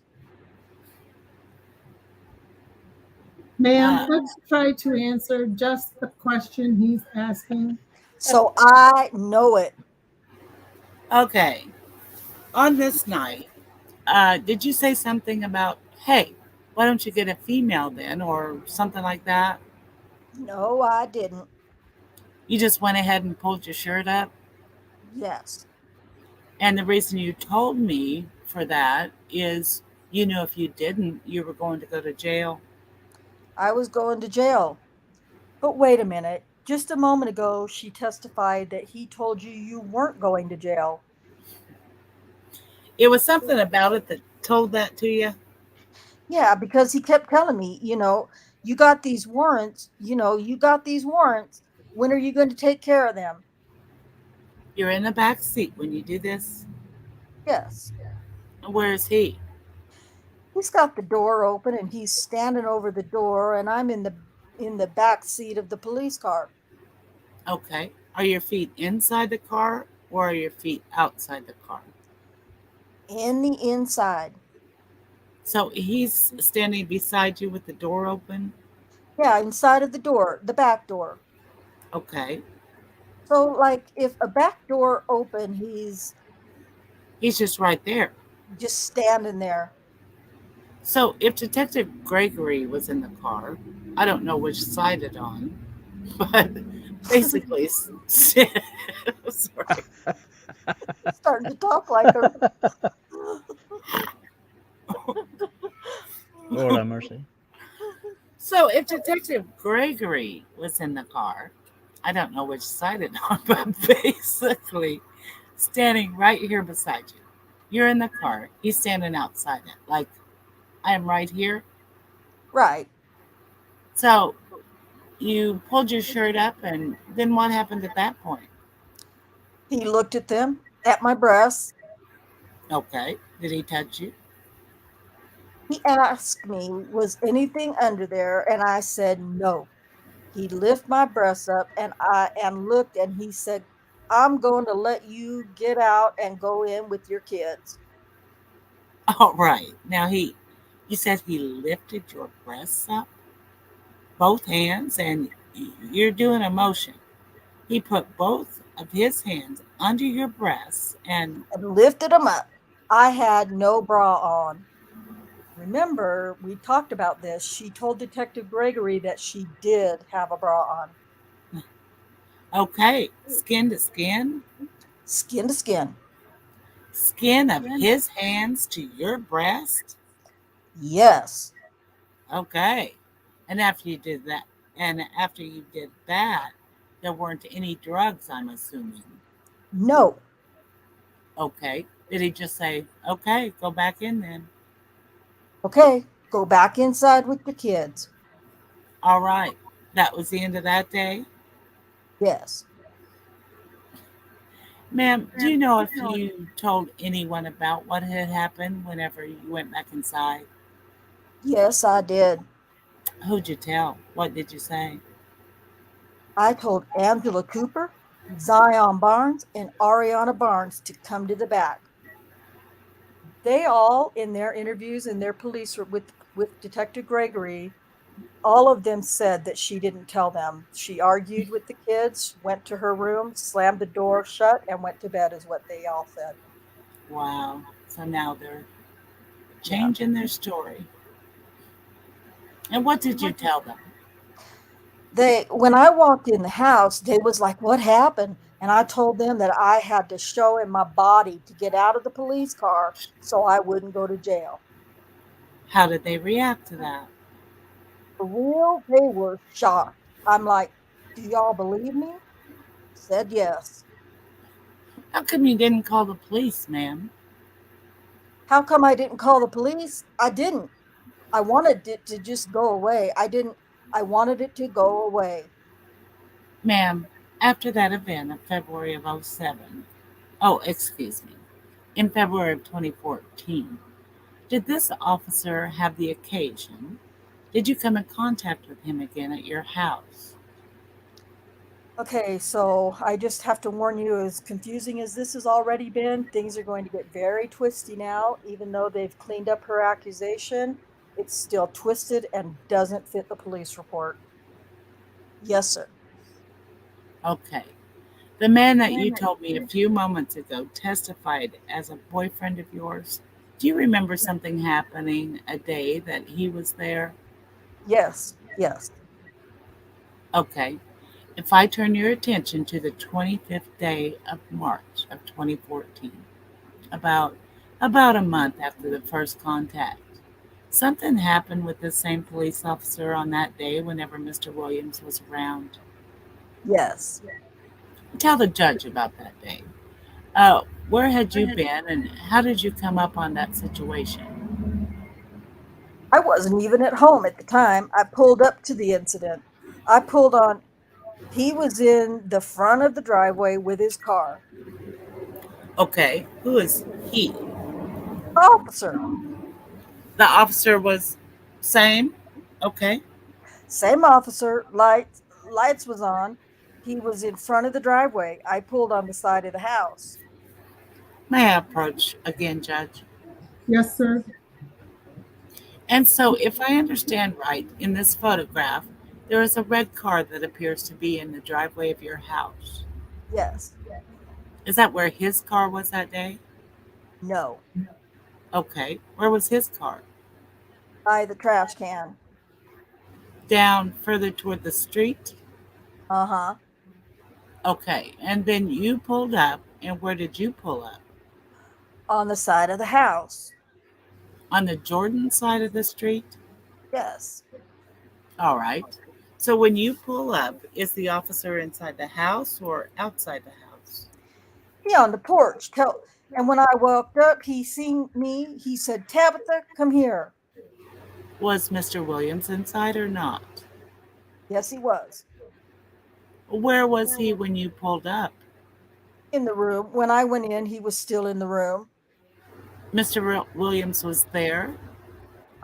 Ma'am, Uh, let's try to answer just the question he's asking. So I know it. okay. On this night, did you say something about, hey, why don't you get a female then, or something like that? No, I didn't. You just went ahead and pulled your shirt up? Yes, And the reason you told me for that is you knew if you didn't, you were going to go to jail. I was going to jail. But wait a minute. Just a moment ago, she testified that he told you you weren't going to jail. It was something about it that told that to you. Yeah, because he kept telling me, you got these warrants, you got these warrants. When are you going to take care of them? You're in the back seat when you do this. Yes. Where is he? He's got the door open and he's standing over the door and I'm in the back seat of the police car. Okay. Are your feet inside the car or are your feet outside the car? In the inside. So he's standing beside you with the door open. Yeah, inside of the door, the back door. Okay. So like if a back door open, he's He's just right there. just standing there. So if Detective Gregory was in the car, I don't know which side it on, but basically, sorry. Starting to talk like her. Lord have mercy. So if Detective Gregory was in the car, I don't know which side it on, but basically standing right here beside you. You're in the car. He's standing outside it, like I am right here. Right. So you pulled your shirt up, and then what happened at that point? He looked at them, at my breasts. Okay. Did he touch you? He asked me, was anything under there? And I said no. He lifted my breasts up and looked and he said, I'm going to let you get out and go in with your kids. All right. Now you said he lifted your breasts up, both hands, and you're doing a motion. He put both of his hands under your breasts and And lifted them up. I had no bra on. Remember, we talked about this. She told Detective Gregory that she did have a bra on. okay, skin to skin, Skin to skin. skin of his hands to your breast. Yes. Okay. And after you did that, and after you did that, there weren't any drugs, I'm assuming. No. Okay. Did he just say, okay, go back in then? Okay, go back inside with the kids. All right. That was the end of that day? Yes. Ma'am, do you know if you told anyone about what had happened whenever you went back inside? Yes, I did. Who'd you tell? What did you say? I told Angela Cooper, Zion Barnes, and Ariana Barnes to come to the back. They all, in their interviews and their police with Detective Gregory, all of them said that she didn't tell them. She argued with the kids, went to her room, slammed the door shut, and went to bed, is what they all said. Wow. So now they're Yeah. changing their story. And what did you tell them? When I walked in the house, they was like, "What happened?" And I told them that I had to show in my body to get out of the police car so I wouldn't go to jail. How did they react to that? For real, they were shocked. I'm like, "Do y'all believe me?" Said yes. How come you didn't call the police, ma'am? How come I didn't call the police? I didn't. I wanted it to just go away. I wanted it to go away. Ma'am, after that event in February of '07, oh, excuse me, in February of 2014, did this officer have the occasion? Did you come in contact with him again at your house? Okay, so I just have to warn you, as confusing as this has already been, things are going to get very twisty now. Even though they've cleaned up her accusation, it's still twisted and doesn't fit the police report. Yes, sir. Okay. The man that you told me a few moments ago testified as a boyfriend of yours. Do you remember something happening a day that he was there? Yes, yes, Okay. If I turn your attention to the 25th day of March of 2014, about about a month after the first contact, something happened with the same police officer on that day whenever Mr. Williams was around. yes. Tell the judge about that day. Where had you been and how did you come up on that situation? I wasn't even at home at the time. I pulled up to the incident. I pulled on, he was in the front of the driveway with his car. Okay, who is he? Officer, The officer was same? Okay. same officer, lights was on. He was in front of the driveway. I pulled on the side of the house. May I approach again, Judge? Yes, sir. And so, if I understand right, in this photograph, there is a red car that appears to be in the driveway of your house. Yes. Is that where his car was that day? No. Okay. Where was his car? By the trash can. Down further toward the street? Uh-huh. Okay. And then you pulled up, and where did you pull up? On the side of the house. On the Jordan side of the street? Yes. All right. So when you pull up, is the officer inside the house or outside the house? He on the porch. And when I walked up, he seen me. He said, "Tabitha, come here." Was Mr. Williams inside or not? Yes, he was. Where was he when you pulled up? In the room. When I went in, he was still in the room. Mr. Williams was there?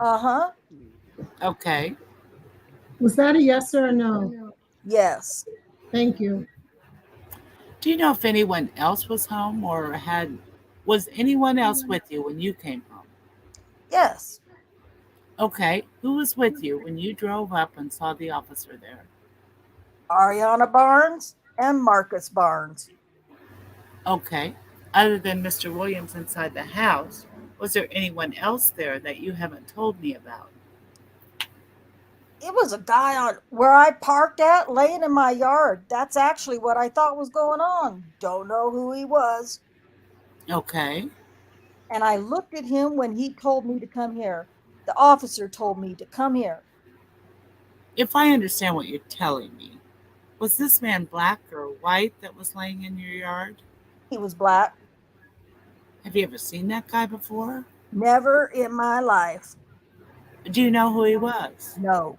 Uh-huh. Okay. Was that a yes or a no? Yes. Thank you. Do you know if anyone else was home was anyone else with you when you came home? Yes. Okay. Who was with you when you drove up and saw the officer there? Ariana Barnes and Marcus Barnes. Okay. Other than Mr. Williams inside the house, was there anyone else there that you haven't told me about? It was a guy on where I parked at, laying in my yard. That's actually what I thought was going on. Don't know who he was. Okay. And I looked at him when he told me to come here. The officer told me to come here. If I understand what you're telling me, was this man black or white that was laying in your yard? He was black. Have you ever seen that guy before? Never in my life. Do you know who he was? No.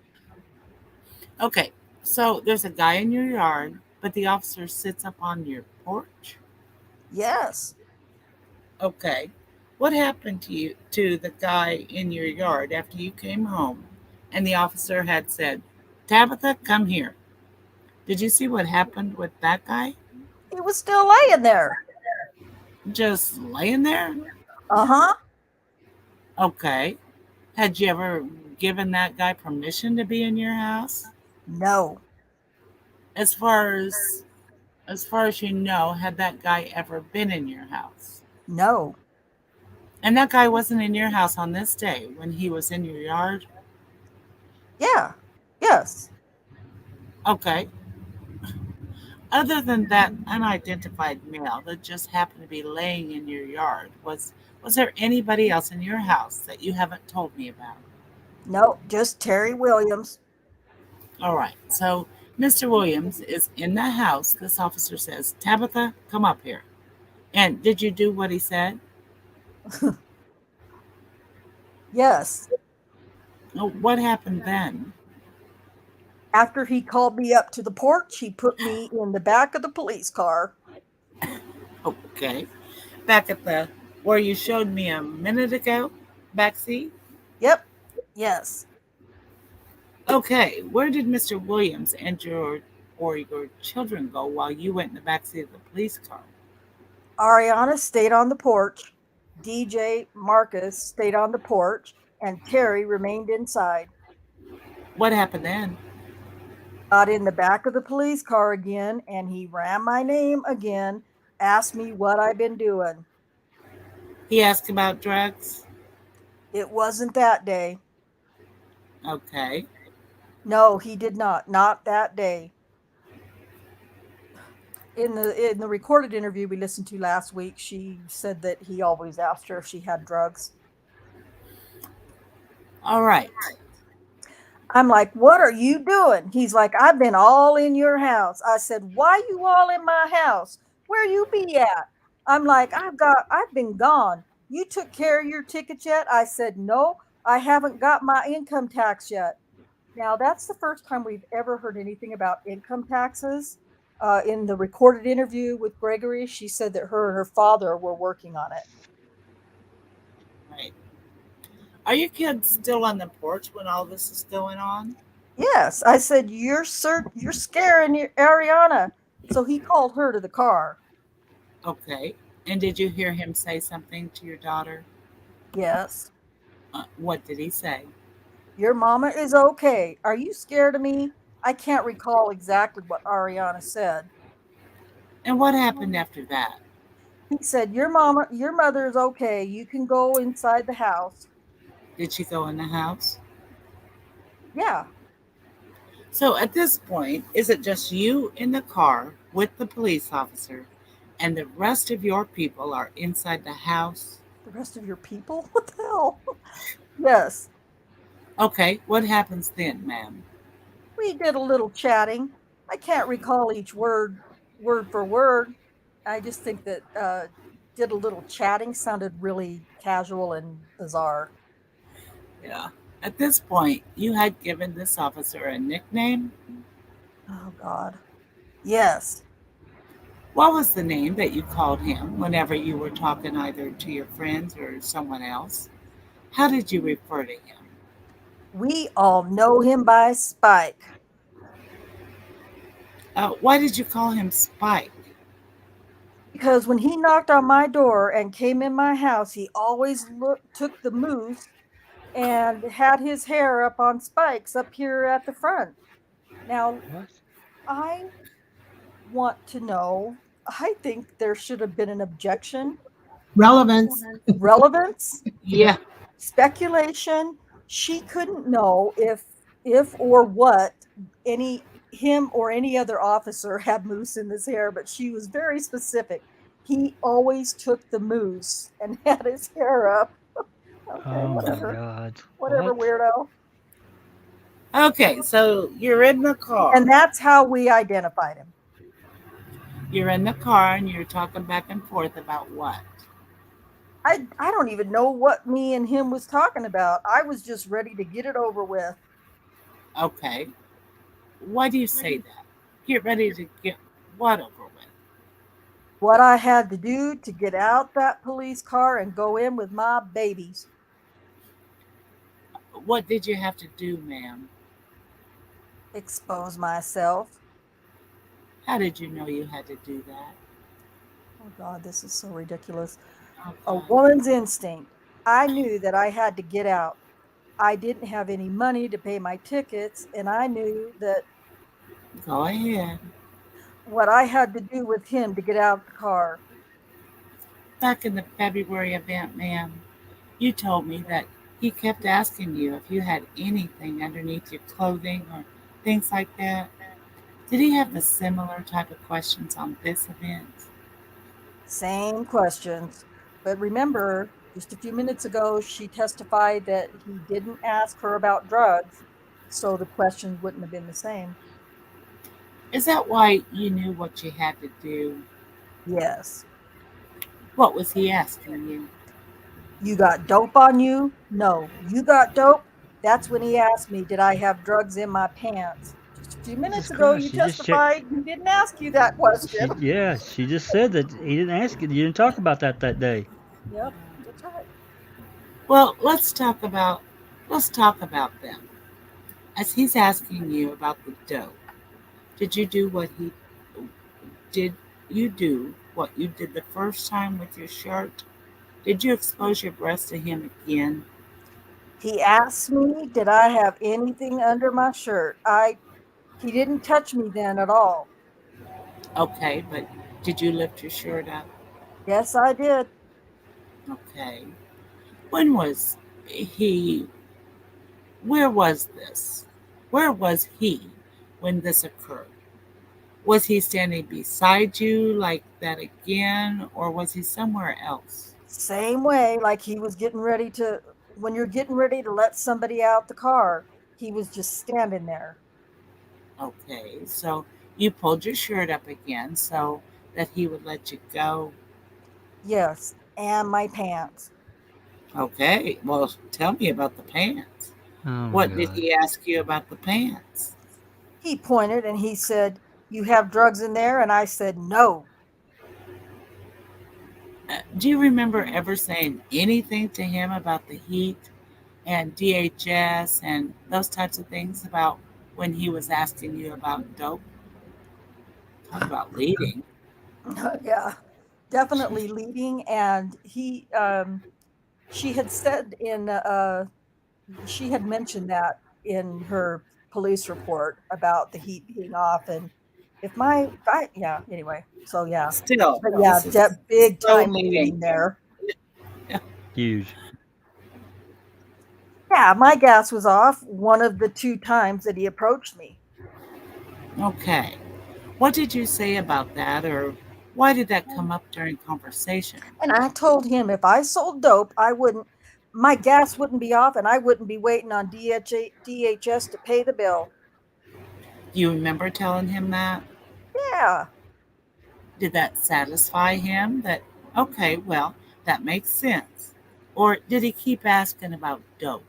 Okay, so there's a guy in your yard, but the officer sits up on your porch? Yes. Okay. What happened to the guy in your yard after you came home and the officer had said, Tabitha, come here? Did you see what happened with that guy? He was still laying there. Just laying there? Uh-huh. Okay. Had you ever given that guy permission to be in your house? No. As far as as far as you know, had that guy ever been in your house? No. And that guy wasn't in your house on this day when he was in your yard? Yeah. Yes. Okay. Other than that unidentified male that just happened to be laying in your yard, was there anybody else in your house that you haven't told me about? No. Just Terry Williams. All right. So Mr. Williams is in the house. This officer says, Tabitha, come up here. And did you do what he said? Yes. Oh, what happened then? After he called me up to the porch, he put me in the back of the police car. Okay. Back at the where you showed me a minute ago, back seat? Yep. Yes. Okay. Where did Mr. Williams and your children go while you went in the back seat of the police car? Ariana stayed on the porch. DJ Marcus stayed on the porch, and Terry remained inside. What happened then? Got in the back of the police car again, and he ran my name again, asked me what I've been doing. He asked about drugs? It wasn't that day. Okay. No, he did not. Not that day. In the recorded interview we listened to last week, she said that he always asked her if she had drugs. All right. I'm like, what are you doing? He's like, I've been all in your house. I said, why you all in my house? Where you be at? I'm like, I've been gone. You took care of your ticket yet? I said, no, I haven't got my income tax yet. Now, that's the first time we've ever heard anything about income taxes. In the recorded interview with Gregory, she said that her and her father were working on it. Right. Are your kids still on the porch when all this is going on? Yes, I said, you're scaring Ariana. So he called her to the car. Okay. And did you hear him say something to your daughter? Yes. What did he say? Your mama is okay. Are you scared of me? I can't recall exactly what Ariana said. And what happened after that? He said, your mother is okay. You can go inside the house. Did she go in the house? Yeah. So at this point, is it just you in the car with the police officer and the rest of your people are inside the house? The rest of your people? What the hell? Yes. Okay, what happens then, ma'am? We did a little chatting. I can't recall each word for word. I just think that did a little chatting sounded really casual and bizarre. Yeah. At this point, you had given this officer a nickname. Oh, God. Yes. What was the name that you called him whenever you were talking either to your friends or someone else? How did you refer to him? We all know him by Spike. Why did you call him Spike? Because when he knocked on my door and came in my house, he always took the moose and had his hair up on spikes up here at the front. Now, What? I want to know, I think there should have been an objection. Relevance. Relevance, Yeah. speculation. She couldn't know if or what him or any other officer had moose in his hair, but she was very specific. He always took the moose and had his hair up. Okay, Oh my whatever. God. Whatever, What? weirdo. Okay, so you're in the And car. that's how we identified him. You're in the car and you're talking back and forth about what? I don't even know what me and him was talking about. I was just ready to get it over with. Okay. Why do you say that? Get ready to get what over with? What I had to do to get out that police car and go in with my babies. What did you have to do, ma'am? Expose myself. How did you know you had to do that? Oh God, this is so ridiculous. A Okay. woman's instinct. I knew that I had to get out. I didn't have any money to pay my tickets, and I knew that Go ahead. what I had to do with him to get out of the car. Back in the February event, ma'am, you told me that he kept asking you if you had anything underneath your clothing or things like that. Did he have the similar type of questions on this event? Same questions. But remember, just a few minutes ago, she testified that he didn't ask her about drugs, so the questions wouldn't have been the same. Is that why you knew what you had to do? Yes. What was he asking you? You got dope on you? No. You got dope? That's when he asked me, did I have drugs in my pants? Just a few Jesus minutes ago, Christ. you She just checked. testified he didn't ask you that question. She just said that he didn't ask it. You didn't talk about that day. Yep, that's right. Well, let's talk about them. As he's asking you about the dough, did you do what he did you do what you did the first time with your shirt? Did you expose your breast to him again? He asked me, did I have anything under my shirt? He didn't touch me then at all. Okay, but did you lift your shirt up? Yes, I did. Okay. When was he where was this? Where was he when this occurred? Was he standing beside you like that again, or was he somewhere else? Same way, like he was getting ready to, when you're getting ready to let somebody out the car, he was just standing there. Okay, so you pulled your shirt up again so that he would let you go. Yes, and my pants. Okay, well, tell me about the pants. Oh my What did God. he ask you about the pants? He pointed and he said, you have drugs in there? And I said, no. Do you remember ever saying anything to him about the heat and DHS and those types of things about when he was asking you about dope? Talk about leading. Yeah, definitely leading. And she had said she had mentioned that in her police report about the heat being off. And yeah, anyway, so yeah, Still, but yeah, this is big so time leading. leading there. Huge. Yeah, my gas was off one of the two times that he approached me. Okay. What did you say about that, or why did that come up during conversation? And I told him if I sold dope, my gas wouldn't be off and I wouldn't be waiting on DHS to pay the bill. Do you remember telling him that? Yeah. Did that satisfy him that, okay, well, that makes sense? Or did he keep asking about dope?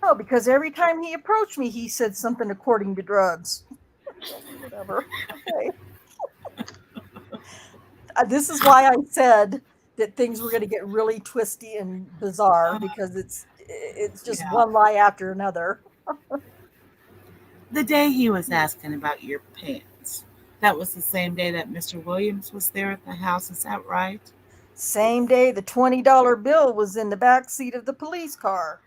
No, because every time he approached me, he said something according to drugs. Whatever. Okay. This is why I said that things were going to get really twisty and bizarre Uh, because it's just yeah. one lie after another. The day he was asking about your pants, that was the same day that Mr. Williams was there at the house, is that right? Same day, the $20 bill was in the back seat of the police car.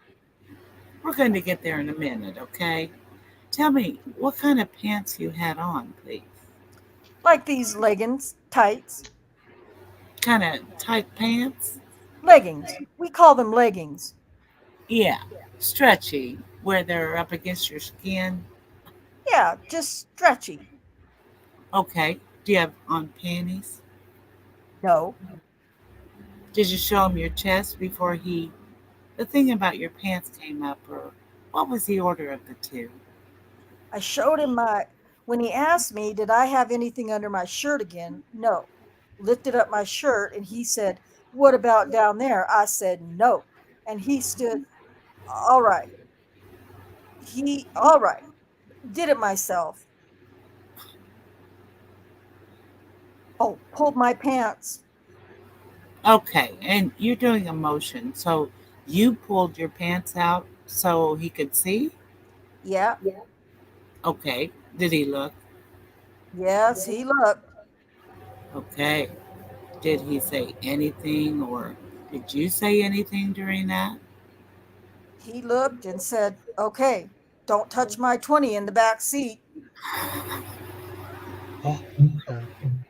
We're going to get there in a minute, okay? Tell me what kind of pants you had on, please. Like these leggings, tights, Kind of tight pants? leggings. We call them leggings. Yeah, stretchy, where they're up against your skin. Yeah, just stretchy. Okay. Do you have on panties? No, Did you show him your chest before he The thing about your pants came up, or what was the order of the two? I showed him when he asked me, did I have anything under my shirt again? No. Lifted up my shirt and he said, what about down there? I said, no. And he stood, all right. All right. Did it myself. Oh, pulled my pants. Okay, and you're doing a motion. So you pulled your pants out so he could see? Yeah. Okay. Did he look? Yes, he looked. Okay. Did he say anything or did you say anything during that? He looked and said, okay, don't touch my 20 in the back seat. What the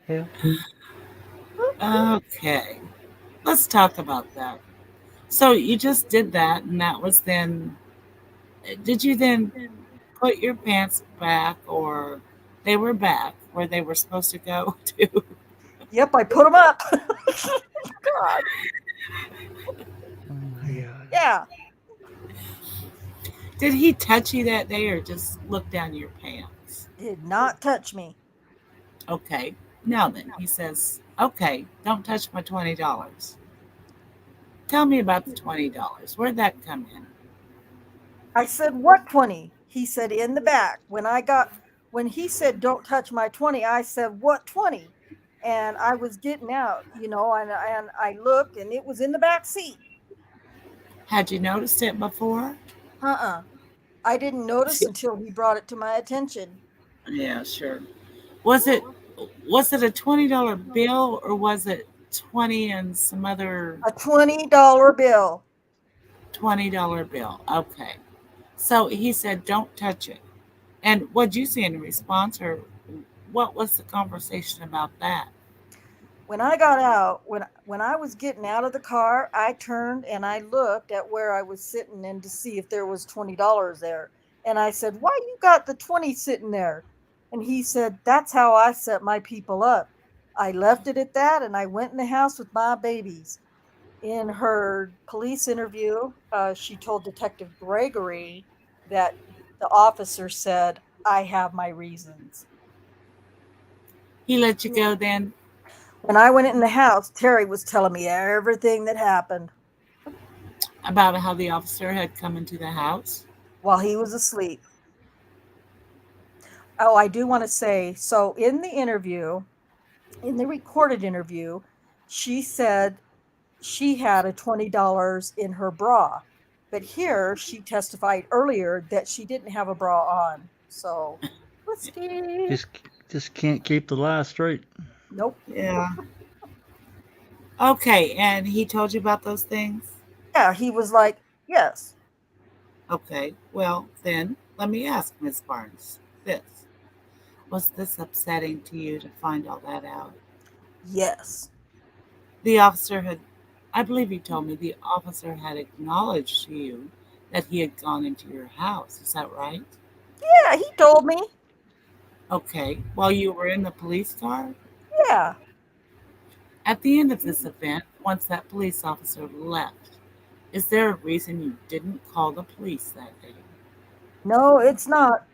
hell? Okay. Let's talk about that. So you just did that, and that was then. Did you then put your pants back, or they were back where they were supposed to go to? Yep, I put them up. God. Oh my God. Yeah. Did he touch you that day, or just look down your pants? Did not touch me. Okay. Now then, he says, "Okay, don't touch my $20." Tell me about the $20. Where'd that come in? I said, what 20? He said, in the back. When he said, don't touch my 20, I said, what 20? And I was getting out, and I looked and it was in the back seat. Had you noticed it before? Uh-uh. I didn't notice until he brought it to my attention. Yeah, sure. Was it was it a $20 bill or was it 20 and some other A $20 bill. $20 bill? Okay. So he said, "Don't touch it." And what'd you say in response, or what was the conversation about that? When I got out, when I was getting out of the car, I turned and I looked at where I was sitting and to see if there was $20 there. And I said, "Why you got the 20 sitting there?" And he said, "That's how I set my people up. I left it at that and I went in the house with my babies." In her police interview, she told Detective Gregory that the officer said, "I have my reasons." He let you go then When I went in the house, Terry was telling me everything that happened about how the officer had come into the house? while he was asleep. Oh, I do want to say, so in the interview, in the recorded interview, she said she had a $20 in her bra. But here she testified earlier that she didn't have a bra on. So, risky. Just just can't keep the lie straight. Nope. Yeah. Okay, and he told you about those things? Yeah, he was like, yes, Okay, well, then let me ask Miss Barnes this. Was this upsetting to you to find all that out? yes. The officer had, I believe you told me the officer had acknowledged to you that he had gone into your house. Is that right? Yeah, he told me. Okay, while you were in the police car? Yeah. At the end of this event, once that police officer left, is there a reason you didn't call the police that day? No, it's not.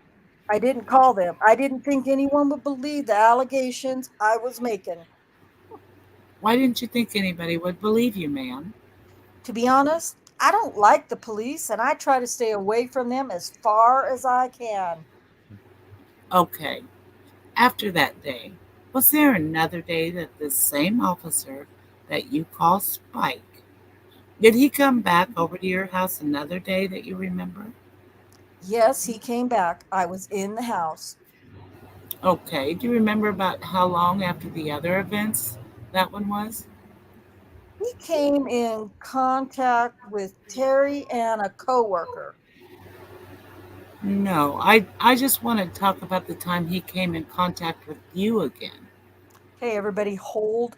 I didn't call them. I didn't think anyone would believe the allegations I was making. Why didn't you think anybody would believe you, ma'am? To be honest, I don't like the police and I try to stay away from them as far as I can. Okay, after that day, was there another day that this same officer that you call Spike, did he come back over to your house another day that you remember? Yes, he came back. I was in the house. Okay, do you remember about how long after the other events that one was? He came in contact with Terry and a coworker. No, I just want to talk about the time he came in contact with you again. Okay, everybody, hold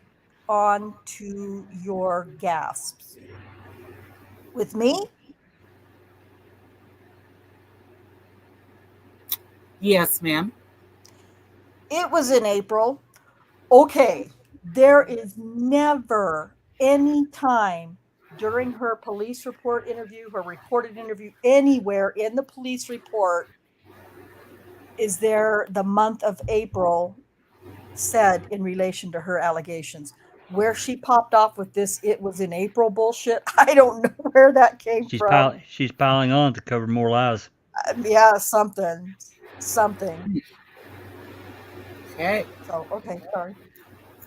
on to your gasps. With me, Yes, ma'am. it was in April. Okay, there is never any time during her police report interview, her recorded interview, anywhere in the police report, is there the month of April said in relation to her allegations. Where she popped off with this, it was in April bullshit. I don't know where that came from. She's piling on to cover more lies. Yeah, something. Okay. So, okay, sorry.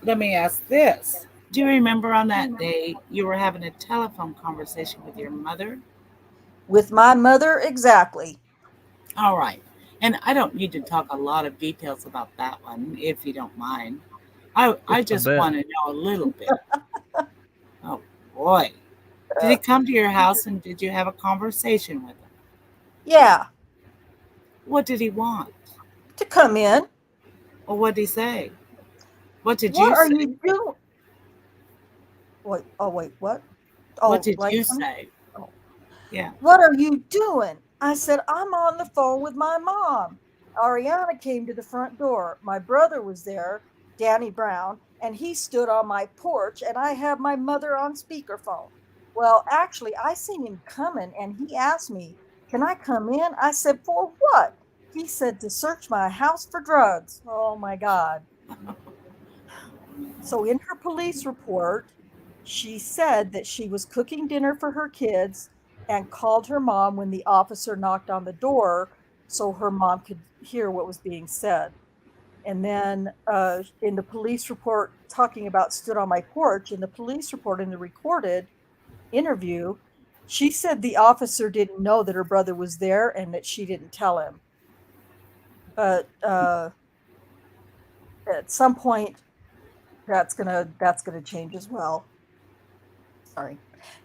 Let me ask this. Do you remember on that day you were having a telephone conversation with your mother? With my mother, exactly. All right. And I don't need to talk a lot of details about that one, if you don't mind. I I just bet. want to know a little bit. Oh, boy. Did he come to your house and did you have a conversation with him? Yeah, What did he want? to come in. Or what did he say? What did What you are say? you doing? Wait, oh, wait, what? What Oh, did like, you say? oh, Yeah. what are you doing? I said, I'm on the phone with my mom. Ariana came to the front door. My brother was there, Danny Brown, and he stood on my porch, and I had my mother on speakerphone. Well, actually, I seen him coming, and he asked me, can I come in? I said, for what? He said, to search my house for drugs. Oh my God. So in her police report, she said that she was cooking dinner for her kids and called her mom when the officer knocked on the door so her mom could hear what was being said. And then in the police report, talking about stood on my porch, in the police report, in the recorded interview, she said the officer didn't know that her brother was there and that she didn't tell him. But at some point, that's gonna change as well. Sorry.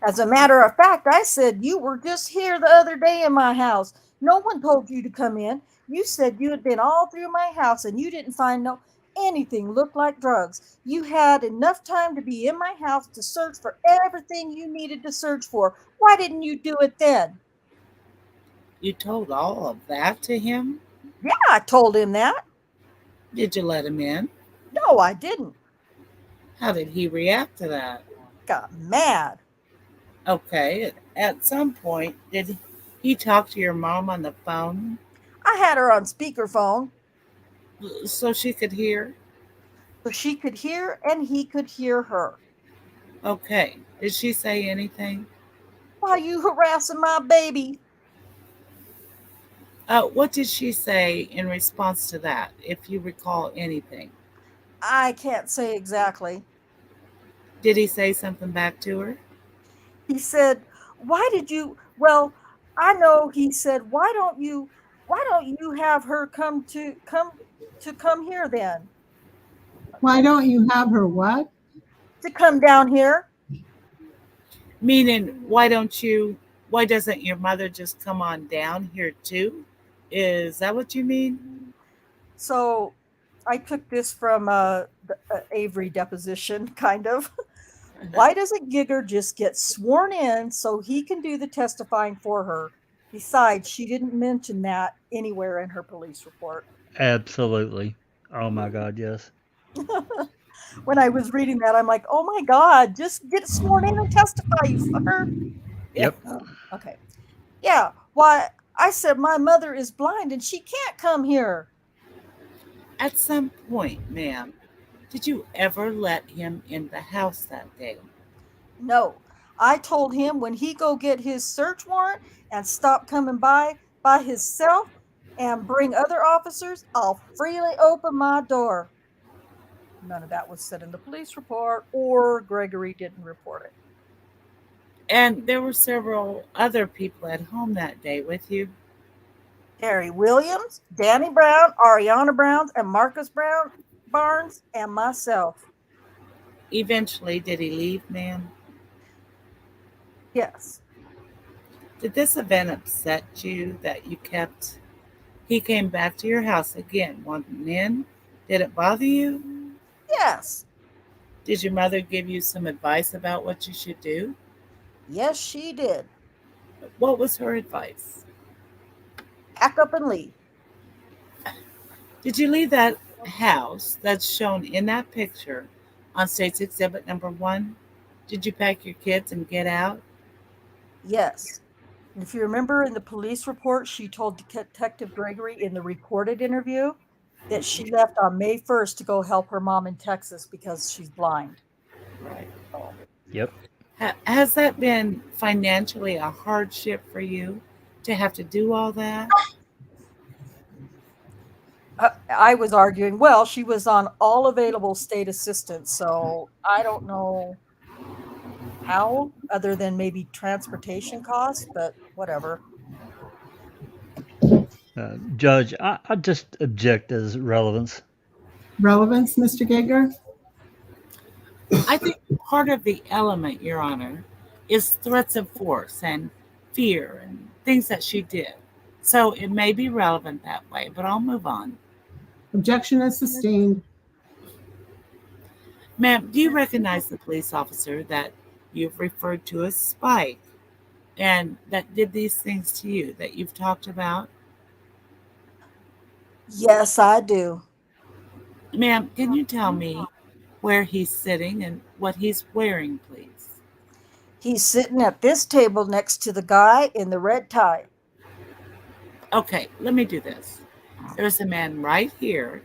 As a matter of fact, I said, you were just here the other day in my house. No one told you to come in. You said you had been all through my house and you didn't find no anything looked like drugs. You had enough time to be in my house to search for everything you needed to search for. Why didn't you do it then? You told all of that to him? Yeah, I told him that. Did you let him in? No, I didn't. How did he react to that? Got mad. Okay. At some point, did he talk to your mom on the phone I had her on speakerphone so she could hear? so she could hear and he could hear her. Okay. Did she say anything? Why you harassing my baby? What did she say in response to that, if you recall anything? I can't say exactly. Did he say something back to her? He said, "Why did you?" Well, I know he said, "Why don't you have her come here then? Why don't you have her what? To come down here?" Meaning, why doesn't your mother just come on down here too? Is that what you mean? So I took this from the Avery deposition, kind of. Why doesn't Gigger just get sworn in so he can do the testifying for her? Besides, she didn't mention that anywhere in her police report. Absolutely. Oh my God, yes. When I was reading that, I'm like, oh my God, just get sworn in and testify, you fucker. Yeah. Yep. Okay. Yeah. Why? I said my mother is blind and she can't come here. At some point, ma'am, did you ever let him in the house that day? No. I told him when he go get his search warrant and stop coming by himself and bring other officers, I'll freely open my door. None of that was said in the police report, or Gregory didn't report it. And there were several other people at home that day with you. Terry Williams, Danny Brown, Ariana Browns, and Marcus Brown Barnes, and myself. Eventually, did he leave, ma'am? Yes. Did this event upset you that he came back to your house again, wanting in? Did it bother you? Yes. Did your mother give you some advice about what you should do? Yes, she did. What was her advice? Pack up and leave. Did you leave that house that's shown in that picture on State's Exhibit number 1? Did you pack your kids and get out? Yes. And if you remember in the police report, she told Detective Gregory in the recorded interview that she left on May 1st to go help her mom in Texas because she's blind. Right. So, Yep. Has that been financially a hardship for you to have to do all that? I was arguing, well, she was on all available state assistance, so I don't know how, other than maybe transportation costs, but whatever. Judge, I just object as relevance. Relevance, Mr. Geiger? I think part of the element, Your Honor, is threats of force and fear and things that she did. So it may be relevant that way, but I'll move on. Objection is sustained. Ma'am, do you recognize the police officer that you've referred to as Spike and that did these things to you that you've talked about? Yes, I do. Ma'am, can you tell me where he's sitting and what he's wearing, please? He's sitting at this table next to the guy in the red tie. Okay, let me do this. There's a man right here,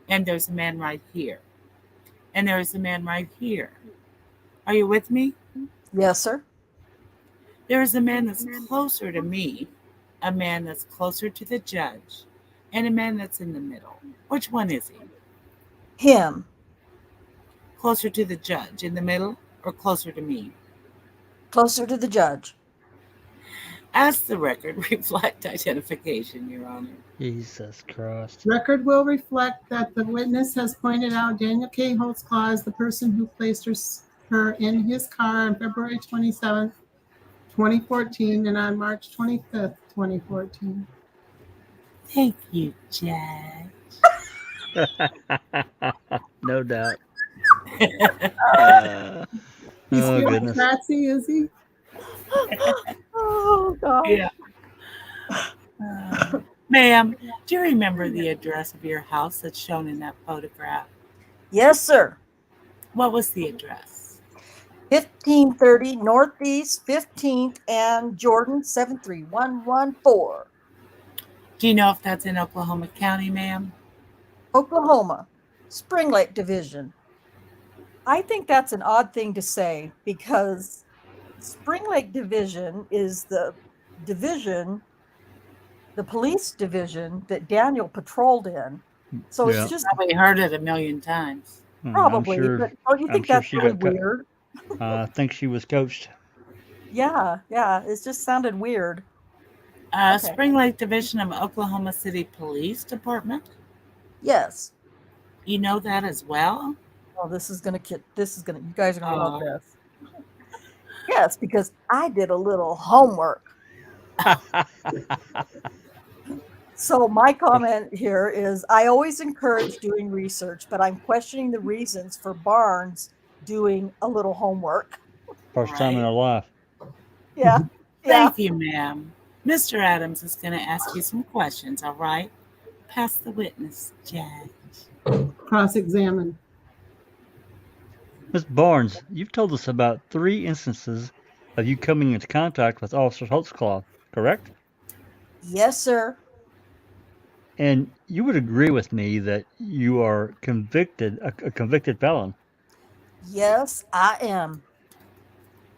and there's a man right here, and there's a man right here. Are you with me? Yes, sir. There is a man that's closer to me, a man that's closer to the judge, and a man that's in the middle. Which one is he? Him. Closer to the judge, in the middle, or closer to me? Closer to the judge. As the record reflect identification, Your Honor. Jesus Christ. Record will reflect that the witness has pointed out Daniel K. Holtzclaw as the person who placed her in his car on February 27th, 2014, and on March 25th, 2014. Thank you, Judge. No doubt. He's Oh, feeling goodness. classy, is he? Oh, God. Yeah. Ma'am, do you remember the address of your house that's shown in that photograph? Yes, sir. What was the address? 1530 Northeast 15th and Jordan 73114. Do you know if that's in Oklahoma County, ma'am? Oklahoma, Spring Lake Division. I think that's an odd thing to say because Spring Lake Division is the division, the police division that Daniel patrolled in. So Yeah. it's just Probably heard it a million times. probably, I'm sure, but don't you I'm think sure that's she really got cut. weird? I think she was coached. Yeah, it just sounded weird. Okay. Spring Lake Division of Oklahoma City Police Department. Yes. You know that as well? Oh, you guys are gonna love this. Yes, because I did a little homework. So my comment here is I always encourage doing research, but I'm questioning the reasons for Barnes doing a little homework. First time in her life. Yeah. Thank you, ma'am. Mr. Adams is going to ask you some questions, all right? Pass the witness, Judge. Cross-examine. Ms. Barnes, you've told us about 3 instances of you coming into contact with Officer Holtzclaw, correct? Yes, sir. And you would agree with me that you are a convicted felon. Yes, I am.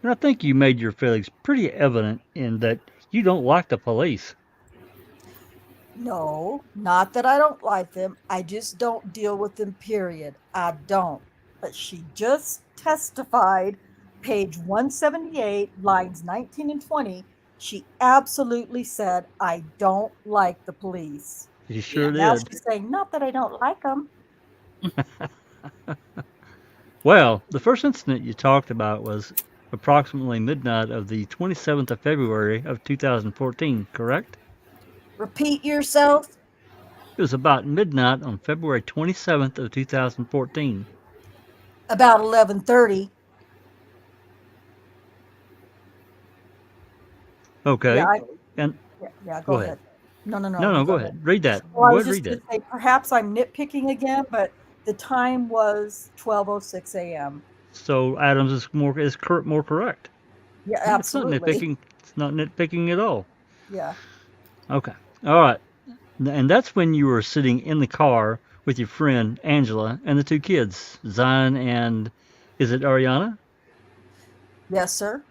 And I think you made your feelings pretty evident in that you don't like the police. No, not that I don't like them. I just don't deal with them, period. I don't. But she just testified, page 178, lines 19 and 20. She absolutely said, I don't like the police. You sure Now did. she's saying, not that I don't like them. Well, the first incident you talked about was approximately midnight of the 27th of February of 2014, correct? Repeat yourself. It was about midnight on February 27th of 2014. About 11:30. Okay. Yeah, And go ahead. No, No, go ahead. Read that. Well, I Go was ahead, just read going that. to say, perhaps I'm nitpicking again, but the time was 12:06 a.m. So Adams is more correct. Yeah, Yeah, it's not absolutely. nitpicking. It's not nitpicking at all. Yeah. Okay. All right. And that's when you were sitting in the car with your friend Angela and the two kids, Zion and is it Ariana? Yes, sir.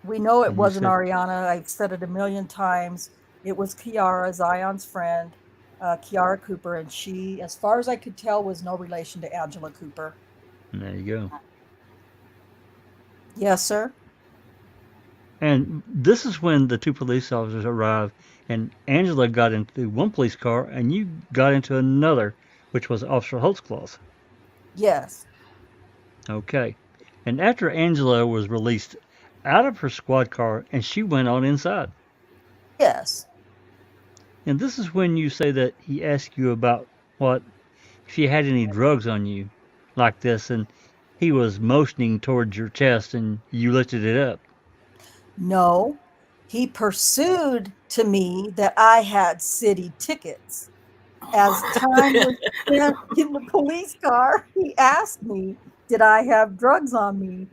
We know it And you wasn't said, Ariana. I've said it a million times. It was Kiara, Zion's friend, Kiara Cooper, and she, as far as I could tell, was no relation to Angela Cooper. there you go. Yes, sir. And this is when the two police officers arrived, and Angela got into one police car, and you got into another, which was Officer Holtzclaw's. Yes. Okay. And after Angela was released out of her squad car, and she went on inside. Yes. And this is when you say that he asked you about what if you had any drugs on you, like this, and he was motioning towards your chest, and you lifted it up. No. He pursued to me that I had city tickets. As time was spent in the police car, he asked me, did I have drugs on me?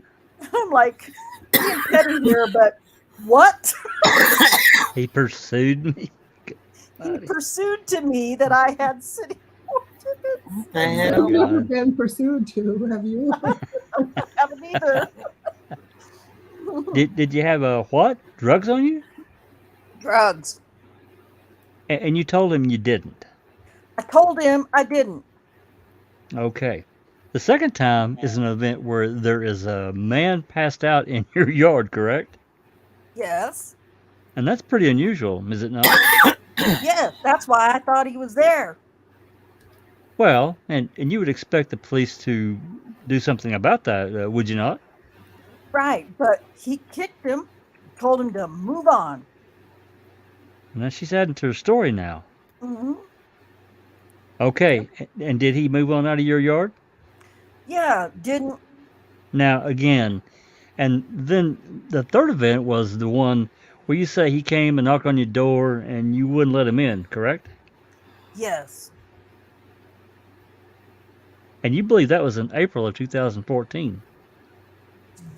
I'm like, being petty here, but what? He pursued me. He pursued to me that I had city tickets. What the Have hell? you ever God. been pursued to? Have you? Haven't either. Did you have a what? Drugs on you? Drugs. And you told him you didn't. I told him I didn't. Okay. The second time is an event where there is a man passed out in your yard, correct? Yes. And that's pretty unusual, is it not? Yes. That's why I thought he was there. Well, and you would expect the police to do something about that, would you not? Right. But he kicked him, told him to move on. And she's adding to her story now. Hmm. Okay, and did he move on out of your yard? Yeah. Didn't. Now, again, and then the third event was the one where you say he came and knocked on your door and you wouldn't let him in, correct? Yes. And you believe that was in April of 2014.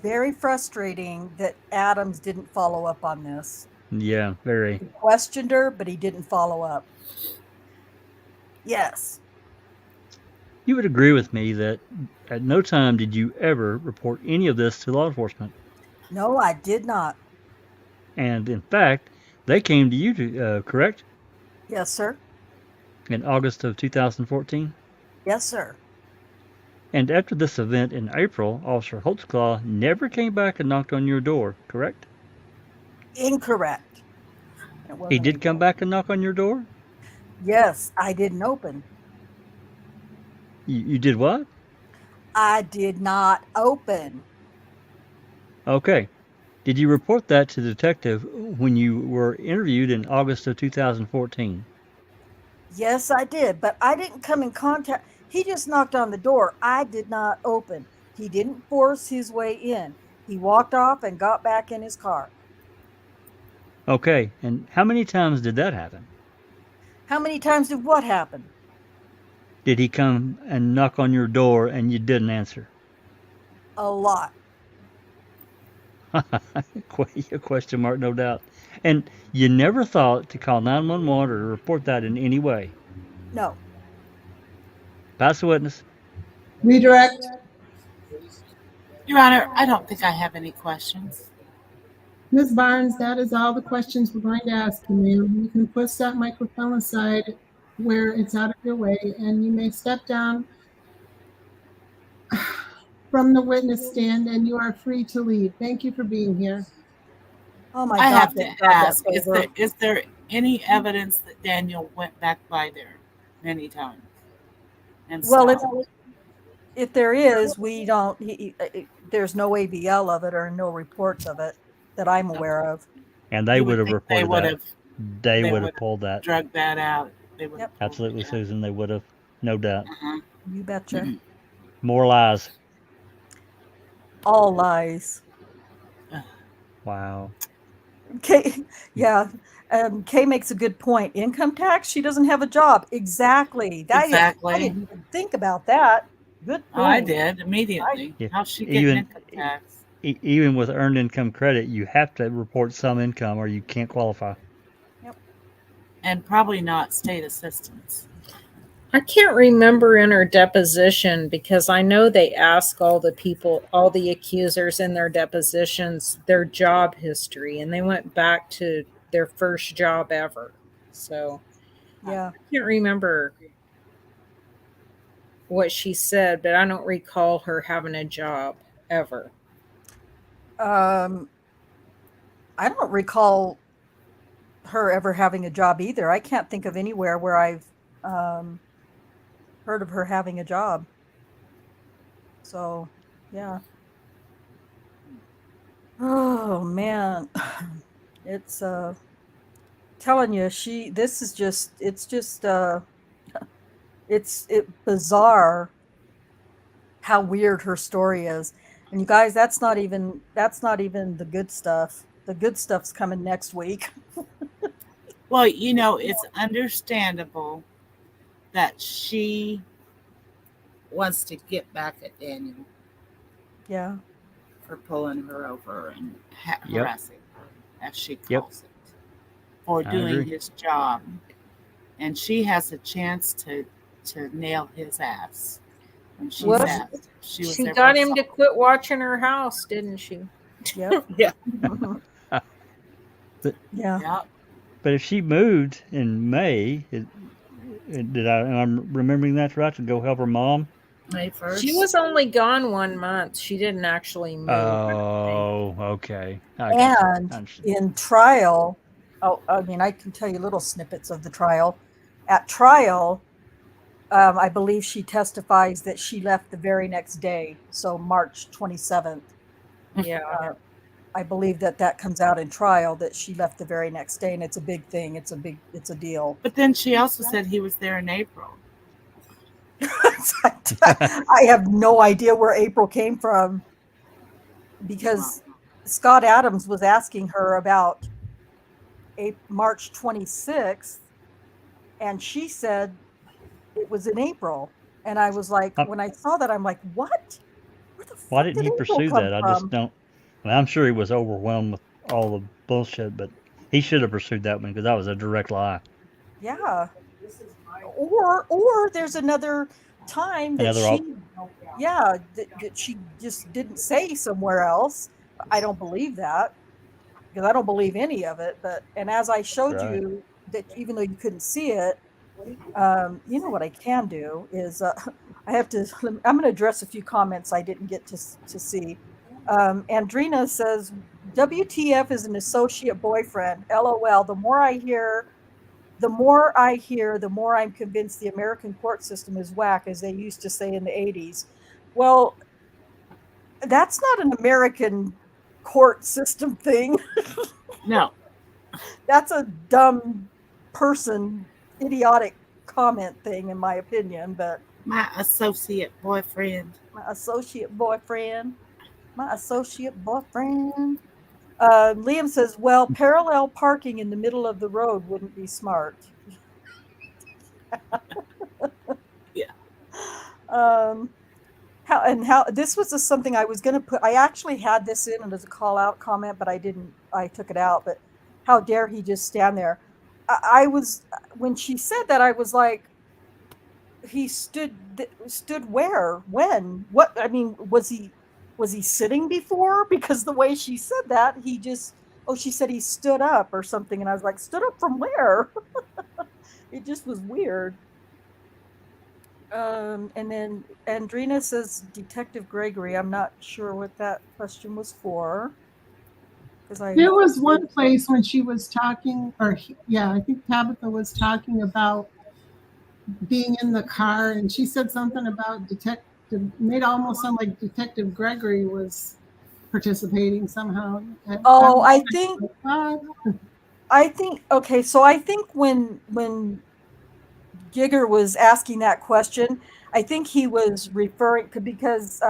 Very frustrating that Adams didn't follow up on this. Yeah, very. He questioned her, but he didn't follow up. Yes. You would agree with me that at no time did you ever report any of this to law enforcement. No, I did not. And in fact, they came to you, correct? Yes, sir. In August of 2014. Yes, sir. And after this event in April, Officer Holtzclaw never came back and knocked on your door, correct? Incorrect. He did come back and knock on your door? Yes, I didn't open. You did what? I did not open. Okay. Did you report that to the detective when you were interviewed in August of 2014? Yes, I did, but I didn't come in contact. He just knocked on the door. I did not open. He didn't force his way in. He walked off and got back in his car. Okay. And how many times did that happen? How many times did what happen? Did he come and knock on your door and you didn't answer? A lot. A question mark, no doubt. And you never thought to call 911 or to report that in any way? No. Pass the witness. Redirect. Your Honor, I don't think I have any questions. Ms. Barnes, that is all the questions we're going to ask you, ma'am. You can push that microphone aside where it's out of your way, and you may step down from the witness stand, and you are free to leave. Thank you for being here. Oh my I God. have to thank God that's ask, over. is there any evidence that Daniel went back by there many times? And Well, stopped? if there is, we don't. There's no ABL of it or no reports of it that I'm aware of. And they You would have think they reported would that. have They they would would have pulled that. drug that out. They would Yep. have pulled Absolutely, it out. Susan. They would have. No doubt. Uh-huh. You betcha. Mhm. More lies. All lies. Wow. Kay, yeah. Kay makes a good point. Income tax. She doesn't have a job. Exactly. I Exactly. didn't even think about that. Good Oh, I point. did immediately. Yeah. How's she getting Even income tax? even with earned income credit, you have to report some income or you can't qualify. And probably not state assistance. I can't remember in her deposition because I know they ask all the people, all the accusers in their depositions, their job history, and they went back to their first job ever. So Yeah. I can't remember what she said, but I don't recall her having a job ever. I don't recall her ever having a job either. I can't think of anywhere where I've heard of her having a job. So, yeah. Oh man, it's telling you, this is just it's bizarre how weird her story is. And you guys, that's not even the good stuff. The good stuff's coming next week. Well, it's understandable that she wants to get back at Daniel Yeah. for pulling her over and Yep. harassing her, as she Yep. calls it, for I doing agree. his job. And she has a chance to nail his ass when she's Well, asked if she was She ever got him to assaulted. quit watching her house, didn't she? Yep. Yeah. But Yeah. Yeah. but if she moved in May, am I remembering that right to go help her mom? May 1st. She was only gone 1 month. She didn't actually move. Oh, okay. I got you. I And understand. in trial, I mean, I can tell you little snippets of the trial. At trial, I believe she testifies that she left the very next day, so March 27th. Yeah. I believe that comes out in trial that she left the very next day, and it's a big thing. It's a deal. But then she also said he was there in April. I have no idea where April came from because Scott Adams was asking her about March 26th, and she said it was in April. And I was like, when I saw that, I'm like, what? Where the Why fuck didn't did he April pursue come that? I just from? don't. I mean, I'm sure he was overwhelmed with all the bullshit, but he should have pursued that one because that was a direct lie. Yeah. Or there's another time that Another she, yeah, that she just didn't say somewhere else. I don't believe that because I don't believe any of it. And as I showed Right. you, that even though you couldn't see it, you know what I can do is I'm going to address a few comments I didn't get to see. Andrina says, WTF is an associate boyfriend. LOL. The more I hear, the more I'm convinced the American court system is whack, as they used to say in the 80s. Well, that's not an American court system thing. No. That's a dumb person, idiotic comment thing, in my opinion. But My associate boyfriend. my associate boyfriend. Liam says, well, parallel parking in the middle of the road wouldn't be smart. Yeah. How this was just something I was going to put. I actually had this in as a call out comment, but I didn't. I took it out. But how dare he just stand there? I was, when she said that, I was like, he stood where, when, what? I mean, was he sitting before? Because the way she said that, he just, she said he stood up or something, and I was like, stood up from where? It just was weird. And then Andrina says, Detective Gregory. I'm not sure what that question was for. There was one place when she was talking, I think Tabitha was talking about being in the car, and she said something about made it almost sound like Detective Gregory was participating somehow. Oh, I think okay, so I think when Gigger was asking that question, I think he was referring because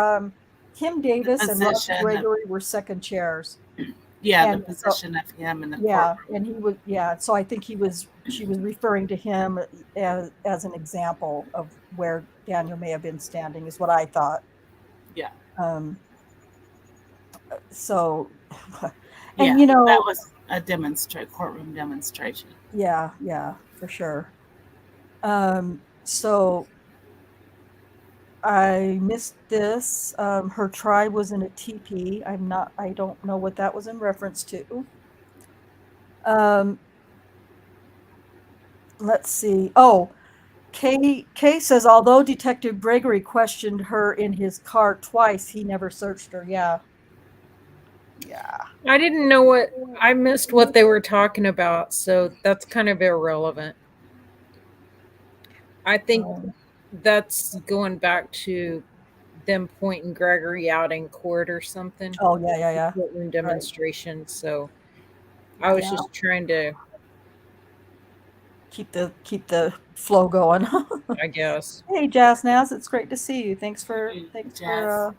Kim Davis and Ross Gregory were second chairs. Yeah, the And so, position of him in the yeah, courtroom. and he was, yeah. So I think she was referring to him as an example of where Daniel may have been standing, is what I thought. Yeah. Um, so, and Yeah, that was a courtroom demonstration. yeah, for sure. So I missed this. Her tribe was in a teepee. I don't know what that was in reference to. Um, let's see. Oh, Kay says, although Detective Gregory questioned her in his car twice, he never searched her. Yeah. Yeah. I didn't know I missed what they were talking about, so that's kind of irrelevant. I think Um, that's going back to them pointing Gregory out in court or something. oh, yeah. Courtroom Right. demonstration. So I was Yeah. just trying to, Keep the flow going. I guess. Hey, Jazz Naz, it's great to see you. Thanks for Jazz.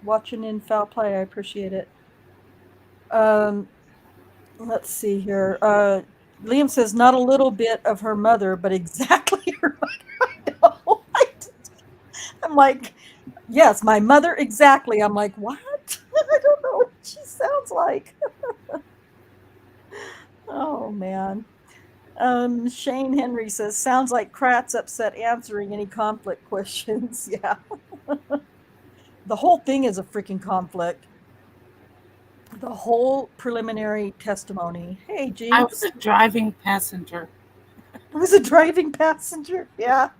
watching in Foul Play. I appreciate it. Let's see here. Liam says not a little bit of her mother, but exactly her mother. I know. I'm like, yes, my mother exactly. I'm like, what? I don't know what she sounds like. Oh man. Shane Henry says, sounds like Kratz upset answering any conflict questions. Yeah. The whole thing is a freaking conflict. The whole preliminary testimony. Hey, I was Jinx. a driving passenger. Was a driving passenger. Yeah.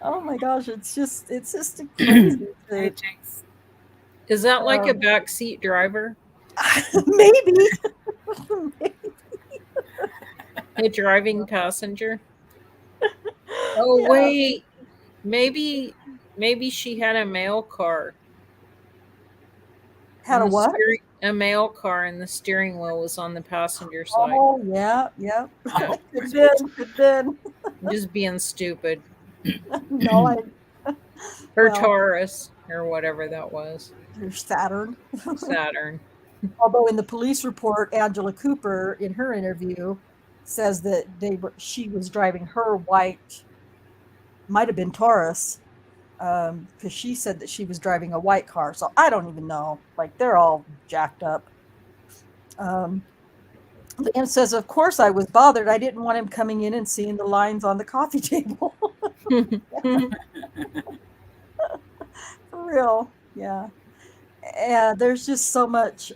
Oh my gosh, it's just crazy. Hey, Jinx. Is that like a backseat driver? Maybe. A driving passenger? Oh, Yeah. wait. Maybe she had a mail car. Had a what? A mail car, and the steering wheel was on the passenger side. Oh yeah. Oh, Could been. Just being stupid. No, Or well, Taurus, or whatever that was. there's Saturn. Saturn. Although in the police report, Angela Cooper, in her interview, says that she was driving her white, might have been Taurus, because she said that she was driving a white car. So I don't even know. Like they're all jacked up. Liam says, of course I was bothered. I didn't want him coming in and seeing the lines on the coffee table. For real. Yeah. And there's just so much.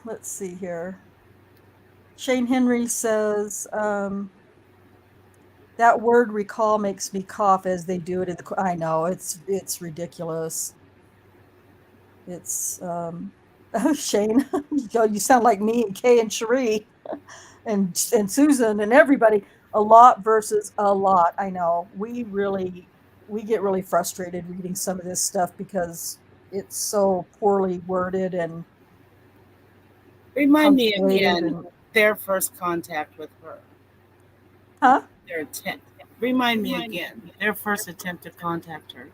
Let's see here. Shane Henry says, that word recall makes me cough as they do it in the. I know it's ridiculous. It's Shane. You sound like me and Kay and Cherie, and Susan and everybody. A lot versus a lot. I know we get really frustrated reading some of this stuff because it's so poorly worded and Remind me punctuated again and their first contact with her. huh? Their attempt. Remind me again their first attempt to contact her.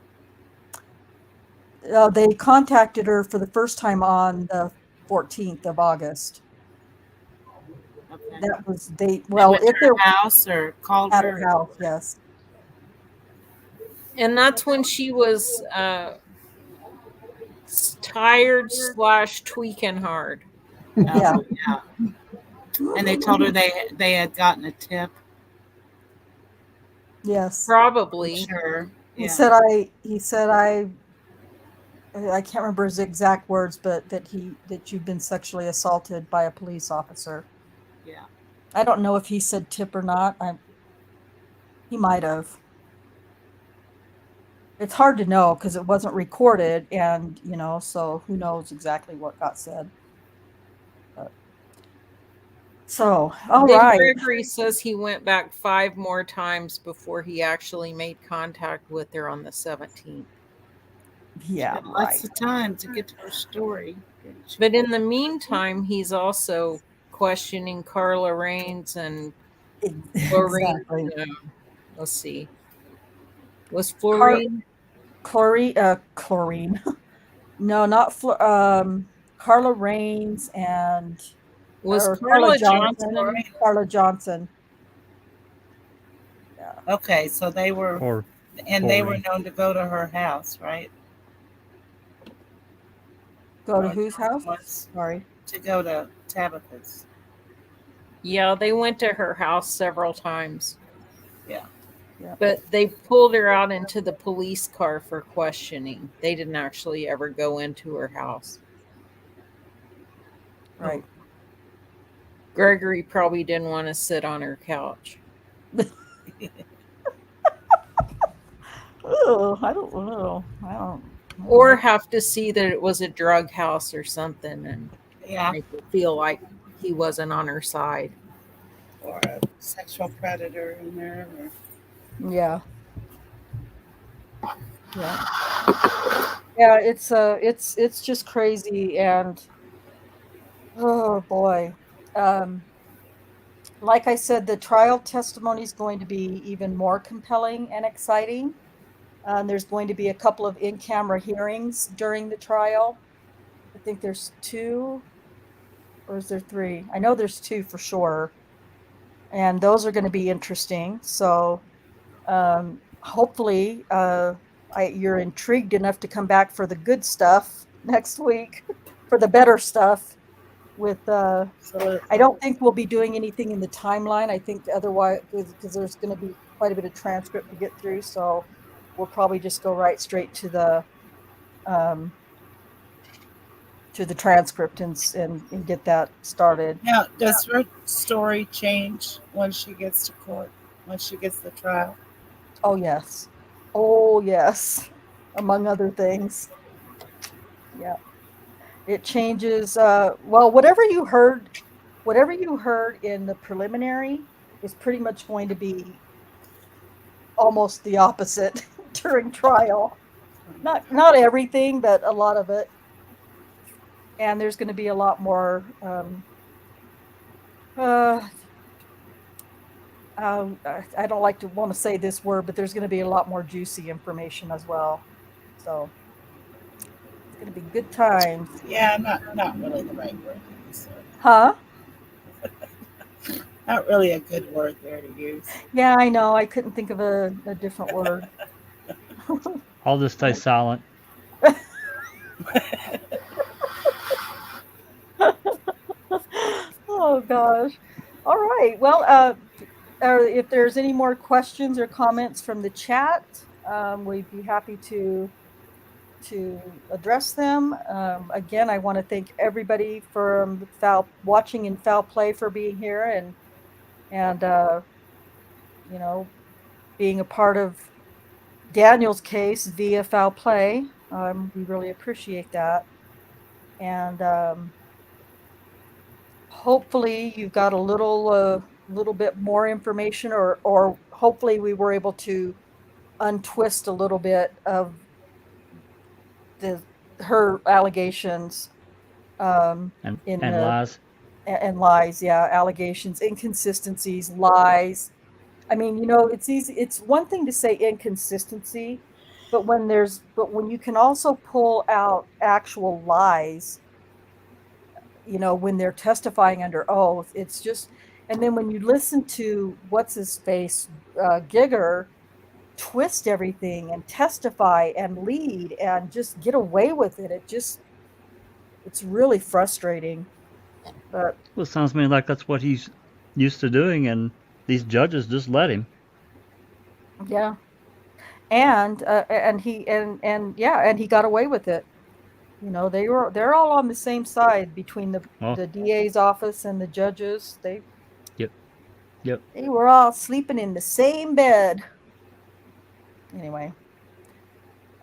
They contacted her for the first time on the 14th of August. Okay. That was They went to her house or called at her. her house, yes. And that's when she was tired / tweaking hard. Yeah. Oh, yeah. And they told her they had gotten a tip. Yes. Probably. Sure. He Yeah. said I can't remember his exact words, but that you've been sexually assaulted by a police officer. Yeah. I don't know if he said tip or not. He might have. It's hard to know because it wasn't recorded, and so who knows exactly what got said. So, all then right. Gregory says he went back 5 more times before he actually made contact with her on the 17th. Yeah, Lots of time to get to her story. But in the meantime, he's also questioning Carla Raines and Florine. Exactly. Let's see. Was Florine Chlorine. No, not Carla Raines and Was or Carla Carla Johnson. Johnson? Carla Johnson. Yeah. Okay, so they were, Cor- and they were Corey. known to go to her house, right? Go to Or whose house? was Sorry. to go to Tabitha's. Yeah, they went to her house several times. Yeah. Yeah. But they pulled her out into the police car for questioning. They didn't actually ever go into her house. Right. Gregory probably didn't want to sit on her couch. Oh, I don't know. I don't. Or have to see that it was a drug house or something and Yeah. make her feel like he wasn't on her side. Or a sexual predator in there. Or... Yeah. Yeah. Yeah. It's just crazy, and oh boy. Um, like I said, the trial testimony is going to be even more compelling and exciting. There's going to be a couple of in-camera hearings during the trial. I think there's two, or is there three? I know there's two for sure, and those are going to be interesting. So hopefully, you're intrigued enough to come back for the good stuff next week, for the better stuff. With I don't think we'll be doing anything in the timeline. I think otherwise, because there's going to be quite a bit of transcript to get through, so we'll probably just go right straight um, to the transcript and get that started. Now, does her story change when she gets to court, when she gets the trial? Oh yes, oh yes, among other things. Yeah, it changes. Well, whatever you heard in the preliminary is pretty much going to be almost the opposite during trial. Not everything, but a lot of it. And there's going to be a lot more. Uh, I don't like to want to say this word, but there's going to be a lot more juicy information as well. So it's going to be good times. Yeah, not really the right word. So. Huh? Not really a good word there to use. Yeah, I know. I couldn't think of a different word. I'll just stay silent. Oh gosh. All right. Well, if there's any more questions or comments from the chat, we'd be happy to address them. Again, I want to thank everybody from watching in Foul Play for being here and being a part of Daniel's case via Foul Play. We really appreciate that. And hopefully you've got a little bit more information, or hopefully we were able to untwist a little bit of her allegations And lies. and lies. Yeah, allegations, inconsistencies, lies. I mean, it's easy. It's one thing to say inconsistency, but when you can also pull out actual lies, when they're testifying under oath, it's just. And then when you listen to what's his face, Giger, twist everything and testify and lead and just get away with it, it's really frustrating. But Well, it sounds to me like that's what he's used to doing, and these judges just let him. yeah, and he got away with it. They're all on the same side between the DA's office and the judges. Yep. They were all sleeping in the same bed. Anyway.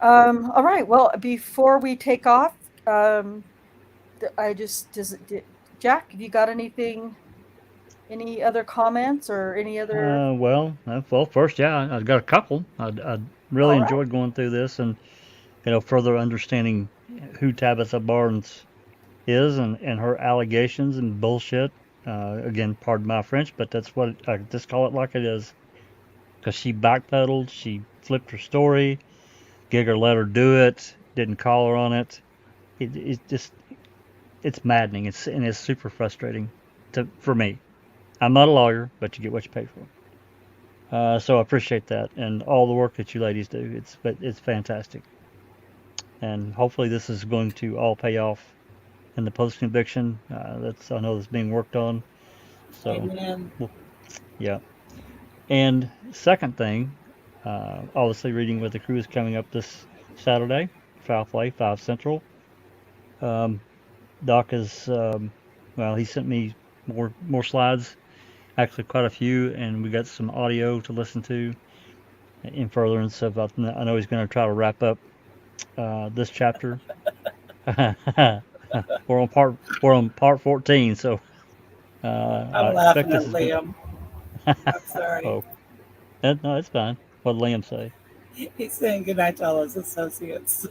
All right. Well, before we take off, Jack, have you got anything? Any other comments or any other? Well, first, yeah, I've got a couple. I really All right. enjoyed going through this and further understanding who Tabitha Barnes is and her allegations and bullshit. Again, pardon my French, but that's what I just call it like it is. Because she backpedaled, she flipped her story. Giger let her do it, didn't call her on it. It's maddening. It's super frustrating for me. I'm not a lawyer, but you get what you pay for. So I appreciate that and all the work that you ladies do. It's fantastic, and hopefully this is going to all pay off in the post conviction. I know that's being worked on. So, Amen. well, yeah. And second thing, obviously reading with the crew is coming up this Saturday, Foul Play, 5 Central. Um, Doc is well, he sent me more slides, actually quite a few, and we got some audio to listen to in furtherance of. I know he's going to try to wrap up this chapter. We're on part 14, so I'm I expect laughing at this is going. Liam. I'm sorry. Oh, no, it's fine. What did Liam say? He's saying goodnight to all his associates.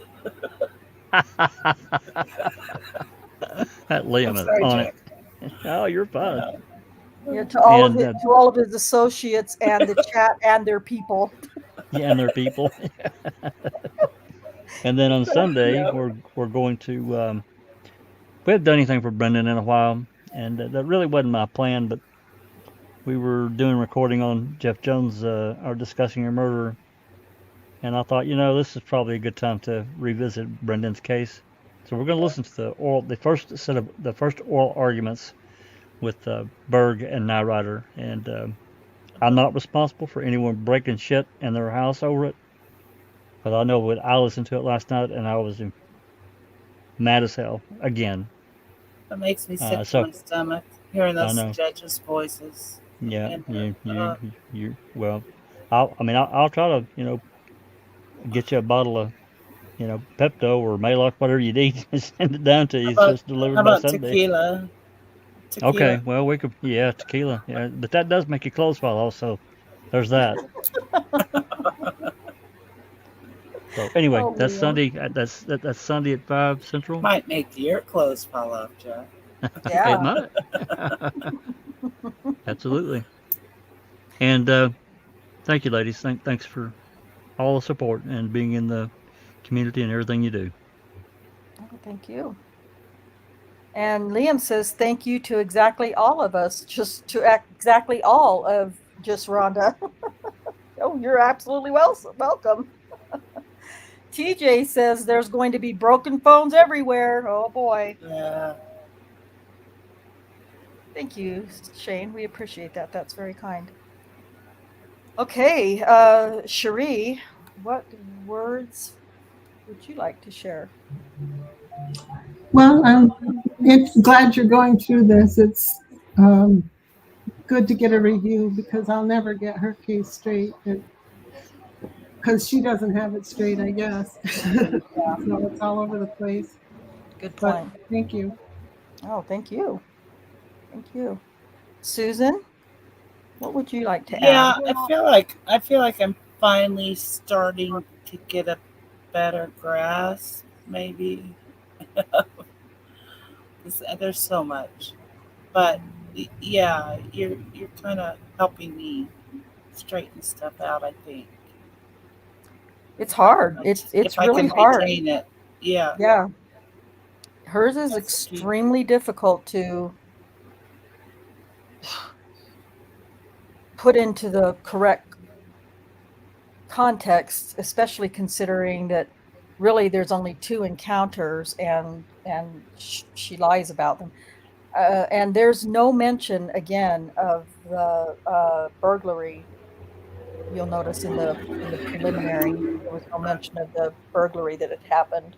That I'm Liam is sorry, on it. Jack. Oh, you're fine. Yeah, And to all of his associates and the chat and their people. yeah, and their people. And then on Sunday, Yeah. we're going to. We haven't done anything for Brendan in a while, and that really wasn't my plan. But we were doing recording on Jeff Jones, our discussing your murder, and I thought, this is probably a good time to revisit Brendan's case. So we're going to listen to the first oral arguments with Berg and Nyrider, and I'm not responsible for anyone breaking shit in their house over it. But I know what I listened to it last night, and I was mad as hell again. It makes me sick to So my stomach hearing I those know, judges' voices. yeah, And you. Well, I'll try to get you a bottle of Pepto or Maalox, whatever you need, and send it down to how you so about it's delivered how by about Sunday. tequila? Okay, Tequila. well we could, yeah, tequila, yeah, but that does make your clothes fall off, so there's that. So anyway, Oh, that's Liam. Sunday. That's Sunday at 5 Central. Might make your clothes fall off, Jack. It Yeah. might. Absolutely. And thank you, ladies. Thanks for all the support and being in the community and everything you do. Oh, thank you. And Liam says thank you to exactly all of us, just to exactly all of just Rhonda. Oh, you're absolutely welcome. TJ says there's going to be broken phones everywhere. Oh boy. Yeah. Thank you, Shane. We appreciate that. That's very kind. Okay, Cherie, what words would you like to share? Well, it's glad you're going through this. It's good to get a review because I'll never get her case straight because she doesn't have it straight, I guess. So it's all over the place. Good But point. thank you. Oh, thank you. Thank you. Susan, what would you like to add? Yeah, I feel like I'm finally starting to get a better grasp, maybe. There's so much. But yeah, you're kind of helping me straighten stuff out, I think. It's hard. It's If I really can hard. retain it. Yeah. Yeah. Hers is That's the key. extremely difficult to put into the correct context, especially considering that really there's only 2 encounters and she lies about them. And there's no mention again of the burglary. You'll notice in the preliminary there was no mention of the burglary that had happened.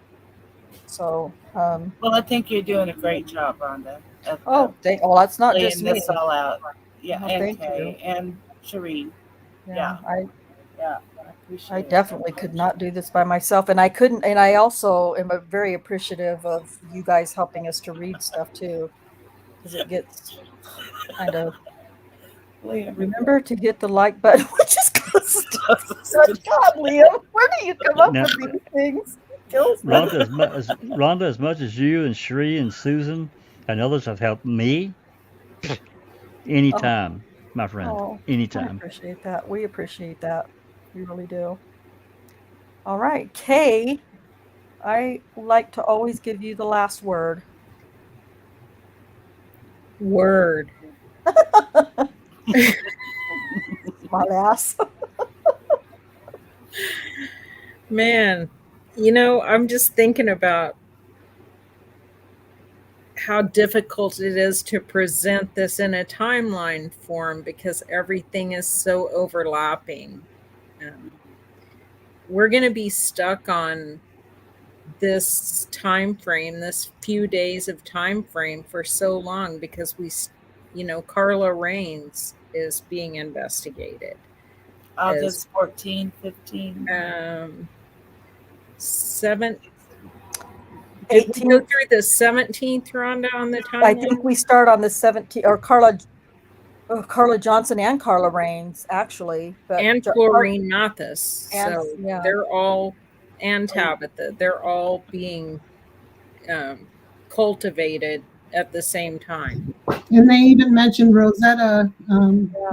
So Well, I think you're doing a great job, Rhonda, of well, that's not laying just me. this all out. Yeah, Oh, and thank you. Kay and Shereen. Yeah, Yeah, I appreciate I it. definitely could not do this by myself, and I couldn't. And I also am very appreciative of you guys helping us to read stuff too, because it gets kind of. Liam, Remember to hit the like button, which is such God, Liam. Where do you come up Now, with these things? Kills me. Rhonda, as much as you and Sheree and Susan and others have helped me, anytime, my friend, Oh, I anytime. appreciate that. We appreciate that. We really do. All right, Kay, I like to always give you the last word. Word. Smart ass. Man, I'm just thinking about how difficult it is to present this in a timeline form because everything is so overlapping. Um, we're going to be stuck on this time frame, this few days of time frame for so long because Carla Raines is being investigated as August 14, 15. 7. Did we go 18th. through the 17th, Rhonda, on the I timeline? think we start on the 17th, or Carla Johnson and Carla Raines, actually. But And Chlorine Mathis. and So yeah, they're all, and Tabitha, they're all being cultivated at the same time. And they even mentioned Rosetta.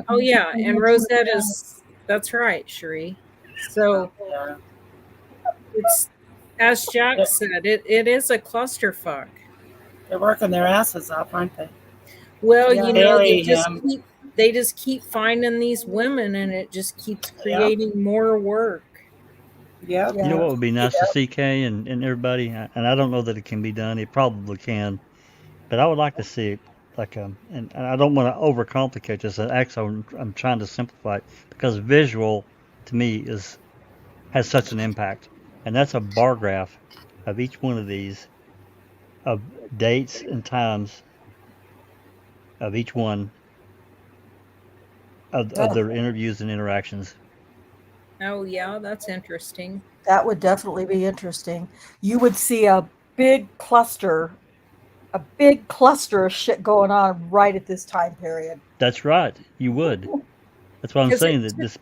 Oh, yeah. And Rosetta's, that's right, Cherie. So Yeah. it's, as Jack said, it is a clusterfuck. They're working their asses off, aren't they? Well, Yeah. Bury him. they just keep finding these women and it just keeps creating more work. Yep. You know yeah, what would be nice to see, Kay, and everybody, and I don't know that it can be done. It probably can, but I would like to see like and I don't want to overcomplicate this. Actually, I'm trying to simplify it because visual to me has such an impact, and that's a bar graph of each one of these of dates and times of each one of their interviews and interactions. Oh, yeah, that's interesting. that would definitely be interesting. You would see a big cluster of shit going on right at this time period. That's right, you would. That's why I'm 'Cause saying that this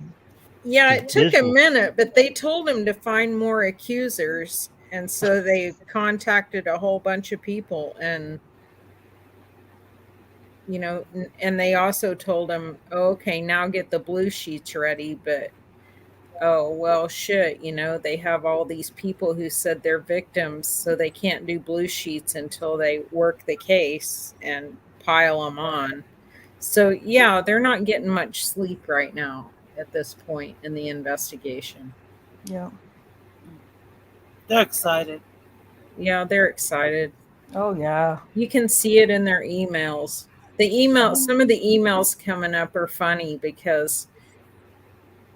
it took a visual. minute, but they told him to find more accusers. And so they contacted a whole bunch of people and and they also told him, oh, okay, now get the blue sheets ready. But oh, well, shit, they have all these people who said they're victims, so they can't do blue sheets until they work the case and pile them on. So yeah, they're not getting much sleep right now at this point in the investigation. Yeah. They're excited. Yeah, they're excited. Oh yeah. You can see it in their emails. Some of the emails coming up are funny because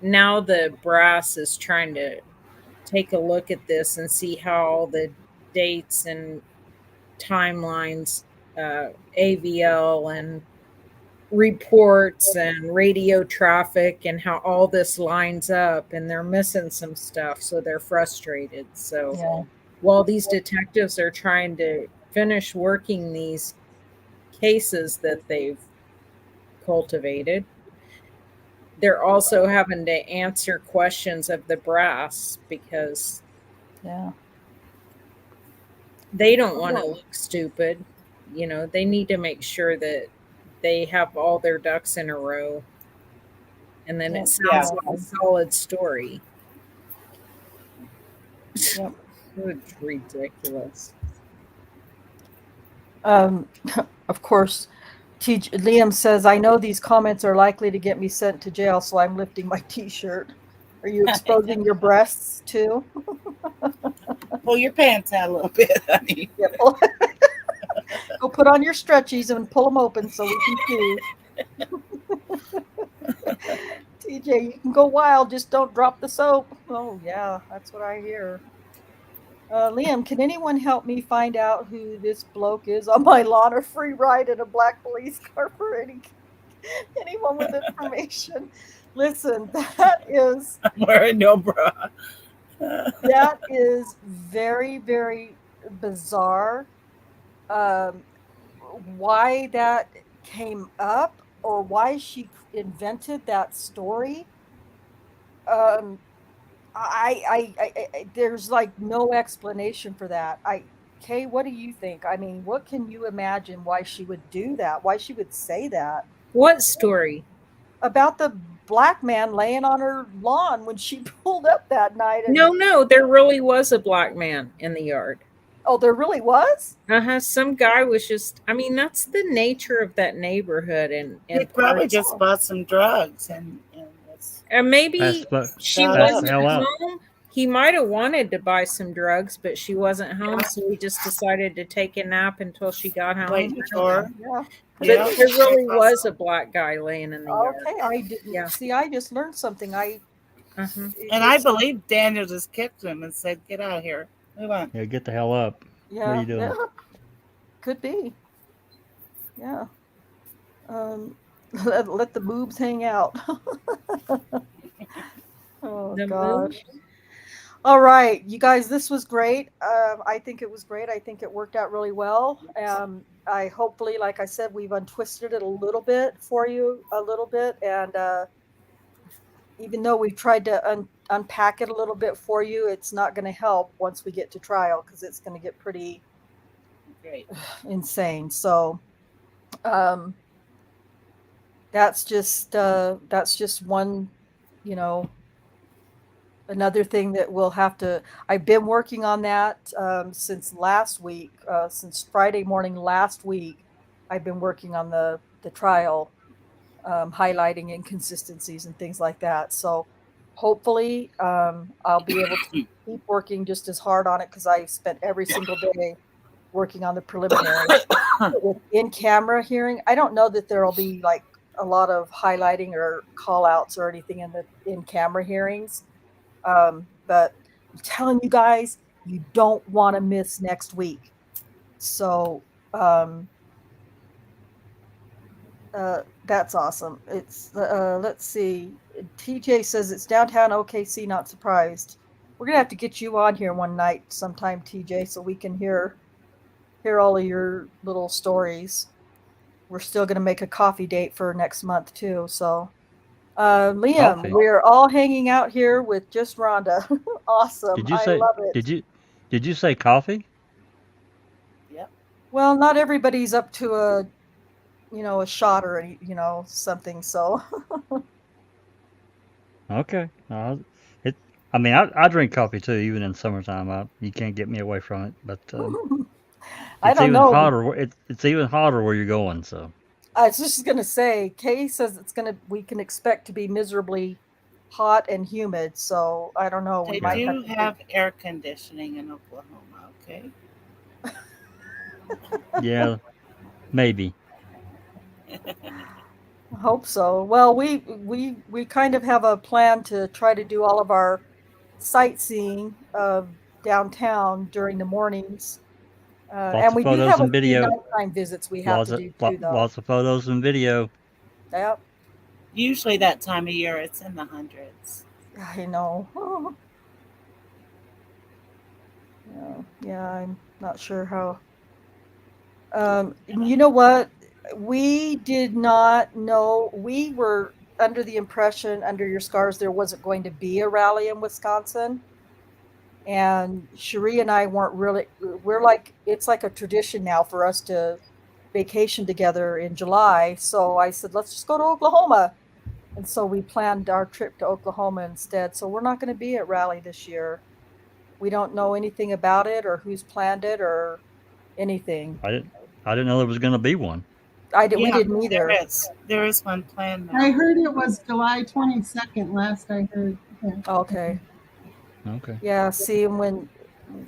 now the brass is trying to take a look at this and see how all the dates and timelines, AVL and reports and radio traffic, and how all this lines up, and they're missing some stuff, so they're frustrated. So Yeah. while these detectives are trying to finish working these cases that they've cultivated, they're also having to answer questions of the brass because Yeah. they don't want to look stupid. They need to make sure that they have all their ducks in a row, and then it sounds like a solid story. Yep. It's ridiculous. Of course, Liam says, I know these comments are likely to get me sent to jail, so I'm lifting my t-shirt. Are you exposing your breasts too? Pull your pants out a little bit, honey. Yeah, go put on your stretchies and pull them open so we can see. TJ, you can go wild, just don't drop the soap. Oh yeah, that's what I hear. Liam, can anyone help me find out who this bloke is on my lawn, or free ride in a black police car for anyone with information? Listen, that is I'm wearing no bra. that is very, very bizarre. Why that came up or why she invented that story. Um, there's like no explanation for that. Kay, what do you think? I mean, what can you imagine why she would do that? Why she would say that? What story? about the black man laying on her lawn when she pulled up that night. And No, there really was a black man in the yard. oh, there really was? Some guy was just, I mean, that's the nature of that neighborhood He and probably parts. just bought some drugs and was And maybe Pass she shot the wasn't up. hell out. home. He might have wanted to buy some drugs, but she wasn't home, so he just decided to take a nap until she got home. waiting for her. Yeah. But Yeah, there very really was a possible. black guy laying in the yard. Okay, I didn't Yeah. see. I just learned something. Uh-huh. And I believe Daniel just kicked him and said, "Get out of here. Move on." Yeah, get the hell up. What are Yeah, you doing? yeah, could be. Yeah. Let the boobs hang out. Oh The gosh. All right, you guys, this was great. I think it was great. I think it worked out really well. I hopefully, like I said, we've untwisted it a little bit for you, and even though we've tried to unpack it a little bit for you, it's not going to help once we get to trial because it's going to get pretty Great. insane. So that's just one, another thing that we'll have to. I've been working on that since last week, since Friday morning last week. I've been working on the trial, highlighting inconsistencies and things like that. So hopefully I'll be able to keep working just as hard on it because I spent every single day working on the preliminary. With in-camera hearing, I don't know that there'll be like a lot of highlighting or call outs or anything in the in-camera hearings. But I'm telling you guys, you don't want to miss next week. So that's awesome. It's let's see. TJ says it's downtown OKC. Not surprised. We're gonna have to get you on here one night sometime, TJ, so we can hear all of your little stories. We're still gonna make a coffee date for next month too. So Liam, Coffee. we're all hanging out here with just Rhonda. Awesome. Did you I say? love it. Did you say coffee? Yep. Well, not everybody's up to a shot or something. So Okay. I mean, I drink coffee too, even in summertime. You can't get me away from it. But I it's don't even know. hotter. It's even hotter where you're going. So I was just gonna say, Kay says we can expect to be miserably hot and humid. So I don't know. We They might do have to have air conditioning in Oklahoma. Okay. yeah, maybe. hope so. Well, we kind of have a plan to try to do all of our sightseeing of downtown during the mornings. Lots And of we do photos have a and few video. nighttime visits we have to do too, though. Lots of photos and video. Yep, Usually that time of year, it's in the hundreds. I know. Yeah, I'm not sure how. You know what? We did not know. We were under the impression, under your scars, there wasn't going to be a rally in Wisconsin. And Cherie and I weren't really, we're like, it's like a tradition now for us to vacation together in July. So I said, let's just go to Oklahoma. And so we planned our trip to Oklahoma instead. So we're not going to be at Rally this year. We don't know anything about it or who's planned it or anything. I didn't know there was going to be one. We didn't either. There is one planned now. I heard it was July 22nd last I heard. Yeah. Okay. Okay. Yeah, see, when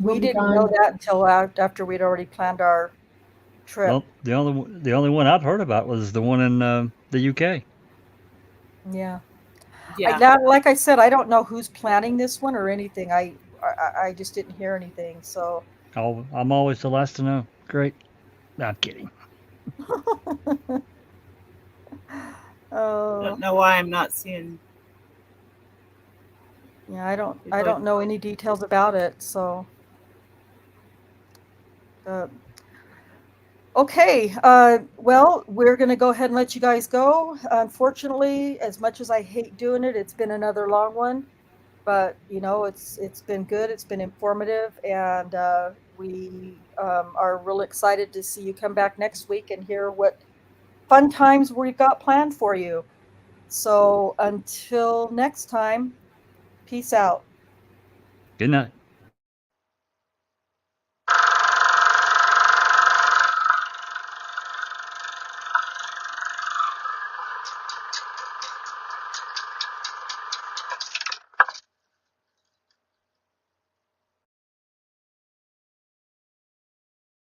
We'll we be didn't gone. know that until after we'd already planned our trip. Well, the only one I'd heard about was the one in the UK. Yeah. Yeah. Like I said, I don't know who's planning this one or anything. I just didn't hear anything. So I'm always the last to know. Great. No, I'm kidding. I oh don't know why I'm not seeing. yeah, I don't know any details about it. So okay. Well, we're gonna go ahead and let you guys go. Unfortunately, as much as I hate doing it, it's been another long one. But it's been good. It's been informative, and we are real excited to see you come back next week and hear what fun times we've got planned for you. So until next time, peace out. Good night.